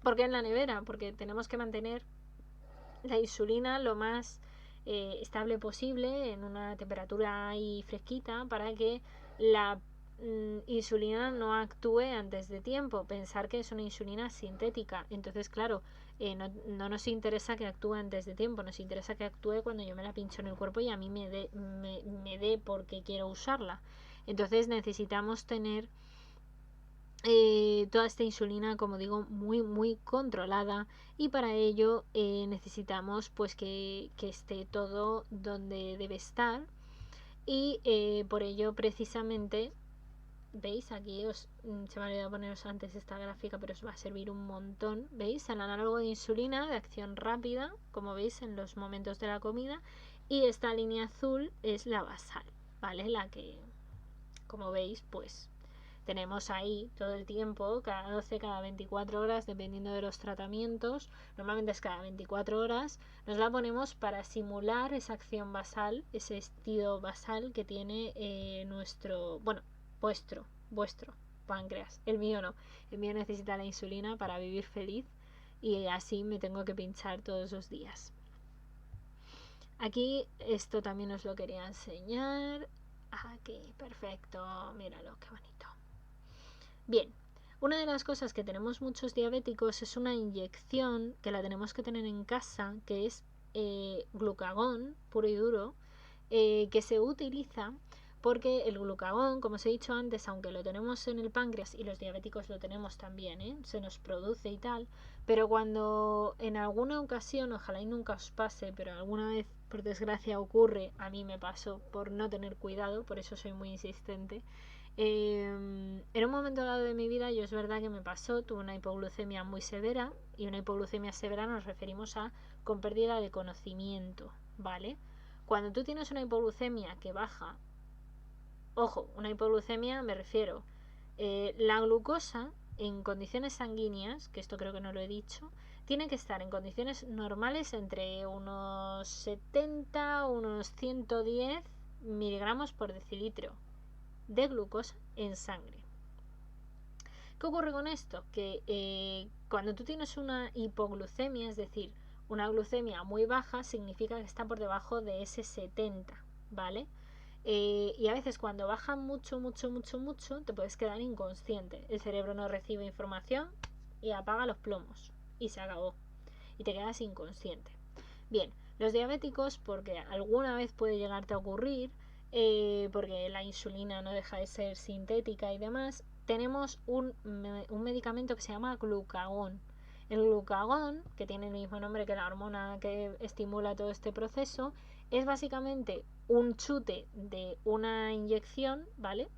¿Por qué en la nevera? Porque tenemos que mantener la insulina lo más estable posible en una temperatura ahí fresquita para que la insulina no actúe antes de tiempo. Pensar que es una insulina sintética. Entonces, claro, no nos interesa que actúe antes de tiempo, nos interesa que actúe cuando yo me la pincho en el cuerpo y a mí me dé porque quiero usarla. Entonces necesitamos tener toda esta insulina, como digo, muy controlada, y para ello necesitamos pues que esté todo donde debe estar, y por ello precisamente, veis aquí, se me ha olvidado poneros antes esta gráfica, pero os va a servir un montón. Veis el análogo de insulina de acción rápida, como veis en los momentos de la comida, y esta línea azul es la basal, ¿vale? La que, como veis, pues tenemos ahí todo el tiempo, cada 12, cada 24 horas, dependiendo de los tratamientos. Normalmente es cada 24 horas. Nos la ponemos para simular esa acción basal, ese estilo basal que tiene vuestro páncreas. El mío no. El mío necesita la insulina para vivir feliz, y así me tengo que pinchar todos los días. Aquí esto también os lo quería enseñar. Aquí, perfecto. Míralo, qué bonito. Bien, una de las cosas que tenemos muchos diabéticos es una inyección que la tenemos que tener en casa, que es glucagón puro y duro, que se utiliza porque el glucagón, como os he dicho antes, aunque lo tenemos en el páncreas, y los diabéticos lo tenemos también, se nos produce y tal, pero cuando en alguna ocasión, ojalá y nunca os pase, pero alguna vez por desgracia ocurre, a mí me pasó por no tener cuidado, por eso soy muy insistente. En un momento dado de mi vida, yo es verdad que me pasó, tuve una hipoglucemia muy severa, y una hipoglucemia severa nos referimos a con pérdida de conocimiento, ¿vale? Cuando tú tienes una hipoglucemia que baja, ojo, una hipoglucemia me refiero, la glucosa en condiciones sanguíneas, que esto creo que no lo he dicho, tiene que estar en condiciones normales entre unos 70 o unos 110 miligramos por decilitro de glucosa en sangre. ¿Qué ocurre con esto? Que cuando tú tienes una hipoglucemia, es decir, una glucemia muy baja, significa que está por debajo de ese 70, ¿vale? Y a veces cuando baja mucho, te puedes quedar inconsciente. El cerebro no recibe información y apaga los plomos y se acabó. Y te quedas inconsciente. Bien, los diabéticos, porque alguna vez puede llegarte a ocurrir, porque la insulina no deja de ser sintética y demás, tenemos un medicamento que se llama glucagón. El glucagón, que tiene el mismo nombre que la hormona que estimula todo este proceso, es básicamente un chute de una inyección, ¿vale?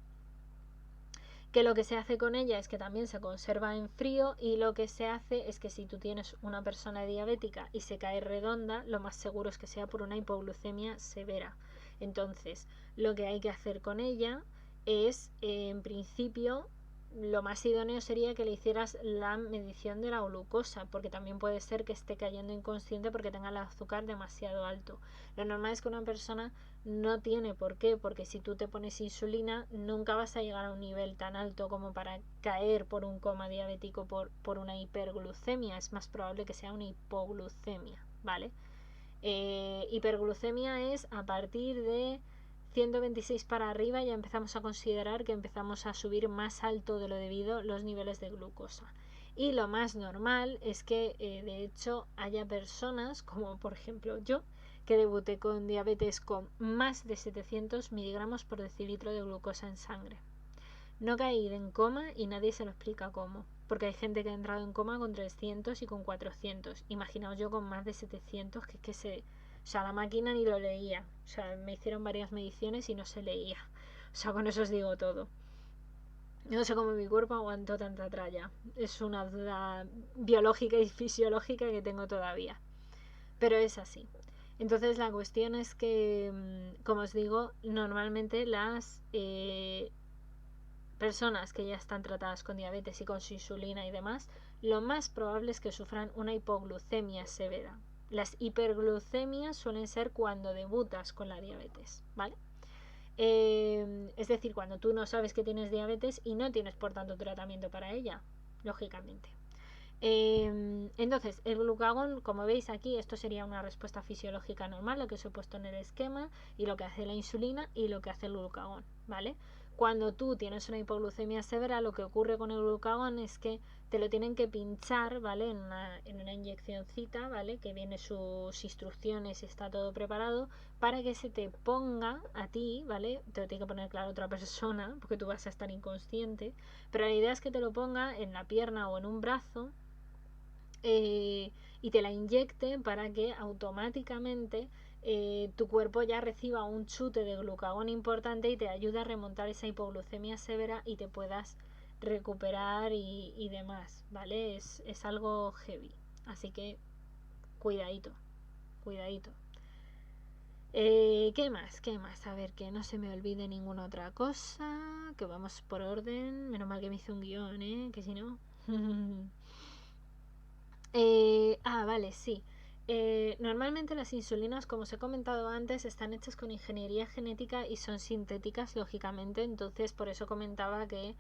Que lo que se hace con ella es que también se conserva en frío, y lo que se hace es que si tú tienes una persona diabética y se cae redonda, lo más seguro es que sea por una hipoglucemia severa. Entonces, lo que hay que hacer con ella es, en principio, lo más idóneo sería que le hicieras la medición de la glucosa, porque también puede ser que esté cayendo inconsciente porque tenga el azúcar demasiado alto. Lo normal es que una persona no tiene por qué, porque si tú te pones insulina nunca vas a llegar a un nivel tan alto como para caer por un coma diabético por una hiperglucemia. Es más probable que sea una hipoglucemia, ¿vale? Hiperglucemia es a partir de 126 para arriba, ya empezamos a considerar que empezamos a subir más alto de lo debido los niveles de glucosa. Y lo más normal es que de hecho haya personas, como por ejemplo yo, que debuté con diabetes con más de 700 miligramos por decilitro de glucosa en sangre. No caí en coma y nadie se lo explica cómo, porque hay gente que ha entrado en coma con 300 y con 400. Imaginaos yo con más de 700, que es que o sea, la máquina ni lo leía. O sea, me hicieron varias mediciones y no se leía. O sea, con eso os digo todo. No sé cómo mi cuerpo aguantó tanta tralla. Es una duda biológica y fisiológica que tengo todavía. Pero es así. Entonces la cuestión es que, como os digo, normalmente las personas que ya están tratadas con diabetes y con su insulina y demás, lo más probable es que sufran una hipoglucemia severa. Las hiperglucemias suelen ser cuando debutas con la diabetes, ¿vale? Es decir, cuando tú no sabes que tienes diabetes y no tienes por tanto tratamiento para ella, lógicamente. Entonces, el glucagón, como veis aquí, esto sería una respuesta fisiológica normal, lo que os he puesto en el esquema, y lo que hace la insulina y lo que hace el glucagón, ¿vale? Cuando tú tienes una hipoglucemia severa, lo que ocurre con el glucagón es que te lo tienen que pinchar, ¿vale? En una inyeccióncita, ¿vale? Que viene sus instrucciones y está todo preparado para que se te ponga a ti, ¿vale? Te lo tiene que poner claro otra persona, porque tú vas a estar inconsciente, pero la idea es que te lo ponga en la pierna o en un brazo, y te la inyecte para que automáticamente tu cuerpo ya reciba un chute de glucagón importante y te ayude a remontar esa hipoglucemia severa y te puedas recuperar y demás, ¿vale? Es algo heavy, así que cuidadito, cuidadito. ¿Qué más? ¿Qué más? A ver, que no se me olvide ninguna otra cosa, que vamos por orden, menos mal que me hice un guión, que si no... Vale, sí. Normalmente las insulinas, como os he comentado antes, están hechas con ingeniería genética y son sintéticas, lógicamente. Entonces, por eso comentaba que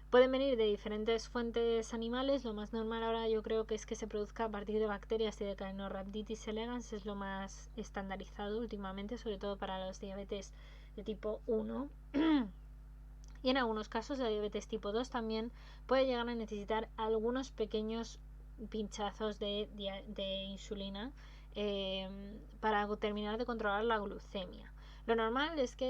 pueden venir de diferentes fuentes animales. Lo más normal ahora yo creo que es que se produzca a partir de bacterias y de Caenorhabditis elegans. Es lo más estandarizado últimamente, sobre todo para los diabetes de tipo 1. Y en algunos casos la diabetes tipo 2 también puede llegar a necesitar algunos pequeños pinchazos de insulina para terminar de controlar la glucemia. Lo normal es que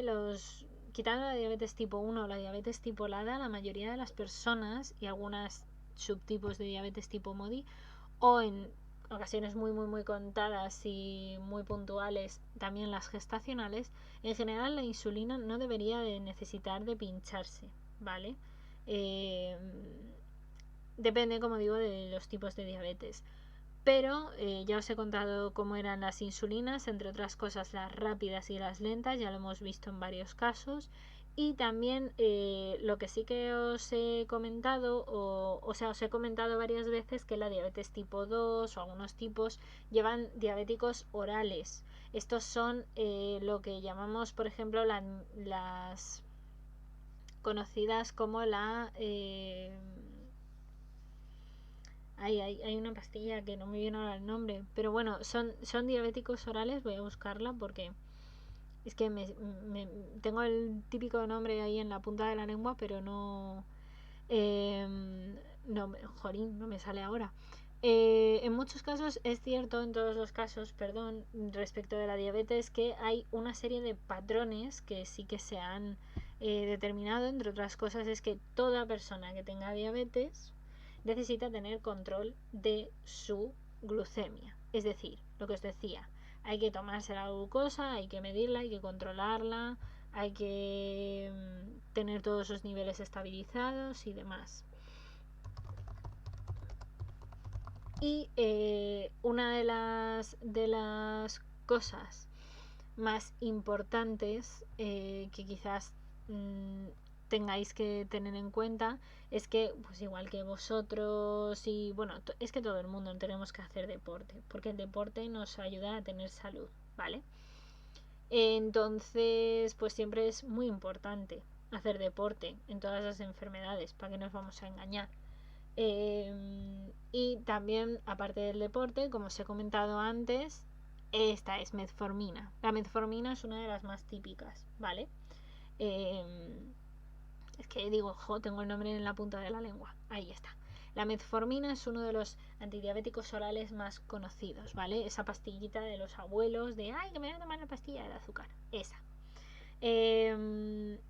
quitando la diabetes tipo 1 o la diabetes tipo LADA, la mayoría de las personas y algunos subtipos de diabetes tipo MODI, o en ocasiones muy contadas y muy puntuales también las gestacionales, en general la insulina no debería de necesitar de pincharse, ¿vale? Eh, Depende, como digo, de los tipos de diabetes. Pero ya os he contado cómo eran las insulinas, entre otras cosas las rápidas y las lentas, ya lo hemos visto en varios casos. Y también lo que sí que os he comentado, o sea, os he comentado varias veces que la diabetes tipo 2 o algunos tipos llevan diabéticos orales. Estos son lo que llamamos, por ejemplo, las conocidas como la... hay una pastilla que no me viene ahora el nombre, pero bueno, son diabéticos orales, voy a buscarla porque es que tengo el típico nombre ahí en la punta de la lengua, pero no, jorín, no me sale ahora. En muchos casos es cierto, en todos los casos, perdón, respecto de la diabetes, que hay una serie de patrones que sí que se han determinado, entre otras cosas, es que toda persona que tenga diabetes necesita tener control de su glucemia. Es decir, lo que os decía, hay que tomarse la glucosa, hay que medirla, hay que controlarla, hay que tener todos los niveles estabilizados y demás. Y una de las cosas más importantes que quizás tengáis que tener en cuenta es que, pues igual que vosotros y bueno, es que todo el mundo tenemos que hacer deporte, porque el deporte nos ayuda a tener salud, ¿vale? Entonces, pues siempre es muy importante hacer deporte en todas las enfermedades, para que nos vamos a engañar. Y también, aparte del deporte, como os he comentado antes, esta es metformina. La metformina es una de las más típicas, ¿vale? Es que digo, tengo el nombre en la punta de la lengua. Ahí está. La metformina es uno de los antidiabéticos orales más conocidos, ¿vale? Esa pastillita de los abuelos de, ay, que me voy a tomar la pastilla del azúcar. Esa.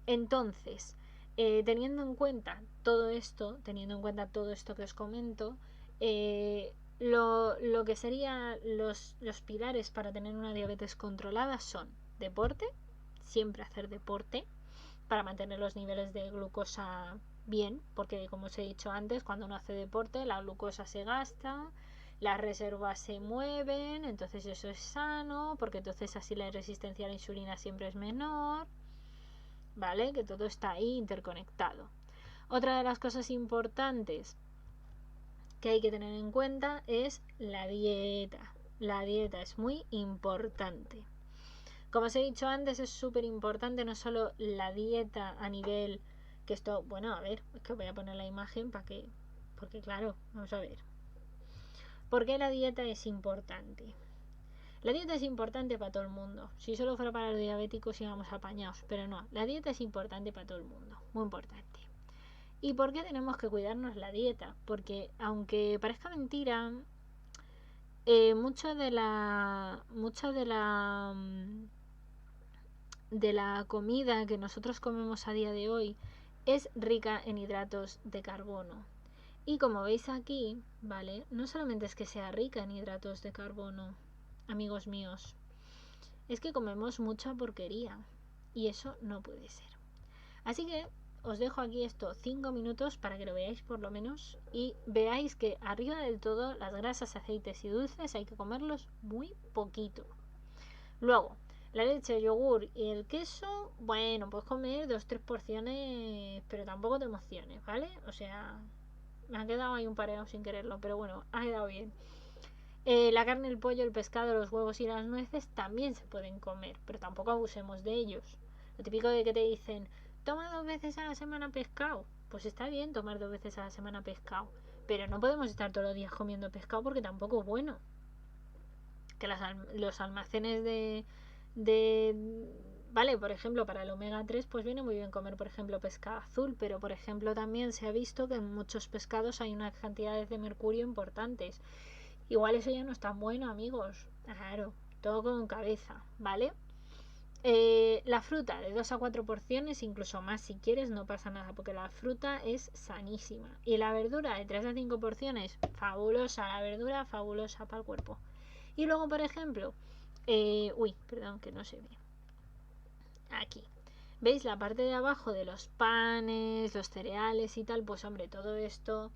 Entonces, teniendo en cuenta todo esto, que os comento, lo que serían los pilares para tener una diabetes controlada son deporte, siempre hacer deporte para mantener los niveles de glucosa bien, porque como os he dicho antes, cuando uno hace deporte la glucosa se gasta, las reservas se mueven, entonces eso es sano, porque entonces así la resistencia a la insulina siempre es menor, ¿vale? Que todo está ahí interconectado. Otra de las cosas importantes que hay que tener en cuenta es la dieta. La dieta es muy importante. Como os he dicho antes, es súper importante no solo la dieta a nivel que esto, bueno, a ver, es que voy a poner la imagen para que, porque claro, vamos a ver. ¿Por qué la dieta es importante? La dieta es importante para todo el mundo. Si solo fuera para los diabéticos íbamos apañados, pero no, la dieta es importante para todo el mundo, muy importante. ¿Y por qué tenemos que cuidarnos la dieta? Porque aunque parezca mentira, de la comida que nosotros comemos a día de hoy es rica en hidratos de carbono. Y como veis aquí, ¿vale? No solamente es que sea rica en hidratos de carbono, amigos míos, es que comemos mucha porquería. Y eso no puede ser. Así que os dejo aquí esto 5 minutos para que lo veáis por lo menos y veáis que arriba del todo las grasas, aceites y dulces hay que comerlos muy poquito. Luego, la leche, el yogur y el queso, bueno, puedes comer 2-3 porciones, pero tampoco te emociones, ¿vale? O sea, me ha quedado ahí un pareado sin quererlo, pero bueno, ha quedado bien. La carne, el pollo, el pescado, los huevos y las nueces también se pueden comer, pero tampoco abusemos de ellos. Lo típico de que te dicen, toma 2 veces a la semana pescado. Pues está bien tomar 2 veces a la semana pescado, pero no podemos estar todos los días comiendo pescado porque tampoco es bueno. Que los almacenes vale, por ejemplo, para el omega 3 pues viene muy bien comer, por ejemplo, pescado azul, pero por ejemplo también se ha visto que en muchos pescados hay unas cantidades de mercurio importantes. Igual eso ya no es tan bueno, amigos. Claro, todo con cabeza, ¿vale? La fruta de 2 a 4 porciones, incluso más si quieres, no pasa nada, porque la fruta es sanísima. Y la verdura de 3 a 5 porciones, fabulosa, la verdura fabulosa para el cuerpo. Y luego, por ejemplo, perdón, que no se ve. Aquí. ¿Veis la parte de abajo de los panes, los cereales y tal? Pues hombre, todo esto...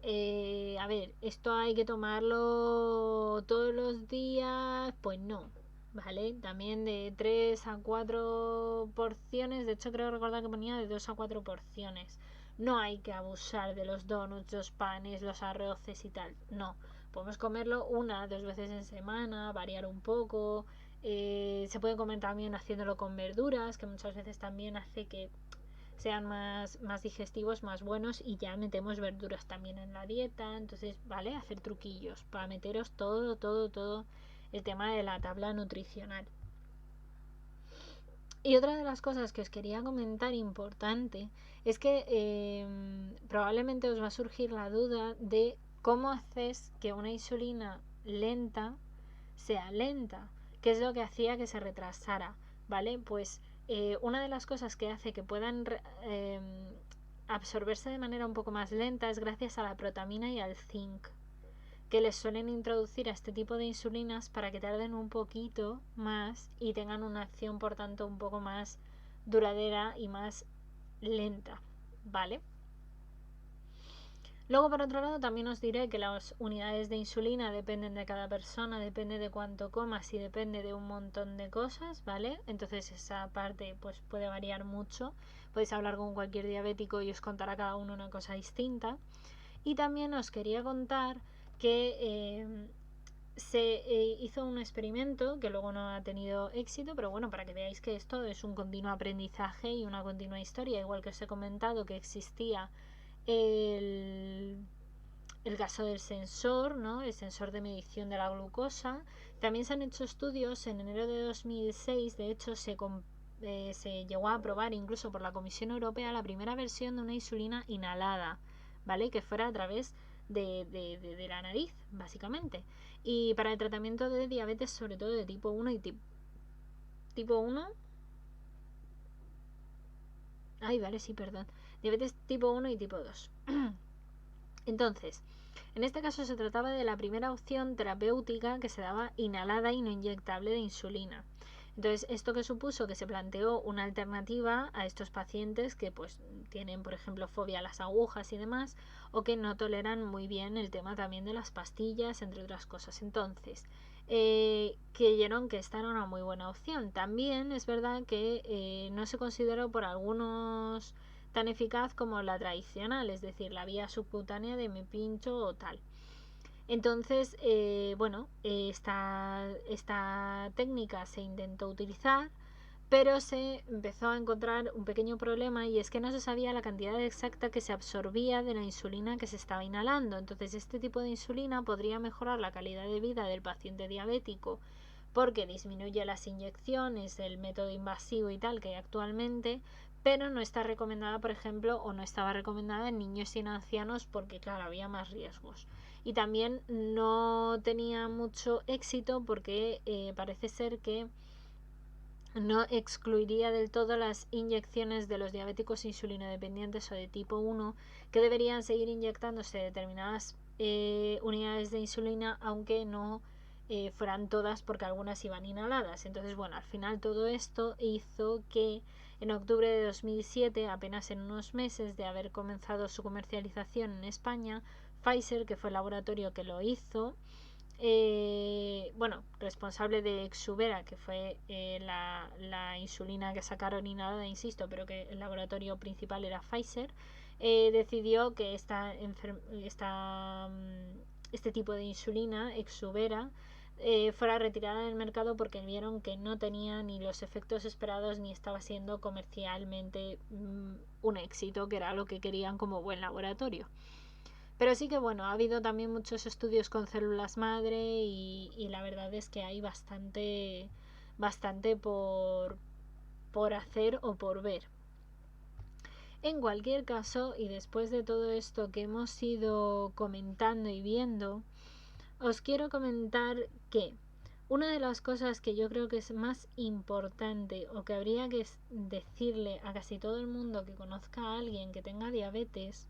a ver, ¿esto hay que tomarlo todos los días? Pues no, ¿vale? También de 3 a 4 porciones, de hecho creo recordar que ponía de 2 a 4 porciones. No hay que abusar de los donuts, los panes, los arroces y tal, no. Podemos comerlo 1-2 veces en semana, variar un poco. Se puede comer también haciéndolo con verduras, que muchas veces también hace que sean más digestivos, más buenos, y ya metemos verduras también en la dieta. Entonces, ¿vale? Hacer truquillos para meteros todo el tema de la tabla nutricional. Y otra de las cosas que os quería comentar importante es que probablemente os va a surgir la duda de cómo haces que una insulina lenta sea lenta, qué es lo que hacía que se retrasara, ¿vale? Pues una de las cosas que hace que puedan absorberse de manera un poco más lenta es gracias a la protamina y al zinc, que les suelen introducir a este tipo de insulinas para que tarden un poquito más y tengan una acción por tanto un poco más duradera y más lenta, ¿vale? Luego, por otro lado, también os diré que las unidades de insulina dependen de cada persona, depende de cuánto comas y depende de un montón de cosas, ¿vale? Entonces esa parte pues puede variar mucho. Podéis hablar con cualquier diabético y os contará cada uno una cosa distinta. Y también os quería contar que se hizo un experimento que luego no ha tenido éxito, pero bueno, para que veáis que esto es un continuo aprendizaje y una continua historia, igual que os he comentado que existía el caso del sensor, ¿no? El sensor de medición de la glucosa. También se han hecho estudios en enero de 2006, de hecho se llegó a aprobar incluso por la Comisión Europea la primera versión de una insulina inhalada, ¿vale? Que fuera a través de la nariz, básicamente. Y para el tratamiento de diabetes, sobre todo de tipo 1 y tipo 1. Ay, vale, sí, perdón. Diabetes tipo 1 y tipo 2. Entonces, en este caso se trataba de la primera opción terapéutica que se daba inhalada y no inyectable de insulina. Entonces, esto que supuso que se planteó una alternativa a estos pacientes que pues tienen, por ejemplo, fobia a las agujas y demás, o que no toleran muy bien el tema también de las pastillas, entre otras cosas. Entonces, creyeron que esta era una muy buena opción. También es verdad que no se consideró por algunos tan eficaz como la tradicional, es decir, la vía subcutánea de me pincho o tal. Entonces, esta técnica se intentó utilizar, pero se empezó a encontrar un pequeño problema, y es que no se sabía la cantidad exacta que se absorbía de la insulina que se estaba inhalando. Entonces, este tipo de insulina podría mejorar la calidad de vida del paciente diabético porque disminuye las inyecciones, el método invasivo y tal que hay actualmente, pero no está recomendada, por ejemplo, o no estaba recomendada en niños y en ancianos porque, claro, había más riesgos. Y también no tenía mucho éxito porque parece ser que no excluiría del todo las inyecciones de los diabéticos insulinodependientes o de tipo 1, que deberían seguir inyectándose determinadas unidades de insulina, aunque no fueran todas, porque algunas iban inhaladas. Entonces, bueno, al final todo esto hizo que en octubre de 2007, apenas en unos meses de haber comenzado su comercialización en España, Pfizer, que fue el laboratorio que lo hizo, responsable de Exubera, que fue la insulina que sacaron inhalada, insisto, pero que el laboratorio principal era Pfizer, decidió que este tipo de insulina, Exubera, fuera retirada del mercado porque vieron que no tenía ni los efectos esperados ni estaba siendo comercialmente un éxito, que era lo que querían como buen laboratorio. Pero sí que ha habido también muchos estudios con células madre y la verdad es que hay bastante por hacer o por ver. En cualquier caso, y después de todo esto que hemos ido comentando y viendo, os quiero comentar que una de las cosas que yo creo que es más importante o que habría que decirle a casi todo el mundo que conozca a alguien que tenga diabetes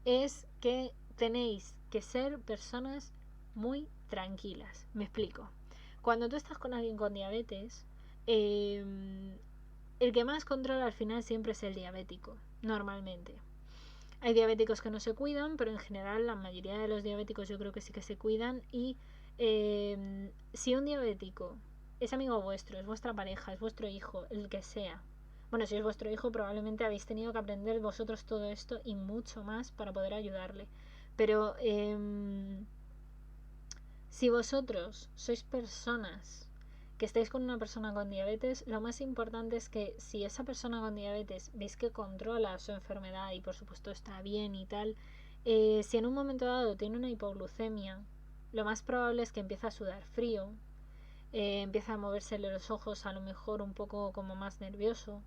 es que tenéis que ser personas muy tranquilas. Me explico. Cuando tú estás con alguien con diabetes, el que más controla al final siempre es el diabético, normalmente. Hay diabéticos que no se cuidan, pero en general la mayoría de los diabéticos yo creo que sí que se cuidan. Y si un diabético es amigo vuestro, es vuestra pareja, es vuestro hijo, el que sea, bueno, si es vuestro hijo probablemente habéis tenido que aprender vosotros todo esto y mucho más para poder ayudarle. Pero si vosotros sois personas que estáis con una persona con diabetes, lo más importante es que si esa persona con diabetes veis que controla su enfermedad y por supuesto está bien y tal, si en un momento dado tiene una hipoglucemia, lo más probable es que empiece a sudar frío, empieza a moversele los ojos a lo mejor un poco como más nervioso,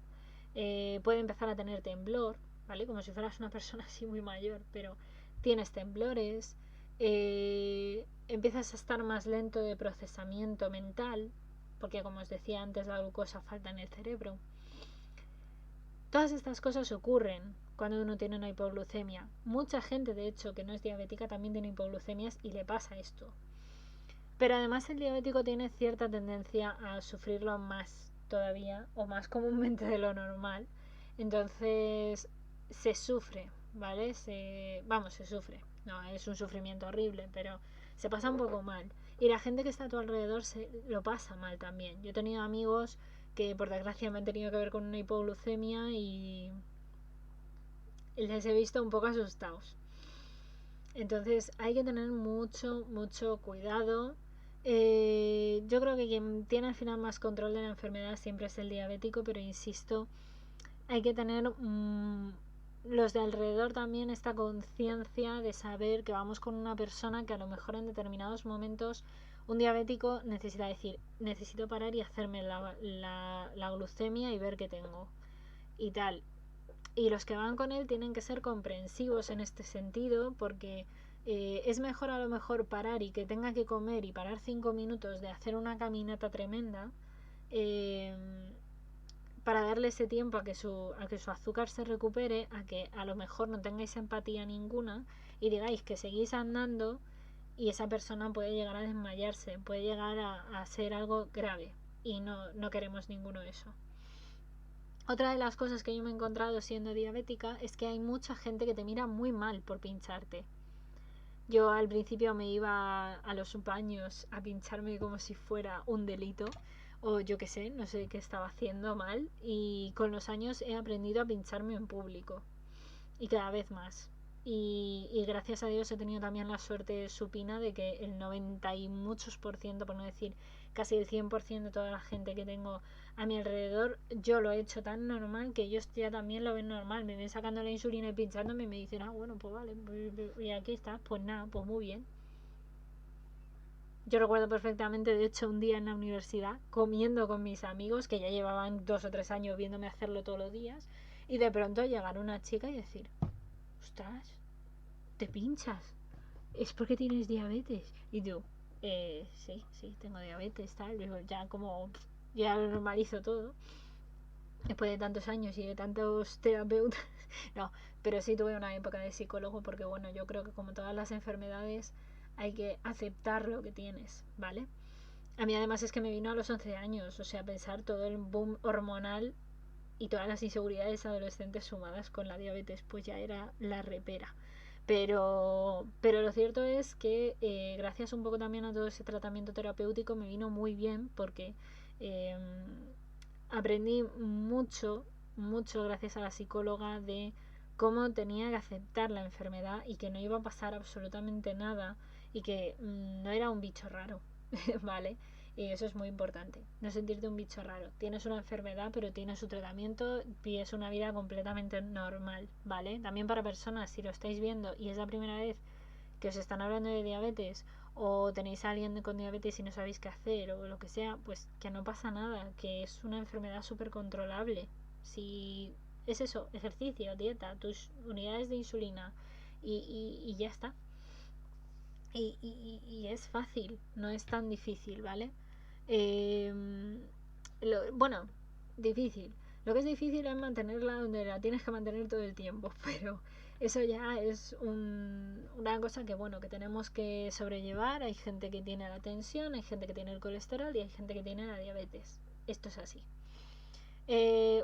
puede empezar a tener temblor, ¿vale? Como si fueras una persona así muy mayor, pero tienes temblores, empiezas a estar más lento de procesamiento mental, porque como os decía antes, la glucosa falta en el cerebro. Todas estas cosas ocurren cuando uno tiene una hipoglucemia. Mucha gente, de hecho, que no es diabética también tiene hipoglucemias y le pasa esto. Pero además el diabético tiene cierta tendencia a sufrirlo más todavía o más comúnmente de lo normal. Entonces se sufre, ¿vale? Se sufre. No, es un sufrimiento horrible, pero se pasa un poco mal. Y la gente que está a tu alrededor se lo pasa mal también. Yo he tenido amigos que por desgracia me han tenido que ver con una hipoglucemia y les he visto un poco asustados. Entonces hay que tener mucho cuidado. Yo creo que quien tiene al final más control de la enfermedad siempre es el diabético, pero insisto, hay que tener los de alrededor también esta conciencia de saber que vamos con una persona que a lo mejor en determinados momentos un diabético necesita decir, necesito parar y hacerme la glucemia y ver qué tengo y tal. Y los que van con él tienen que ser comprensivos en este sentido, porque es mejor a lo mejor parar y que tenga que comer y parar 5 minutos de hacer una caminata tremenda, para darle ese tiempo a que su azúcar se recupere, a que a lo mejor no tengáis empatía ninguna y digáis que seguís andando y esa persona puede llegar a desmayarse, puede llegar a ser algo grave, y no queremos ninguno de eso. Otra de las cosas que yo me he encontrado siendo diabética es que hay mucha gente que te mira muy mal por pincharte. Yo al principio me iba a los baños a pincharme como si fuera un delito, o yo qué sé, no sé qué estaba haciendo mal, y con los años he aprendido a pincharme en público, y cada vez más. y gracias a Dios he tenido también la suerte supina de que el 90 y muchos por ciento, por no decir casi el 100% de toda la gente que tengo a mi alrededor, yo lo he hecho tan normal que ellos ya también lo ven normal. Me ven sacando la insulina y pinchándome y me dicen, bueno, pues vale, y aquí está, pues nada, pues muy bien. Yo recuerdo perfectamente, de hecho, un día en la universidad, comiendo con mis amigos, que ya llevaban 2 o 3 años viéndome hacerlo todos los días, y de pronto llegar una chica y decir, ostras, te pinchas, es porque tienes diabetes. Y tú, sí, tengo diabetes, tal. Digo, ya como, ya lo normalizo todo. Después de tantos años y de tantos terapeutas. No, pero sí tuve una época de psicólogo porque, bueno, yo creo que como todas las enfermedades hay que aceptar lo que tienes, ¿vale? A mí además es que me vino a los 11 años, o sea, pensar todo el boom hormonal y todas las inseguridades adolescentes sumadas con la diabetes, pues ya era la repera. Pero lo cierto es que gracias un poco también a todo ese tratamiento terapéutico me vino muy bien porque eh, aprendí mucho gracias a la psicóloga de cómo tenía que aceptar la enfermedad y que no iba a pasar absolutamente nada y que no era un bicho raro, ¿vale? Y eso es muy importante, no sentirte un bicho raro. Tienes una enfermedad, pero tienes su tratamiento y es una vida completamente normal, ¿vale? También para personas, si lo estáis viendo y es la primera vez que os están hablando de diabetes o tenéis a alguien con diabetes y no sabéis qué hacer o lo que sea, pues que no pasa nada, que es una enfermedad súper controlable. Si es eso, ejercicio, dieta, tus unidades de insulina y ya está. Y es fácil, no es tan difícil, ¿vale? Eh, bueno, difícil. Lo que es difícil es mantenerla donde la tienes que mantener todo el tiempo, pero eso ya es una cosa que, bueno, que tenemos que sobrellevar. Hay gente que tiene la tensión, hay gente que tiene el colesterol y hay gente que tiene la diabetes. Esto es así.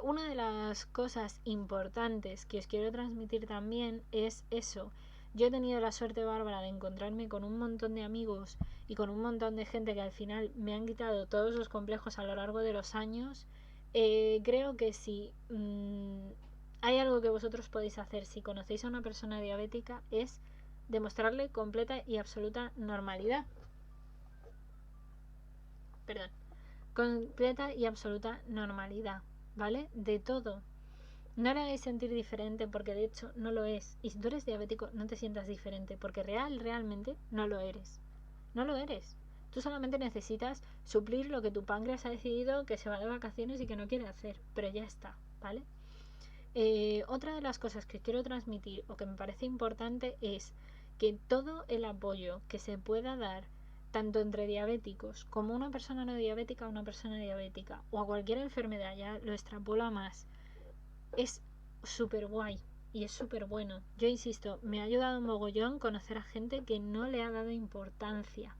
Una de las cosas importantes que os quiero transmitir también es eso. Yo he tenido la suerte bárbara de encontrarme con un montón de amigos y con un montón de gente que al final me han quitado todos los complejos a lo largo de los años. Creo que si hay algo que vosotros podéis hacer si conocéis a una persona diabética es demostrarle completa y absoluta normalidad. Perdón. Completa y absoluta normalidad, ¿vale? De todo. No le hagáis sentir diferente porque de hecho no lo es. Y si tú eres diabético, no te sientas diferente porque realmente no lo eres. No lo eres. Tú solamente necesitas suplir lo que tu páncreas ha decidido que se va de vacaciones y que no quiere hacer. Pero ya está, ¿vale? Otra de las cosas que quiero transmitir o que me parece importante es que todo el apoyo que se pueda dar tanto entre diabéticos como una persona no diabética a una persona diabética o a cualquier enfermedad, ya lo extrapola más, es súper guay y es súper bueno. Yo insisto, me ha ayudado un mogollón conocer a gente que no le ha dado importancia.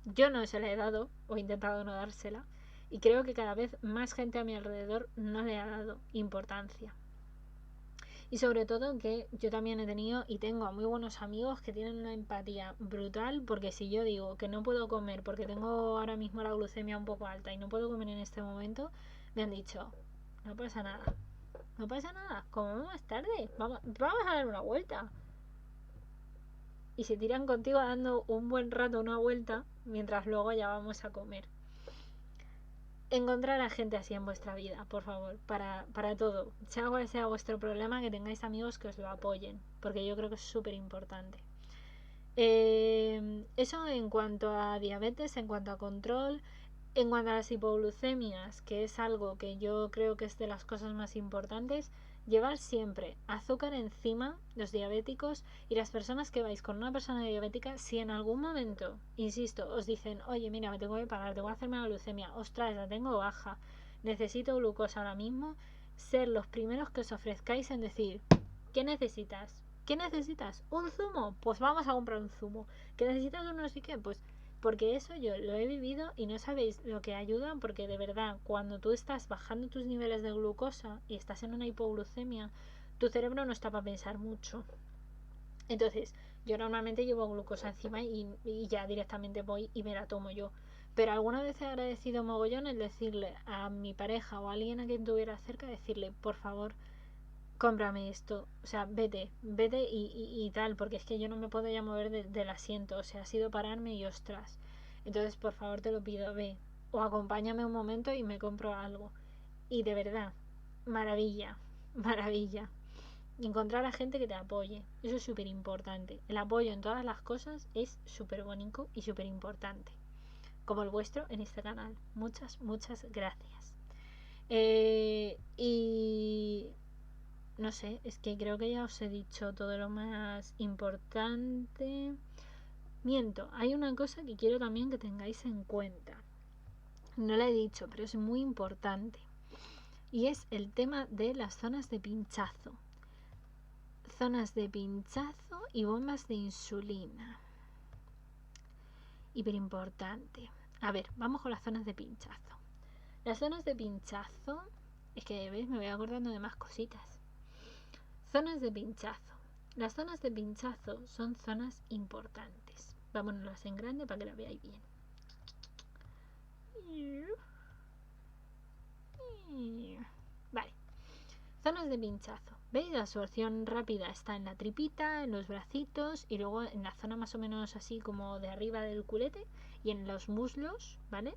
Yo no se la he dado o he intentado no dársela y creo que cada vez más gente a mi alrededor no le ha dado importancia. Y sobre todo que yo también he tenido y tengo a muy buenos amigos que tienen una empatía brutal porque si yo digo que no puedo comer porque tengo ahora mismo la glucemia un poco alta y no puedo comer en este momento, me han dicho, no pasa nada, no pasa nada, comemos más tarde, vamos a dar una vuelta. Y se tiran contigo dando un buen rato una vuelta mientras luego ya vamos a comer. Encontrar a gente así en vuestra vida, por favor, para todo. Sea cual sea vuestro problema, que tengáis amigos que os lo apoyen, porque yo creo que es súper importante. Eso en cuanto a diabetes, en cuanto a control, en cuanto a las hipoglucemias, que es algo que yo creo que es de las cosas más importantes, llevar siempre azúcar encima, los diabéticos y las personas que vais con una persona diabética, si en algún momento, insisto, os dicen, oye, mira, me tengo que parar, tengo que hacerme la glucemia, ostras, la tengo baja, necesito glucosa ahora mismo, ser los primeros que os ofrezcáis en decir, ¿qué necesitas? ¿Qué necesitas? ¿Un zumo? Pues vamos a comprar un zumo. ¿Qué necesitas un no sé qué? Pues porque eso yo lo he vivido y no sabéis lo que ayuda, porque de verdad, cuando tú estás bajando tus niveles de glucosa y estás en una hipoglucemia, tu cerebro no está para pensar mucho. Entonces, yo normalmente llevo glucosa encima y ya directamente voy y me la tomo yo. Pero alguna vez he agradecido mogollón el decirle a mi pareja o a alguien a quien tuviera cerca, decirle, por favor, cómprame esto, o sea, vete y tal, porque es que yo no me puedo ya mover del asiento, o sea, ha sido pararme y ostras. Entonces, por favor, te lo pido, ve, o acompáñame un momento y me compro algo. Y de verdad, maravilla, maravilla. Encontrar a gente que te apoye, eso es súper importante. El apoyo en todas las cosas es súper bonito y súper importante. Como el vuestro en este canal. Muchas, muchas gracias. Y no sé, es que creo que ya os he dicho todo lo más importante. Miento, hay una cosa que quiero también que tengáis en cuenta. No la he dicho, pero es muy importante. Y es el tema de las zonas de pinchazo. Zonas de pinchazo y bombas de insulina. Hiper importante. A ver, vamos con las zonas de pinchazo. Las zonas de pinchazo, es que veis, me voy acordando de más cositas. Zonas de pinchazo. Las zonas de pinchazo son zonas importantes. Vámonos en grande para que la veáis bien. Vale. Zonas de pinchazo. ¿Veis? La absorción rápida está en la tripita, en los bracitos y luego en la zona más o menos así como de arriba del culete y en los muslos, ¿vale?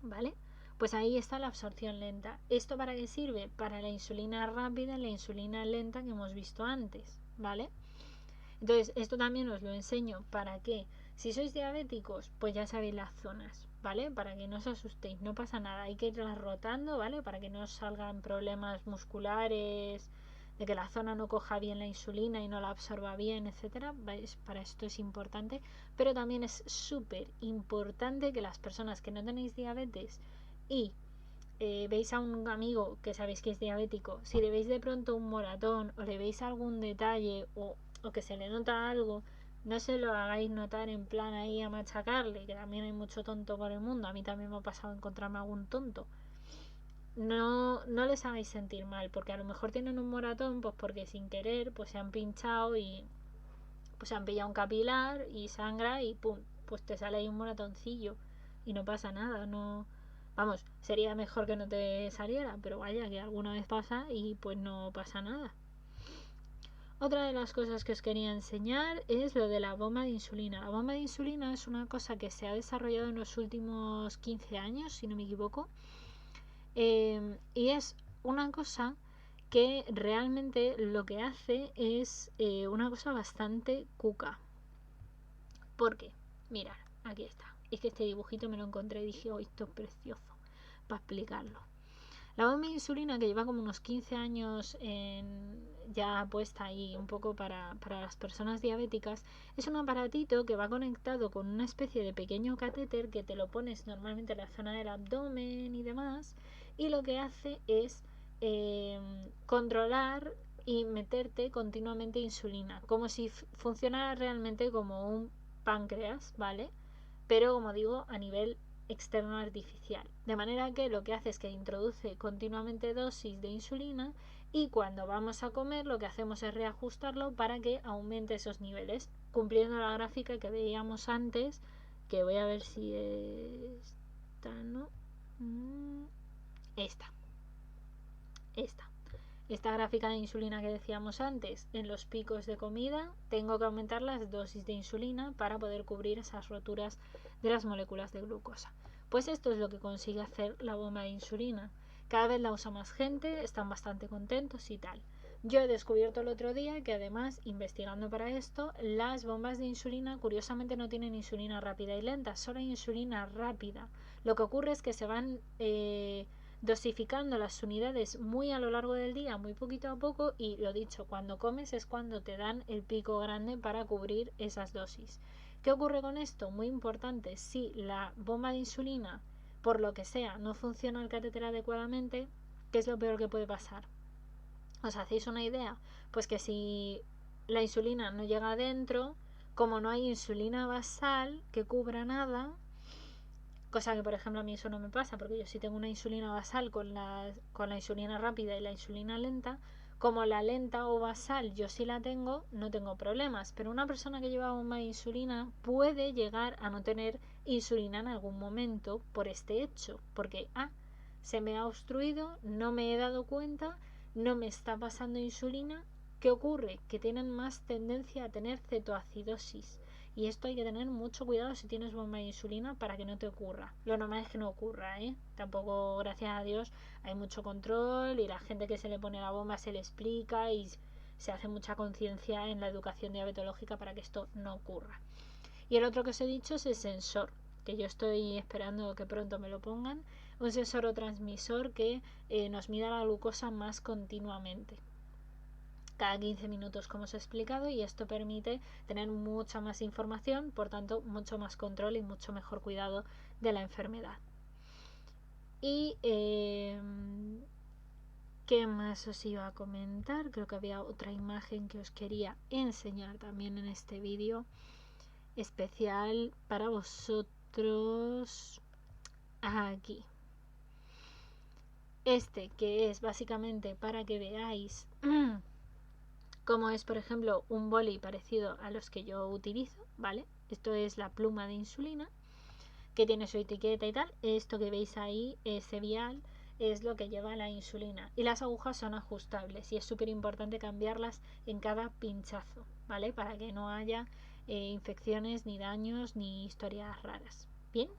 ¿Vale? Pues ahí está la absorción lenta. ¿Esto para qué sirve? Para la insulina rápida y la insulina lenta que hemos visto antes, ¿vale? Entonces, esto también os lo enseño para que, si sois diabéticos, pues ya sabéis las zonas, ¿vale? Para que no os asustéis, no pasa nada, hay que irlas rotando, ¿vale? Para que no os salgan problemas musculares, de que la zona no coja bien la insulina y no la absorba bien, etcétera. Para esto es importante, pero también es súper importante que las personas que no tenéis diabetes y veis a un amigo que sabéis que es diabético, si le veis de pronto un moratón o le veis algún detalle o que se le nota algo, no se lo hagáis notar en plan ahí a machacarle, que también hay mucho tonto por el mundo. A mí también me ha pasado encontrarme algún tonto. No les hagáis sentir mal, porque a lo mejor tienen un moratón, pues porque sin querer pues se han pinchado y pues se han pillado un capilar y sangra y pum, pues te sale ahí un moratoncillo y no pasa nada, no. Vamos, sería mejor que no te saliera, pero vaya, que alguna vez pasa y pues no pasa nada. Otra de las cosas que os quería enseñar es lo de la bomba de insulina. La bomba de insulina es una cosa que se ha desarrollado en los últimos 15 años, si no me equivoco. Y es una cosa que realmente lo que hace es una cosa bastante cuca. ¿Por qué? Mirad, aquí está. Es que este dibujito me lo encontré y dije, oh, esto es precioso para explicarlo. La bomba de insulina, que lleva como unos 15 años ya puesta ahí un poco para las personas diabéticas, es un aparatito que va conectado con una especie de pequeño catéter que te lo pones normalmente en la zona del abdomen y demás, y lo que hace es controlar y meterte continuamente insulina, como si funcionara realmente como un páncreas, ¿vale? Pero como digo, a nivel externo artificial. De manera que lo que hace es que introduce continuamente dosis de insulina y cuando vamos a comer lo que hacemos es reajustarlo para que aumente esos niveles, cumpliendo la gráfica que veíamos antes, que voy a ver si esta, ¿no? Esta. Esta gráfica de insulina que decíamos antes, en los picos de comida tengo que aumentar las dosis de insulina para poder cubrir esas roturas de las moléculas de glucosa. Pues esto es lo que consigue hacer la bomba de insulina. Cada vez la usa más gente, están bastante contentos y tal. Yo he descubierto el otro día que además, investigando para esto, las bombas de insulina curiosamente no tienen insulina rápida y lenta, solo hay insulina rápida. Lo que ocurre es que se van dosificando las unidades muy a lo largo del día, muy poquito a poco, y lo dicho, cuando comes es cuando te dan el pico grande para cubrir esas dosis. ¿Qué ocurre con esto? Muy importante, si la bomba de insulina, por lo que sea, no funciona el catéter adecuadamente, ¿qué es lo peor que puede pasar? ¿Os hacéis una idea? Pues que si la insulina no llega adentro, como no hay insulina basal que cubra nada, cosa que por ejemplo a mí eso no me pasa porque yo sí tengo una insulina basal con la insulina rápida y la insulina lenta, como la lenta o basal yo sí la tengo, no tengo problemas, pero una persona que lleva bomba de insulina puede llegar a no tener insulina en algún momento por este hecho, porque se me ha obstruido, no me he dado cuenta, no me está pasando insulina. ¿Qué ocurre? Que tienen más tendencia a tener cetoacidosis. Y esto hay que tener mucho cuidado si tienes bomba de insulina para que no te ocurra. Lo normal es que no ocurra, ¿eh? Tampoco, gracias a Dios, hay mucho control y la gente que se le pone la bomba se le explica y se hace mucha conciencia en la educación diabetológica para que esto no ocurra. Y el otro que os he dicho es el sensor, que yo estoy esperando que pronto me lo pongan. Un sensor o transmisor que nos mida la glucosa más continuamente, cada 15 minutos, como os he explicado, y esto permite tener mucha más información, por tanto mucho más control y mucho mejor cuidado de la enfermedad. Y ¿qué más os iba a comentar? Creo que había otra imagen que os quería enseñar también en este vídeo especial para vosotros. Aquí este, que es básicamente para que veáis como es, por ejemplo, un boli parecido a los que yo utilizo, ¿vale? Esto es la pluma de insulina, que tiene su etiqueta y tal. Esto que veis ahí, ese vial, es lo que lleva la insulina. Y las agujas son ajustables y es súper importante cambiarlas en cada pinchazo, ¿vale? Para que no haya infecciones, ni daños, ni historias raras. ¿Bien?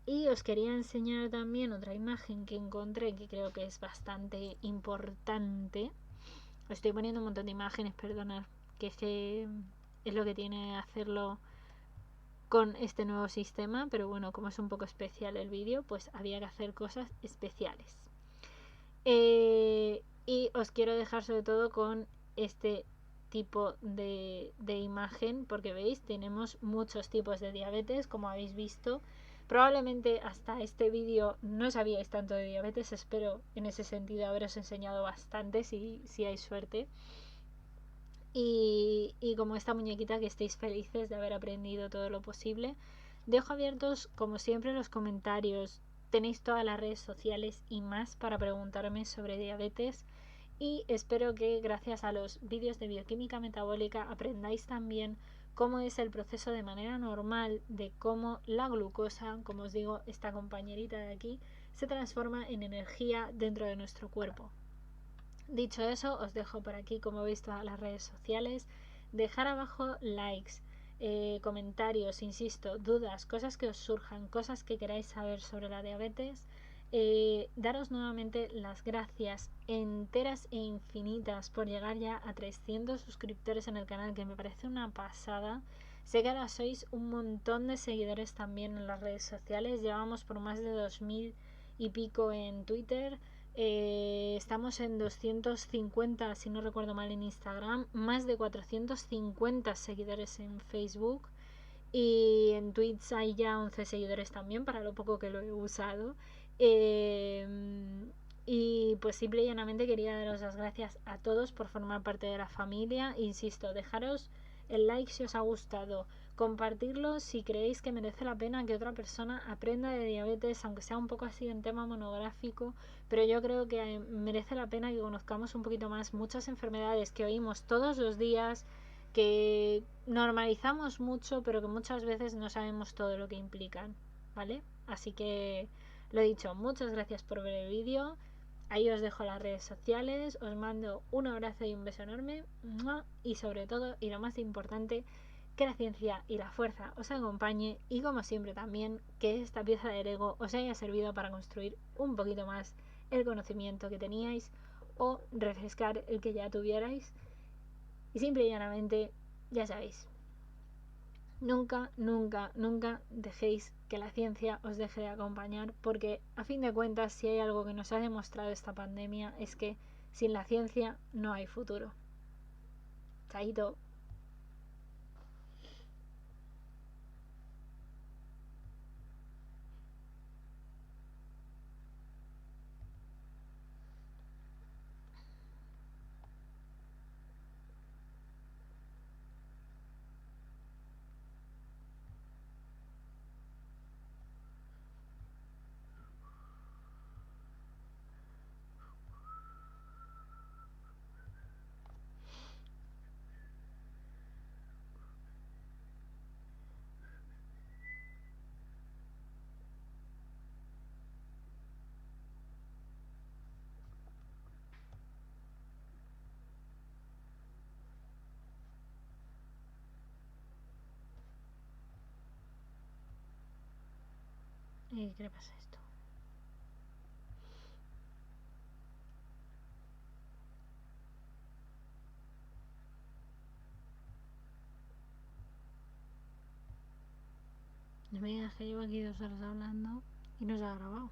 Y os quería enseñar también otra imagen que encontré que creo que es bastante importante. Os estoy poniendo un montón de imágenes, perdonad, que es lo que tiene hacerlo con este nuevo sistema, pero bueno, como es un poco especial el vídeo, pues había que hacer cosas especiales. Y os quiero dejar sobre todo con este tipo de imagen, porque veis, tenemos muchos tipos de diabetes, como habéis visto. Probablemente hasta este vídeo no sabíais tanto de diabetes, espero en ese sentido haberos enseñado bastante si hay suerte. Y como esta muñequita, que estéis felices de haber aprendido todo lo posible. Dejo abiertos como siempre los comentarios, tenéis todas las redes sociales y más para preguntarme sobre diabetes. Y espero que gracias a los vídeos de bioquímica metabólica aprendáis también cómo es el proceso de manera normal de cómo la glucosa, como os digo, esta compañerita de aquí, se transforma en energía dentro de nuestro cuerpo. Dicho eso, os dejo por aquí, como veis, todas las redes sociales. Dejar abajo likes, comentarios, insisto, dudas, cosas que os surjan, cosas que queráis saber sobre la diabetes. Daros nuevamente las gracias enteras e infinitas por llegar ya a 300 suscriptores en el canal, que me parece una pasada. Sé que ahora sois un montón de seguidores también en las redes sociales. Llevamos por más de 2000 y pico en Twitter. Estamos en 250, si no recuerdo mal, en Instagram. Más de 450 seguidores en Facebook. Y en Twitch hay ya 11 seguidores también, para lo poco que lo he usado. Y pues simple y llanamente quería daros las gracias a todos por formar parte de la familia. Insisto, dejaros el like si os ha gustado, compartirlo si creéis que merece la pena que otra persona aprenda de diabetes, aunque sea un poco así en tema monográfico, pero yo creo que merece la pena que conozcamos un poquito más muchas enfermedades que oímos todos los días, que normalizamos mucho, pero que muchas veces no sabemos todo lo que implican, ¿vale? Así que lo dicho, muchas gracias por ver el vídeo. Ahí os dejo las redes sociales, os mando un abrazo y un beso enorme, y sobre todo, y lo más importante, que la ciencia y la fuerza os acompañe, y como siempre también, que esta pieza de Lego os haya servido para construir un poquito más el conocimiento que teníais o refrescar el que ya tuvierais. Y simple y llanamente, ya sabéis, nunca, nunca, nunca dejéis que la ciencia os deje de acompañar, porque a fin de cuentas, si hay algo que nos ha demostrado esta pandemia, es que sin la ciencia no hay futuro. Chaito. ¿Y qué le pasa a esto? No me digas que llevo aquí 2 horas hablando y no se ha grabado.